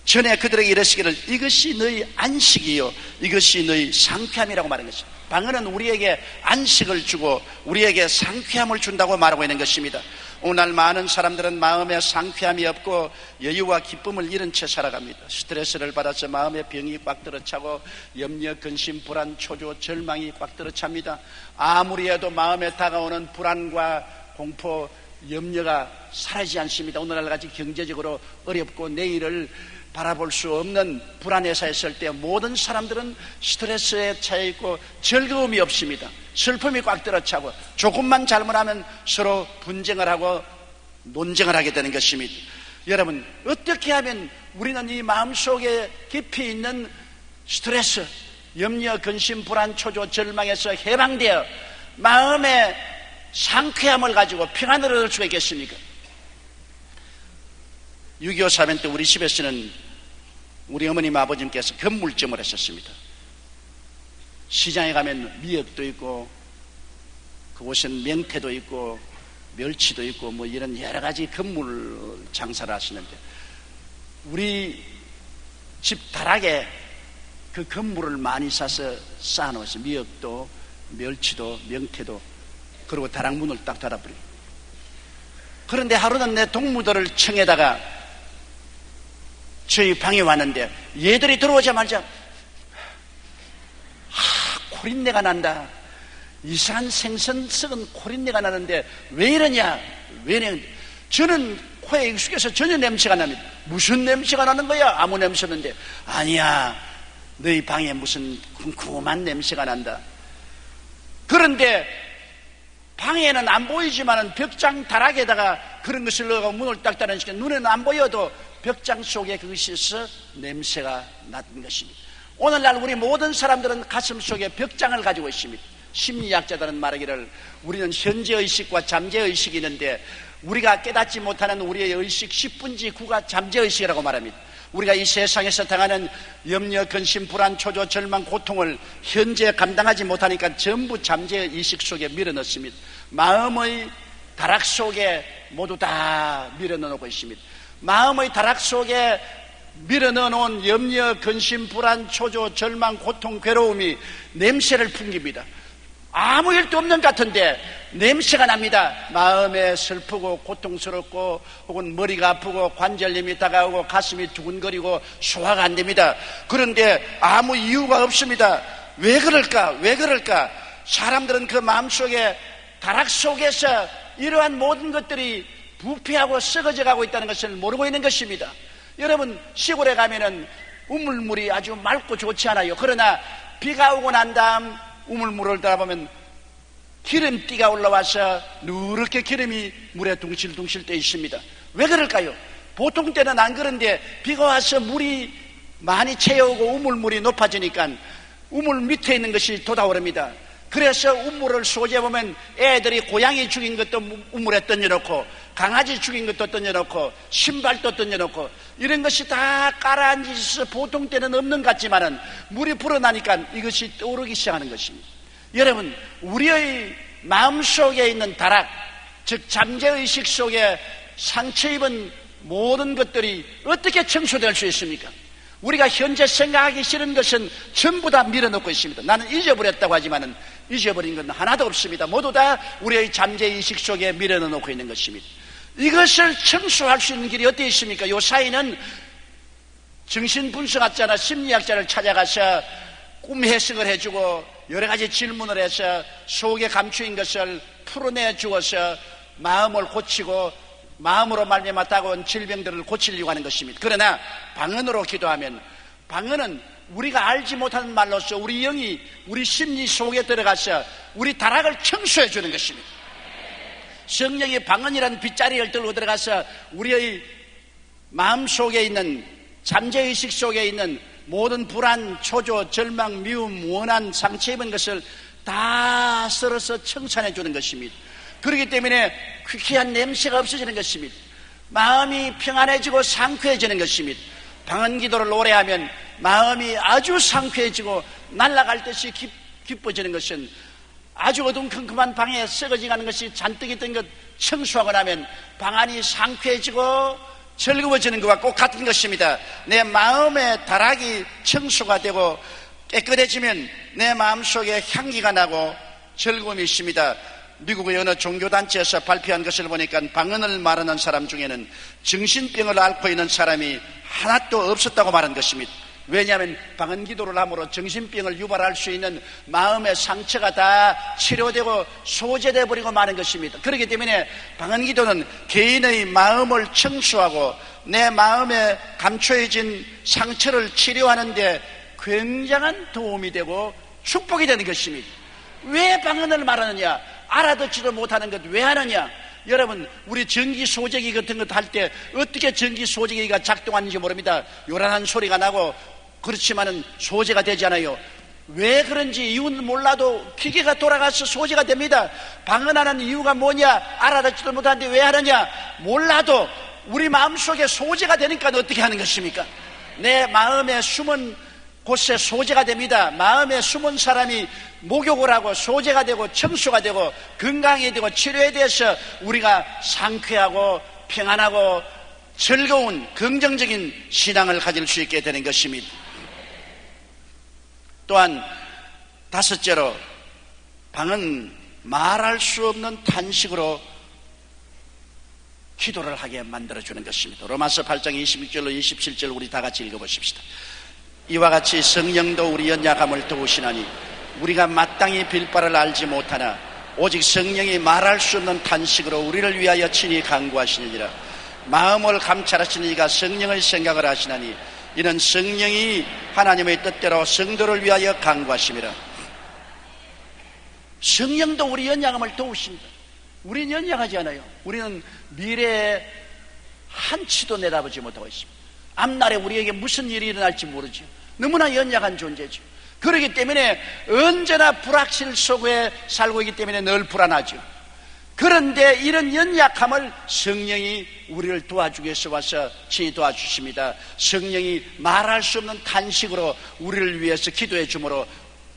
S5: 전에 그들에게 이르시기를 이것이 너희 안식이요 이것이 너희 상쾌함이라고 말한 것입니다. 방언은 우리에게 안식을 주고 우리에게 상쾌함을 준다고 말하고 있는 것입니다. 오늘 많은 사람들은 마음에 상쾌함이 없고 여유와 기쁨을 잃은 채 살아갑니다. 스트레스를 받아서 마음에 병이 꽉 들어차고 염려, 근심, 불안, 초조, 절망이 꽉 들어찹니다. 아무리 해도 마음에 다가오는 불안과 공포, 염려가 사라지지 않습니다. 오늘날같이 경제적으로 어렵고 내일을 바라볼 수 없는 불안에 사했을 때 모든 사람들은 스트레스에 차여 있고 즐거움이 없습니다. 슬픔이 꽉 들어차고 조금만 잘못하면 서로 분쟁을 하고 논쟁을 하게 되는 것입니다. 여러분, 어떻게 하면 우리는 이 마음속에 깊이 있는 스트레스, 염려, 근심, 불안, 초조, 절망에서 해방되어 마음의 상쾌함을 가지고 평안을 얻을 수가 있겠습니까? 6.25 사변 때 우리 집에서는 우리 어머님 아버님께서 건물점을 했었습니다. 시장에 가면 미역도 있고 그곳은 명태도 있고 멸치도 있고 뭐 이런 여러 가지 건물 장사를 하시는데 우리 집 다락에 그 건물을 많이 사서 쌓아놓았어요. 미역도 멸치도 명태도. 그리고 다락 문을 딱 닫아버려요. 그런데 하루는 내 동무들을 청에다가 저희 방에 왔는데 얘들이 들어오자마자 코린내가 난다. 이상한 생선 썩은 코린내가 나는데 왜 이러냐? 왜 이러냐? 저는 코에 익숙해서 전혀 냄새가 납니다. 무슨 냄새가 나는 거야? 아무 냄새 없는데. 아니야, 너희 방에 무슨 쿰쿰한 냄새가 난다. 그런데 방에는 안 보이지만 벽장 다락에다가 그런 것을 넣어서 문을 딱 닫아주니까 눈에는 안 보여도 벽장 속에 그것이 있어 냄새가 나는 것입니다. 오늘날 우리 모든 사람들은 가슴 속에 벽장을 가지고 있습니다. 심리학자들은 말하기를 우리는 현재의식과 잠재의식이 있는데 우리가 깨닫지 못하는 우리의 의식 10분지 9가 잠재의식이라고 말합니다. 우리가 이 세상에서 당하는 염려, 근심, 불안, 초조, 절망, 고통을 현재 감당하지 못하니까 전부 잠재의식 속에 밀어넣습니다. 마음의 다락 속에 모두 다 밀어넣고 있습니다. 마음의 다락 속에 밀어넣어놓은 염려, 근심, 불안, 초조, 절망, 고통, 괴로움이 냄새를 풍깁니다. 아무 일도 없는 것 같은데 냄새가 납니다. 마음에 슬프고 고통스럽고 혹은 머리가 아프고 관절염이 다가오고 가슴이 두근거리고 소화가 안 됩니다. 그런데 아무 이유가 없습니다. 왜 그럴까? 왜 그럴까? 사람들은 그 마음속에 다락 속에서 이러한 모든 것들이 부패하고 썩어져 가고 있다는 것을 모르고 있는 것입니다. 여러분, 시골에 가면은 우물물이 아주 맑고 좋지 않아요. 그러나 비가 오고 난 다음 우물물을 따라보면 기름띠가 올라와서 누렇게 기름이 물에 둥실둥실 떠 있습니다. 왜 그럴까요? 보통 때는 안 그런데 비가 와서 물이 많이 채우고 우물물이 높아지니까 우물 밑에 있는 것이 돋아오릅니다. 그래서 우물을 소재해보면 애들이 고양이 죽인 것도 우물에 던져놓고 강아지 죽인 것도 던져놓고 신발도 던져놓고 이런 것이 다 깔아앉아서 보통 때는 없는 것 같지만은 물이 불어나니까 이것이 떠오르기 시작하는 것입니다. 여러분, 우리의 마음속에 있는 다락, 즉 잠재의식 속에 상처 입은 모든 것들이 어떻게 청소될 수 있습니까? 우리가 현재 생각하기 싫은 것은 전부 다 밀어넣고 있습니다. 나는 잊어버렸다고 하지만은 잊어버린 건 하나도 없습니다. 모두 다 우리의 잠재의식 속에 밀어넣고 있는 것입니다. 이것을 청소할 수 있는 길이 어디 있습니까? 요 사이는 정신분석학자나 심리학자를 찾아가서 꿈 해석을 해주고 여러 가지 질문을 해서 속에 감추인 것을 풀어내 주어서 마음을 고치고 마음으로 말미암아 다가온 질병들을 고치려고 하는 것입니다. 그러나 방언으로 기도하면 방언은 우리가 알지 못하는 말로서 우리 영이 우리 심리 속에 들어가서 우리 다락을 청소해 주는 것입니다. 성령이 방언이라는 빗자리를 들고 들어가서 우리의 마음 속에 있는 잠재의식 속에 있는 모든 불안, 초조, 절망, 미움, 원한, 상처 입은 것을 다 썰어서 청산해 주는 것입니다. 그렇기 때문에 퀴퀴한 냄새가 없어지는 것입니다. 마음이 평안해지고 상쾌해지는 것입니다. 방언 기도를 오래 하면 마음이 아주 상쾌해지고 날아갈 듯이 기뻐지는 것은 아주 어둠컴컴한 방에 썩어지가는 것이 잔뜩 있던 것 청소하고 나면 방 안이 상쾌해지고 즐거워지는 것과 꼭 같은 것입니다. 내 마음의 다락이 청소가 되고 깨끗해지면 내 마음속에 향기가 나고 즐거움이 있습니다. 미국의 어느 종교단체에서 발표한 것을 보니까 방언을 말하는 사람 중에는 정신병을 앓고 있는 사람이 하나도 없었다고 말한 것입니다. 왜냐하면 방언 기도를 함으로 정신병을 유발할 수 있는 마음의 상처가 다 치료되고 소재돼 버리고 마는 것입니다. 그렇기 때문에 방언 기도는 개인의 마음을 청소하고 내 마음에 감춰진 상처를 치료하는 데 굉장한 도움이 되고 축복이 되는 것입니다. 왜 방언을 말하느냐? 알아듣지도 못하는 것 왜 하느냐? 여러분, 우리 전기 소재기 같은 것 할 때 어떻게 전기 소재기가 작동하는지 모릅니다. 요란한 소리가 나고 그렇지만은 소재가 되지 않아요. 왜 그런지 이유는 몰라도 기계가 돌아가서 소재가 됩니다. 방언하는 이유가 뭐냐? 알아듣지도 못하는데 왜 하느냐? 몰라도 우리 마음속에 소재가 되니까 어떻게 하는 것입니까? 내 마음에 숨은 곳에 소재가 됩니다. 마음에 숨은 사람이 목욕을 하고 소재가 되고 청소가 되고 건강이 되고 치료에 대해서 우리가 상쾌하고 평안하고 즐거운 긍정적인 신앙을 가질 수 있게 되는 것입니다. 또한 다섯째로, 방언 말할 수 없는 탄식으로 기도를 하게 만들어주는 것입니다. 로마서 8장 26절로 27절 우리 다 같이 읽어보십시다. 이와 같이 성령도 우리 연약함을 도우시나니 우리가 마땅히 빌 바를 알지 못하나 오직 성령이 말할 수 없는 탄식으로 우리를 위하여 친히 간구하시느니라. 마음을 감찰하시는 이가 성령의 생각을 하시나니 이는 성령이 하나님의 뜻대로 성도를 위하여 간구하심이라. 성령도 우리 연약함을 도우십니다. 우리는 연약하지 않아요. 우리는 미래에 한치도 내다보지 못하고 있습니다. 앞날에 우리에게 무슨 일이 일어날지 모르죠. 너무나 연약한 존재죠. 그렇기 때문에 언제나 불확실 속에 살고 있기 때문에 늘 불안하죠. 그런데 이런 연약함을 성령이 우리를 도와주기 위해서 와서 친히 도와주십니다. 성령이 말할 수 없는 탄식으로 우리를 위해서 기도해 주므로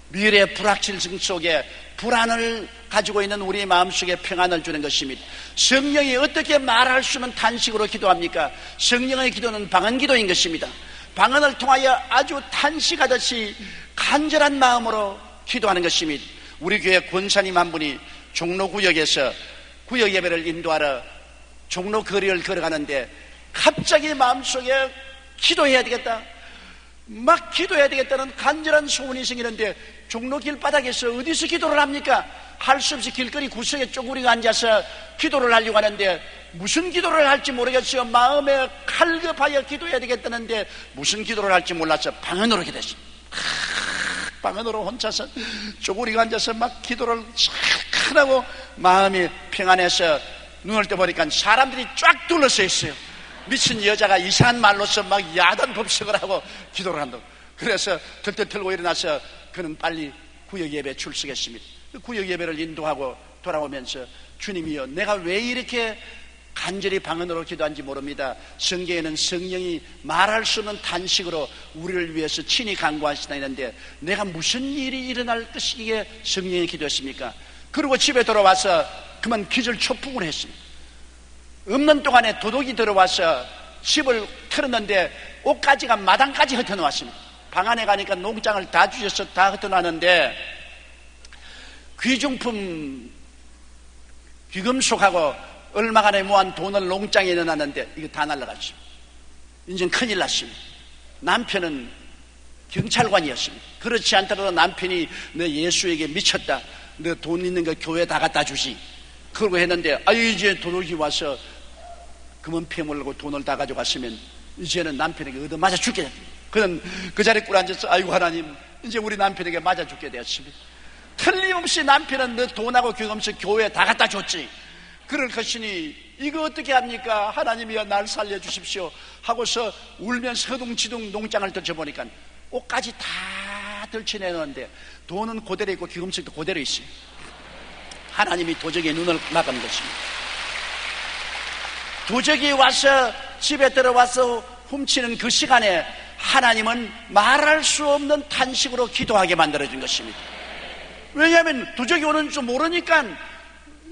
S5: 미래의 불확실성 속에 불안을 가지고 있는 우리의 마음속에 평안을 주는 것입니다. 성령이 어떻게 말할 수 없는 탄식으로 기도합니까? 성령의 기도는 방언 기도인 것입니다. 방언을 통하여 아주 탄식하듯이 간절한 마음으로 기도하는 것입니다. 우리 교회 권사님 한 분이 종로구역에서 구역 예배를 인도하러 종로 거리를 걸어가는데 갑자기 마음속에 기도해야 되겠다, 막 기도해야 되겠다는 간절한 소원이 생기는데 종로 길바닥에서 어디서 기도를 합니까? 할 수 없이 길거리 구석에 쪼그리고 앉아서 기도를 하려고 하는데 무슨 기도를 할지 모르겠어요. 마음에 칼급하여 기도해야 되겠다는데 무슨 기도를 할지 몰라서 방언으로 기도했어요. 방언으로 혼자서 쪼그리고 앉아서 막 기도를 싹 하고 마음이 평안해서 눈을 떠보니까 사람들이 쫙 둘러서 있어요. 미친 여자가 이상한 말로서 막 야단 법석을 하고 기도를 한다고. 그래서 털털 털고 일어나서 그는 빨리 구역 예배에 출석했습니다. 구역 예배를 인도하고 돌아오면서 주님이여, 내가 왜 이렇게 간절히 방언으로 기도한지 모릅니다. 성경에는 성령이 말할 수 없는 탄식으로 우리를 위해서 친히 간구하시나 했는데 내가 무슨 일이 일어날 것이기에 성령이 기도했습니까? 그리고 집에 돌아와서 그만 기절초풍을 했습니다. 없는 동안에 도둑이 들어와서 집을 털었는데 옷가지가 마당까지 흩어놓았습니다. 방 안에 가니까 농장을 다 주셔서 다 흩어놨는데 귀중품 귀금속하고 얼마간에 모은 돈을 농장에 넣어놨는데 이거 다 날라갔죠. 이제 큰일 났습니다. 남편은 경찰관이었습니다. 그렇지 않더라도 남편이 너 예수에게 미쳤다, 너 돈 있는 거 교회 다 갖다 주지, 그러고 했는데 이제 도둑이 와서 금은 패물고 돈을 다 가져갔으면 이제는 남편에게 얻어맞아 죽게 됐다. 그는 그 자리에 꿇어앉아서 아이고 하나님, 이제 우리 남편에게 맞아 죽게 되었습니다. 틀림없이 남편은 너 돈하고 귀금속 교회에 다 갖다 줬지. 그럴 것이니 이거 어떻게 합니까? 하나님이여 날 살려주십시오 하고서 울면서 허둥지둥 농장을 던져보니까 옷까지 다 덜쳐내놓는데 돈은 그대로 있고 귀금속도 그대로 있어요. 하나님이 도적의 눈을 막은 것입니다. 도적이 와서 집에 들어와서 훔치는 그 시간에 하나님은 말할 수 없는 탄식으로 기도하게 만들어준 것입니다. 왜냐하면 도적이 오는 줄 모르니까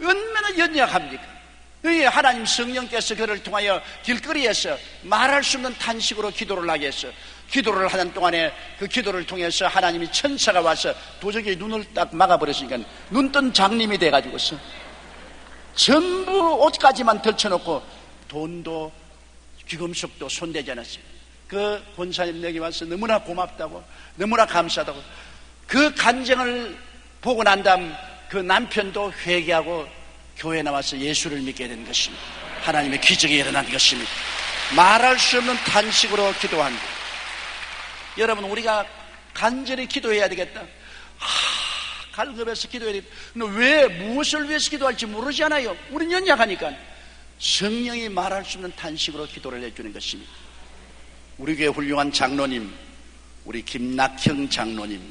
S5: 얼마나 연약합니까? 하나님 성령께서 그를 통하여 길거리에서 말할 수 없는 탄식으로 기도를 하게 해서 기도를 하는 동안에 그 기도를 통해서 하나님이 천사가 와서 도적의 눈을 딱 막아버렸으니까 눈뜬 장님이 돼가지고서 전부 옷까지만 덜쳐놓고 돈도 귀금속도 손대지 않았어요. 그 권사님 내게 와서 너무나 고맙다고, 너무나 감사하다고. 그 간증을 보고 난 다음 그 남편도 회개하고 교회에 나와서 예수를 믿게 된 것입니다. 하나님의 기적이 일어난 것입니다. 말할 수 없는 탄식으로 기도한 것. 여러분, 우리가 간절히 기도해야 되겠다. 갈급해서 기도해야 되겠다. 근데 왜, 무엇을 위해서 기도할지 모르잖아요. 우린 연약하니까. 성령이 말할 수 없는 탄식으로 기도를 해주는 것입니다. 우리 교회 훌륭한 장로님, 우리 김낙형 장로님.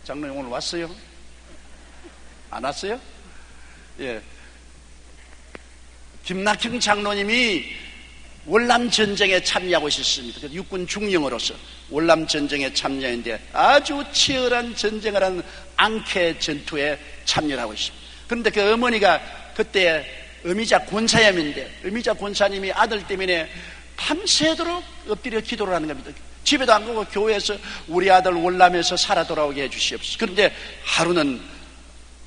S5: 장로님 오늘 왔어요? 안 왔어요? 예. 김낙형 장로님이 월남 전쟁에 참여하고 있었습니다. 육군 중령으로서 월남 전쟁에 참여했는데 아주 치열한 전쟁을 하는 앙케 전투에 참여를 하고 있습니다. 그런데 그 어머니가 그때 어미자 권사님인데 어미자 권사님이 아들 때문에 밤새도록 엎드려 기도를 하는 겁니다. 집에도 안 가고 교회에서 우리 아들 월남에서 살아 돌아오게 해주시옵소서. 그런데 하루는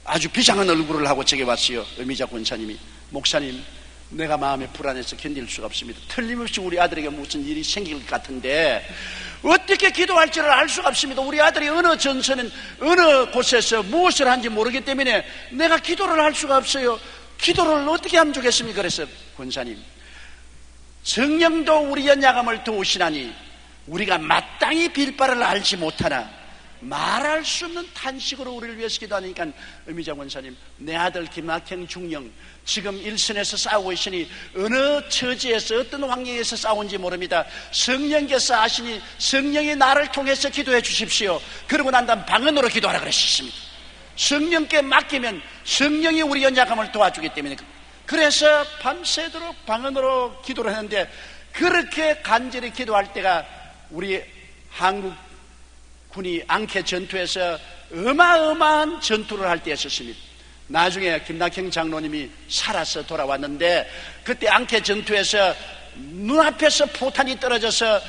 S5: 아주 비장한 얼굴을 하고 제게 왔어요. 어미자 권사님이, 목사님, 내가 마음이 불안해서 견딜 수가 없습니다. 틀림없이 우리 아들에게 무슨 일이 생길 것 같은데 어떻게 기도할지를 알 수가 없습니다. 우리 아들이 어느 전선은 어느 곳에서 무엇을 하는지 모르기 때문에 내가 기도를 할 수가 없어요. 기도를 어떻게 하면 좋겠습니까? 그래서 권사님, 성령도 우리 연약함을 도우시나니 우리가 마땅히 빌 바를 알지 못하나 말할 수 없는 탄식으로 우리를 위해서 기도하니까 의미자 권사님, 내 아들 김낙형 중령 지금 일선에서 싸우고 있으니 어느 처지에서 어떤 환경에서 싸운지 모릅니다. 성령께서 아시니 성령이 나를 통해서 기도해 주십시오. 그러고 난 다음 방언으로 기도하라 그러셨습니다. 성령께 맡기면 성령이 우리 연약함을 도와주기 때문에. 그래서 밤새도록 방언으로 기도를 했는데, 그렇게 간절히 기도할 때가 우리 한국 군이 앙케 전투에서 어마어마한 전투를 할 때였었습니다. 나중에 김낙형 장로님이 살아서 돌아왔는데, 그때 앙케 전투에서 눈앞에서 포탄이 떨어져서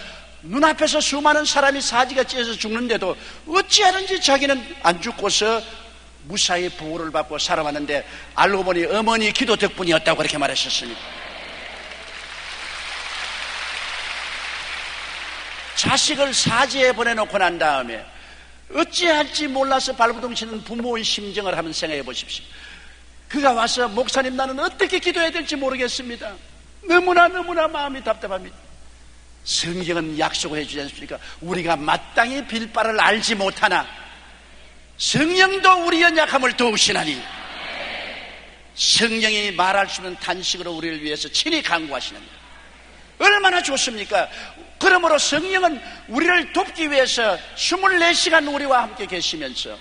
S5: 눈앞에서 수많은 사람이 사지가 찢어서 죽는데도 어찌하든지 자기는 안 죽고서 무사히 보호를 받고 살아왔는데, 알고 보니 어머니 기도 덕분이었다고 그렇게 말하셨습니다. 자식을 사지에 보내놓고 난 다음에 어찌할지 몰라서 발부둥치는 부모의 심정을 한번 생각해 보십시오. 그가 와서, 목사님, 나는 어떻게 기도해야 될지 모르겠습니다. 너무나 마음이 답답합니다. 성경은 약속을 해주지 않습니까? 우리가 마땅히 빌 바를 알지 못하나 성령도 우리 연약함을 도우시나니 성령이 말할 수 없는 탄식으로 우리를 위해서 친히 간구하시는다. 얼마나 좋습니까? 그러므로 성령은 우리를 돕기 위해서 24시간 우리와 함께 계시면서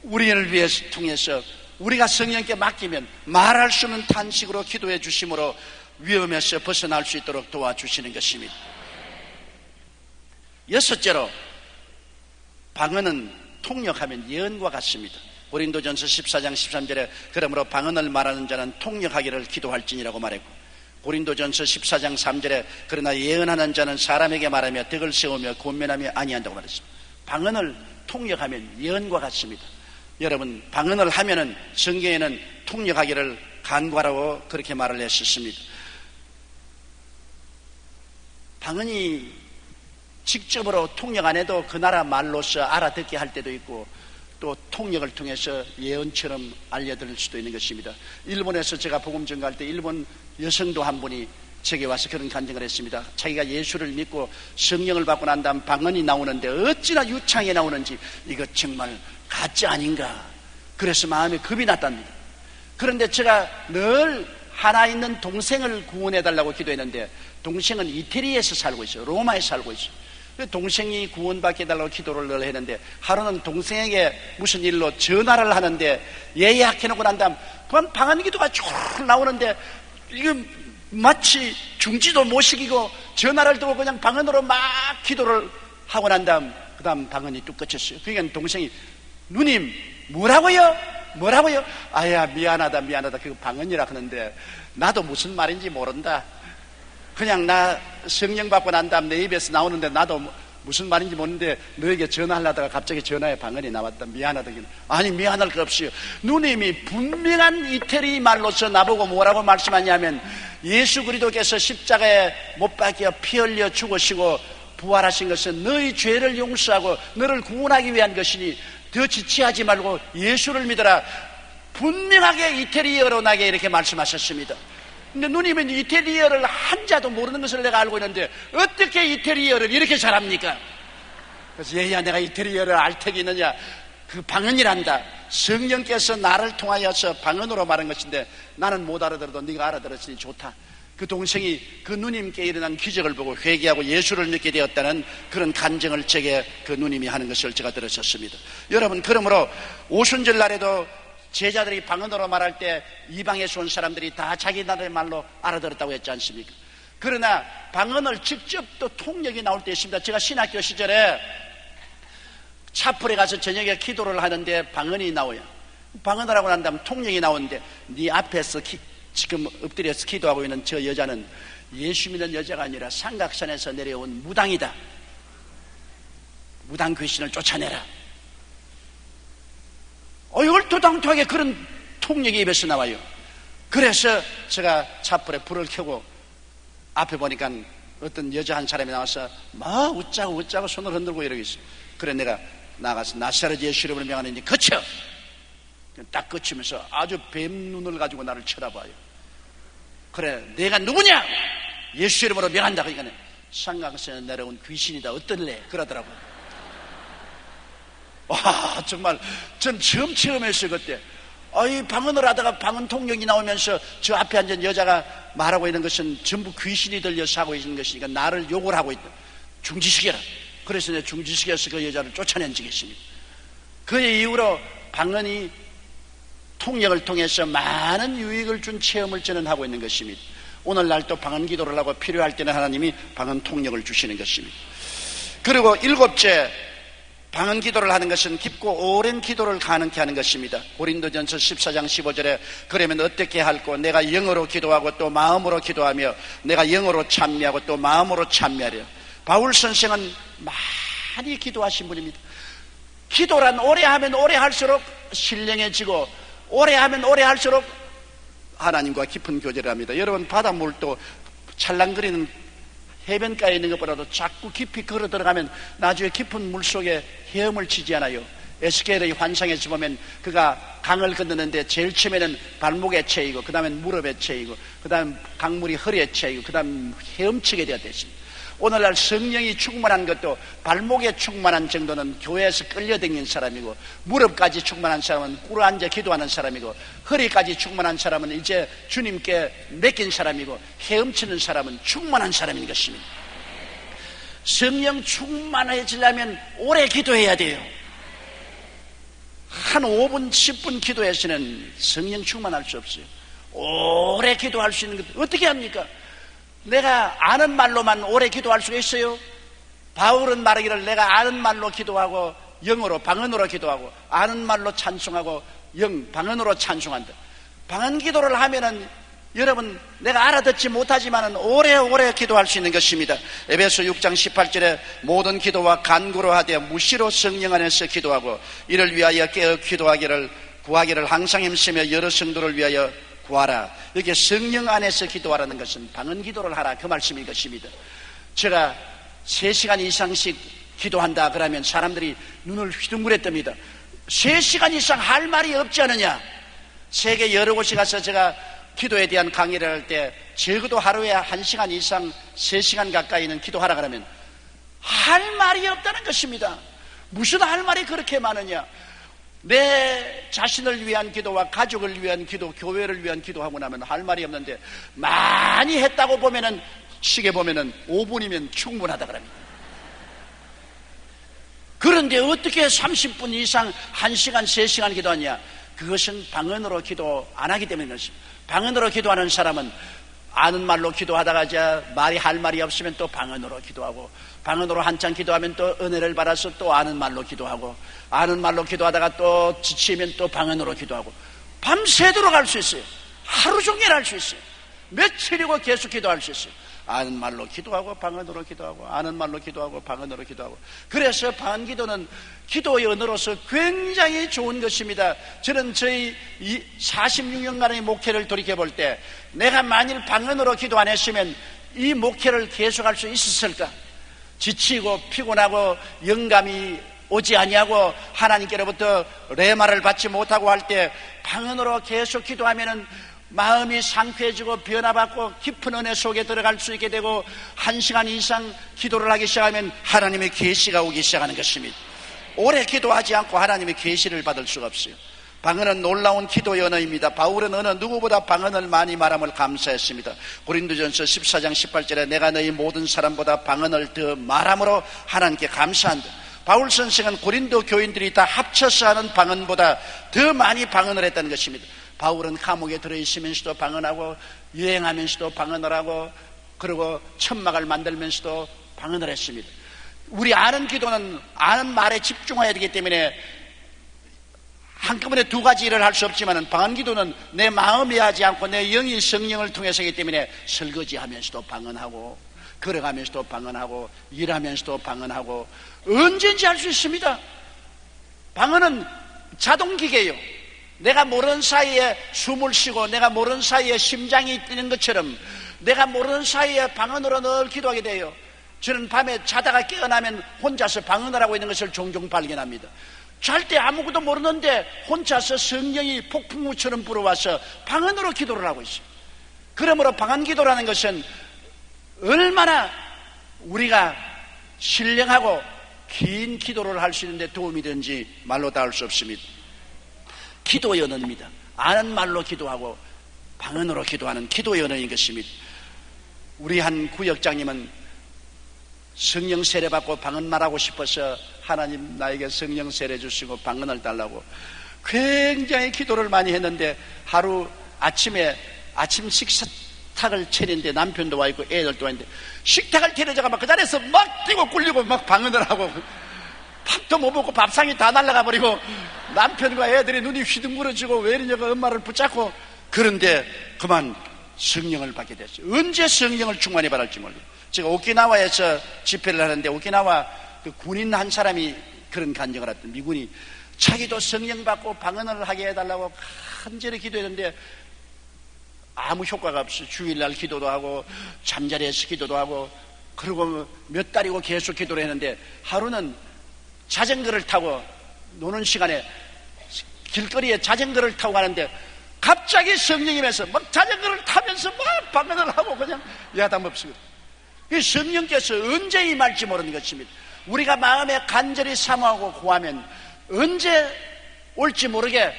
S5: 우리를 위해서 통해서 우리가 성령께 맡기면 말할 수 없는 탄식으로 기도해 주심으로 위험에서 벗어날 수 있도록 도와주시는 것입니다. 여섯째로, 방언은 통역하면 예언과 같습니다. 고린도전서 14장 13절에 그러므로 방언을 말하는 자는 통역하기를 기도할지니라고 말했고, 고린도전서 14장 3절에 그러나 예언하는 자는 사람에게 말하며 덕을 세우며 권면하며 아니한다고 말했습니다. 방언을 통역하면 예언과 같습니다. 여러분, 방언을 하면은 성경에는 통역하기를 간구하라고 그렇게 말을 했었습니다. 방언이 직접으로 통역 안 해도 그 나라 말로서 알아듣게 할 때도 있고, 또 통역을 통해서 예언처럼 알려드릴 수도 있는 것입니다. 일본에서 제가 복음 전가할 때 일본 여성도 한 분이 제게 와서 그런 간증을 했습니다. 자기가 예수를 믿고 성령을 받고 난 다음 방언이 나오는데 어찌나 유창하게 나오는지 이거 정말 가짜 아닌가, 그래서 마음에 겁이 났답니다. 그런데 제가 늘 하나 있는 동생을 구원해달라고 기도했는데, 동생은 이태리에서 살고 있어요. 로마에 살고 있어요. 동생이 구원받게 해달라고 기도를 늘 했는데, 하루는 동생에게 무슨 일로 전화를 하는데 예약해놓고 난 다음 방언 기도가 쭉 나오는데, 이거 마치 중지도 못 시키고 전화를 두고 그냥 방언으로 막 기도를 하고 난 다음 그 다음 방언이 뚝 끊겼어요. 그러니까 동생이, 누님 뭐라고요? 아야, 미안하다 그거 방언이라 하는데 나도 무슨 말인지 모른다. 그냥 나 성령 받고 난 다음 내 입에서 나오는데 나도 무슨 말인지 모르는데 너에게 전화하려다가 갑자기 전화에 방언이 나왔다. 미안하다기는. 아니 미안할 거 없어요. 누님이 분명한 이태리 말로서 나보고 뭐라고 말씀하냐면 예수 그리스도께서 십자가에 못 박혀 피 흘려 죽으시고 부활하신 것은 너희 죄를 용서하고 너를 구원하기 위한 것이니 더 지체하지 말고 예수를 믿어라. 분명하게 이태리어로 나에게 이렇게 말씀하셨습니다. 근데 누님은 이태리어를 한자도 모르는 것을 내가 알고 있는데 어떻게 이태리어를 이렇게 잘합니까? 그래서 얘야 내가 이태리어를 알 택이 있느냐. 그 방언이란다. 성령께서 나를 통하여서 방언으로 말한 것인데 나는 못 알아들어도 네가 알아들었으니 좋다. 그 동생이 그 누님께 일어난 기적을 보고 회개하고 예수를 믿게 되었다는 그런 간증을 제게 그 누님이 하는 것을 제가 들었었습니다. 여러분, 그러므로 오순절 날에도 제자들이 방언으로 말할 때 이방에서 온 사람들이 다 자기 나라의 말로 알아들었다고 했지 않습니까? 그러나 방언을 직접 또 통역이 나올 때 있습니다. 제가 신학교 시절에 차플에 가서 저녁에 기도를 하는데 방언이 나와요. 방언을 하고 난 다음 통역이 나오는데 네 앞에서 지금 엎드려서 기도하고 있는 저 여자는 예수 믿는 여자가 아니라 삼각산에서 내려온 무당이다. 무당 귀신을 쫓아내라. 얼토당토하게 그런 통역이 입에서 나와요. 그래서 제가 차플에 불을 켜고 앞에 보니까 어떤 여자 한 사람이 나와서 막 웃자고 손을 흔들고 이러고 있어요. 그래 내가 나가서 나사렛 예수 이름으로 명하느니 그쳐! 딱 그치면서 아주 뱀 눈을 가지고 나를 쳐다봐요. 그래 내가 누구냐? 예수 이름으로 명한다. 그러니까 삼각산에 내려온 귀신이다. 어떨래? 그러더라고요. 와, 정말 전 처음 했어요. 그때 이 방언을 하다가 방언 통역이 나오면서 저 앞에 앉은 여자가 말하고 있는 것은 전부 귀신이 들려서 하고 있는 것이니까 나를 욕을 하고 있다. 중지시켜라. 그래서 내가 중지시켜서 그 여자를 쫓아낸 적이 있습니다. 그 이후로 방언이 통역을 통해서 많은 유익을 준 체험을 저는 하고 있는 것입니다. 오늘날 또 방언 기도를 하고 필요할 때는 하나님이 방언 통역을 주시는 것입니다. 그리고 일곱째, 방언 기도를 하는 것은 깊고 오랜 기도를 가능케 하는 것입니다. 고린도전서 14장 15절에 그러면 어떻게 할꼬? 내가 영어로 기도하고 또 마음으로 기도하며 내가 영어로 찬미하고 또 마음으로 찬미하려. 바울 선생은 많이 기도하신 분입니다. 기도란 오래 하면 오래 할수록 신령해지고 오래 하면 오래 할수록 하나님과 깊은 교제를 합니다. 여러분, 바닷물도 찰랑거리는 해변가에 있는 것보다도 자꾸 깊이 걸어 들어가면 나중에 깊은 물속에 헤엄을 치지 않아요. 에스겔의 환상에서 보면 그가 강을 건너는데 제일 처음에는 발목에 채이고 그 다음엔 무릎에 채이고 그 다음 강물이 허리에 채이고 그 다음 헤엄치게 되었습니다. 오늘날 성령이 충만한 것도 발목에 충만한 정도는 교회에서 끌려다니는 사람이고 무릎까지 충만한 사람은 꿇어앉아 기도하는 사람이고 허리까지 충만한 사람은 이제 주님께 맡긴 사람이고 헤엄치는 사람은 충만한 사람인 것입니다. 성령 충만해지려면 오래 기도해야 돼요. 한 5분 10분 기도해서는 성령 충만할 수 없어요. 오래 기도할 수 있는 것 어떻게 합니까? 내가 아는 말로만 오래 기도할 수가 있어요? 바울은 말하기를 내가 아는 말로 기도하고 영어로 방언으로 기도하고 아는 말로 찬송하고 방언으로 찬송한다. 방언 기도를 하면은 여러분 내가 알아듣지 못하지만은 오래오래 기도할 수 있는 것입니다. 에베소 6장 18절에 모든 기도와 간구로 하되 무시로 성령 안에서 기도하고 이를 위하여 깨어 구하기를 항상 힘쓰며 여러 성도를 위하여 구하라. 이렇게 성령 안에서 기도하라는 것은 방언 기도를 하라 그 말씀인 것입니다. 제가 3시간 이상씩 기도한다 그러면 사람들이 눈을 휘둥그레 뜹니다. 3시간 이상 할 말이 없지 않느냐. 세계 여러 곳에 가서 제가 기도에 대한 강의를 할 때 적어도 하루에 1시간 이상 3시간 가까이는 기도하라 그러면 할 말이 없다는 것입니다. 무슨 할 말이 그렇게 많으냐. 내 자신을 위한 기도와 가족을 위한 기도, 교회를 위한 기도하고 나면 할 말이 없는데 많이 했다고 보면은 시계 보면은 5분이면 충분하다 그럽니다. 그런데 어떻게 30분 이상 1시간, 3시간 기도하냐? 그것은 방언으로 기도 안 하기 때문인 것입니다. 방언으로 기도하는 사람은 아는 말로 기도하다가 이제 할 말이 없으면 또 방언으로 기도하고 방언으로 한참 기도하면 또 은혜를 받아서 또 아는 말로 기도하고 아는 말로 기도하다가 또 지치면 또 방언으로 기도하고 밤새도록 할 수 있어요. 하루 종일 할 수 있어요. 며칠이고 계속 기도할 수 있어요. 아는 말로 기도하고 방언으로 기도하고 아는 말로 기도하고 방언으로 기도하고. 그래서 방언 기도는 기도의 언어로서 굉장히 좋은 것입니다. 저는 저희 46년간의 목회를 돌이켜볼 때 내가 만일 방언으로 기도 안 했으면 이 목회를 계속할 수 있었을까? 지치고 피곤하고 영감이 오지 아니하고 하나님께로부터 레마를 받지 못하고 할 때 방언으로 계속 기도하면은 마음이 상쾌해지고 변화받고 깊은 은혜 속에 들어갈 수 있게 되고 1시간 이상 기도를 하기 시작하면 하나님의 계시가 오기 시작하는 것입니다. 오래 기도하지 않고 하나님의 계시를 받을 수가 없어요. 방언은 놀라운 기도의 언어입니다. 바울은 어느 누구보다 방언을 많이 말함을 감사했습니다. 고린도전서 14장 18절에 내가 너희 모든 사람보다 방언을 더 말함으로 하나님께 감사한다. 바울 선생은 고린도 교인들이 다 합쳐서 하는 방언보다 더 많이 방언을 했다는 것입니다. 바울은 감옥에 들어있으면서도 방언하고 여행하면서도 방언을 하고 그리고 천막을 만들면서도 방언을 했습니다. 우리 아는 기도는 아는 말에 집중해야 되기 때문에 한꺼번에 두 가지 일을 할 수 없지만 방언 기도는 내 마음이 하지 않고 내 영이 성령을 통해서이기 때문에 설거지하면서도 방언하고 걸어가면서도 방언하고 일하면서도 방언하고 언제든지 할 수 있습니다. 방언은 자동기계예요. 내가 모르는 사이에 숨을 쉬고 내가 모르는 사이에 심장이 뛰는 것처럼 내가 모르는 사이에 방언으로 늘 기도하게 돼요. 저는 밤에 자다가 깨어나면 혼자서 방언을 하고 있는 것을 종종 발견합니다. 잘 때 아무것도 모르는데 혼자서 성령이 폭풍우처럼 불어와서 방언으로 기도를 하고 있어요. 그러므로 방언 기도라는 것은 얼마나 우리가 신령하고 긴 기도를 할 수 있는데 도움이 되는지 말로 다 할 수 없습니다. 기도의 언어입니다. 아는 말로 기도하고 방언으로 기도하는 기도의 언어인 것입니다. 우리 한 구역장님은 성령 세례 받고 방언 말하고 싶어서 하나님 나에게 성령 세례 주시고 방언을 달라고 굉장히 기도를 많이 했는데 하루 아침에 아침 식탁을 차리는데 남편도 와 있고 애들도 와 있는데 식탁을 차려자가 막 그 자리에서 막 뛰고 굴리고 막 방언을 하고 밥도 못 먹고 밥상이 다 날아가 버리고 남편과 애들이 눈이 휘둥그러지고 왜 이러냐고 엄마를 붙잡고 그런데 그만 성령을 받게 됐어요. 언제 성령을 충만히 받을지 몰라요. 제가 오키나와에서 집회를 하는데 오키나와 그 군인 한 사람이 그런 간증을 했던 미군이 자기도 성령 받고 방언을 하게 해달라고 간절히 기도했는데 아무 효과가 없어. 주일날 기도도 하고 잠자리에서 기도도 하고 그리고 몇 달이고 계속 기도를 했는데 하루는 자전거를 타고 노는 시간에 길거리에 자전거를 타고 가는데 갑자기 성령이면서 막 자전거를 타면서 막 방언을 하고 그냥 야단없이 성령께서 언제 임할지 모르는 것입니다. 우리가 마음에 간절히 사모하고 구하면 언제 올지 모르게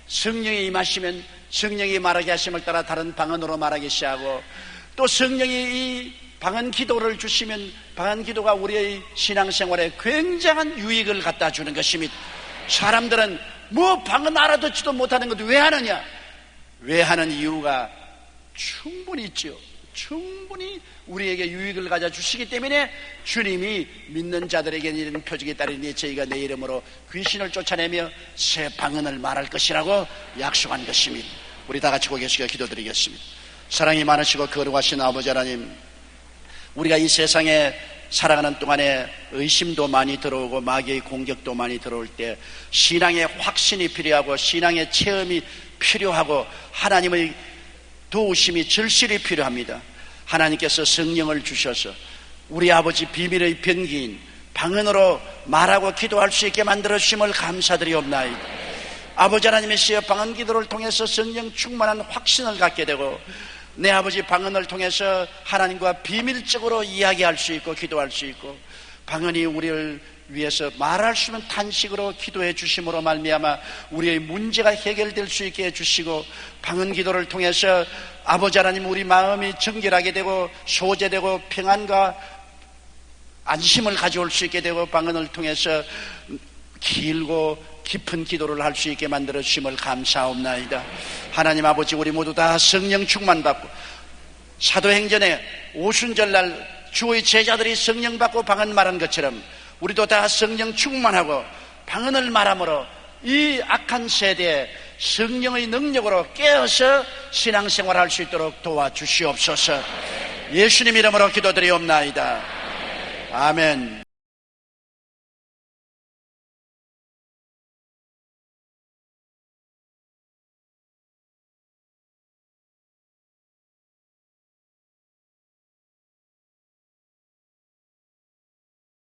S5: 성령이 임하시면 성령이 말하게 하심을 따라 다른 방언으로 말하기 시작하고 또 성령이 이 방언 기도를 주시면 방언 기도가 우리의 신앙생활에 굉장한 유익을 갖다 주는 것입니다. 사람들은 뭐 방언 알아듣지도 못하는 것도 왜 하느냐? 왜 하는 이유가 충분히 있죠. 충분히 우리에게 유익을 가져 주시기 때문에 주님이 믿는 자들에게는 이런 표적이 따르니 저희가 내 이름으로 귀신을 쫓아내며 새 방언을 말할 것이라고 약속한 것입니다. 우리 다 같이 고개 숙여 기도드리겠습니다. 사랑이 많으시고 거룩하신 아버지 하나님, 우리가 이 세상에 살아가는 동안에 의심도 많이 들어오고 마귀의 공격도 많이 들어올 때 신앙의 확신이 필요하고 신앙의 체험이 필요하고 하나님의 도우심이 절실히 필요합니다. 하나님께서 성령을 주셔서 우리 아버지 비밀의 변기인 방언으로 말하고 기도할 수 있게 만들어 주심을 감사드리옵나이다. 아버지 하나님이시여 방언 기도를 통해서 성령 충만한 확신을 갖게 되고 내 아버지 방언을 통해서 하나님과 비밀적으로 이야기할 수 있고 기도할 수 있고 방언이 우리를 위해서 말할 수 있는 탄식으로 기도해 주심으로 말미암아 우리의 문제가 해결될 수 있게 해주시고 방언 기도를 통해서 아버지 하나님 우리 마음이 정결하게 되고 소재되고 평안과 안심을 가져올 수 있게 되고 방언을 통해서 길고 깊은 기도를 할 수 있게 만들어 주심을 감사옵나이다. 하나님 아버지 우리 모두 다 성령 충만받고 사도행전에 오순절날 주의 제자들이 성령 받고 방언 말한 것처럼 우리도 다 성령 충만하고 방언을 말함으로 이 악한 세대에 성령의 능력으로 깨어서 신앙생활할 수 있도록 도와주시옵소서. 예수님 이름으로 기도드리옵나이다. 아멘.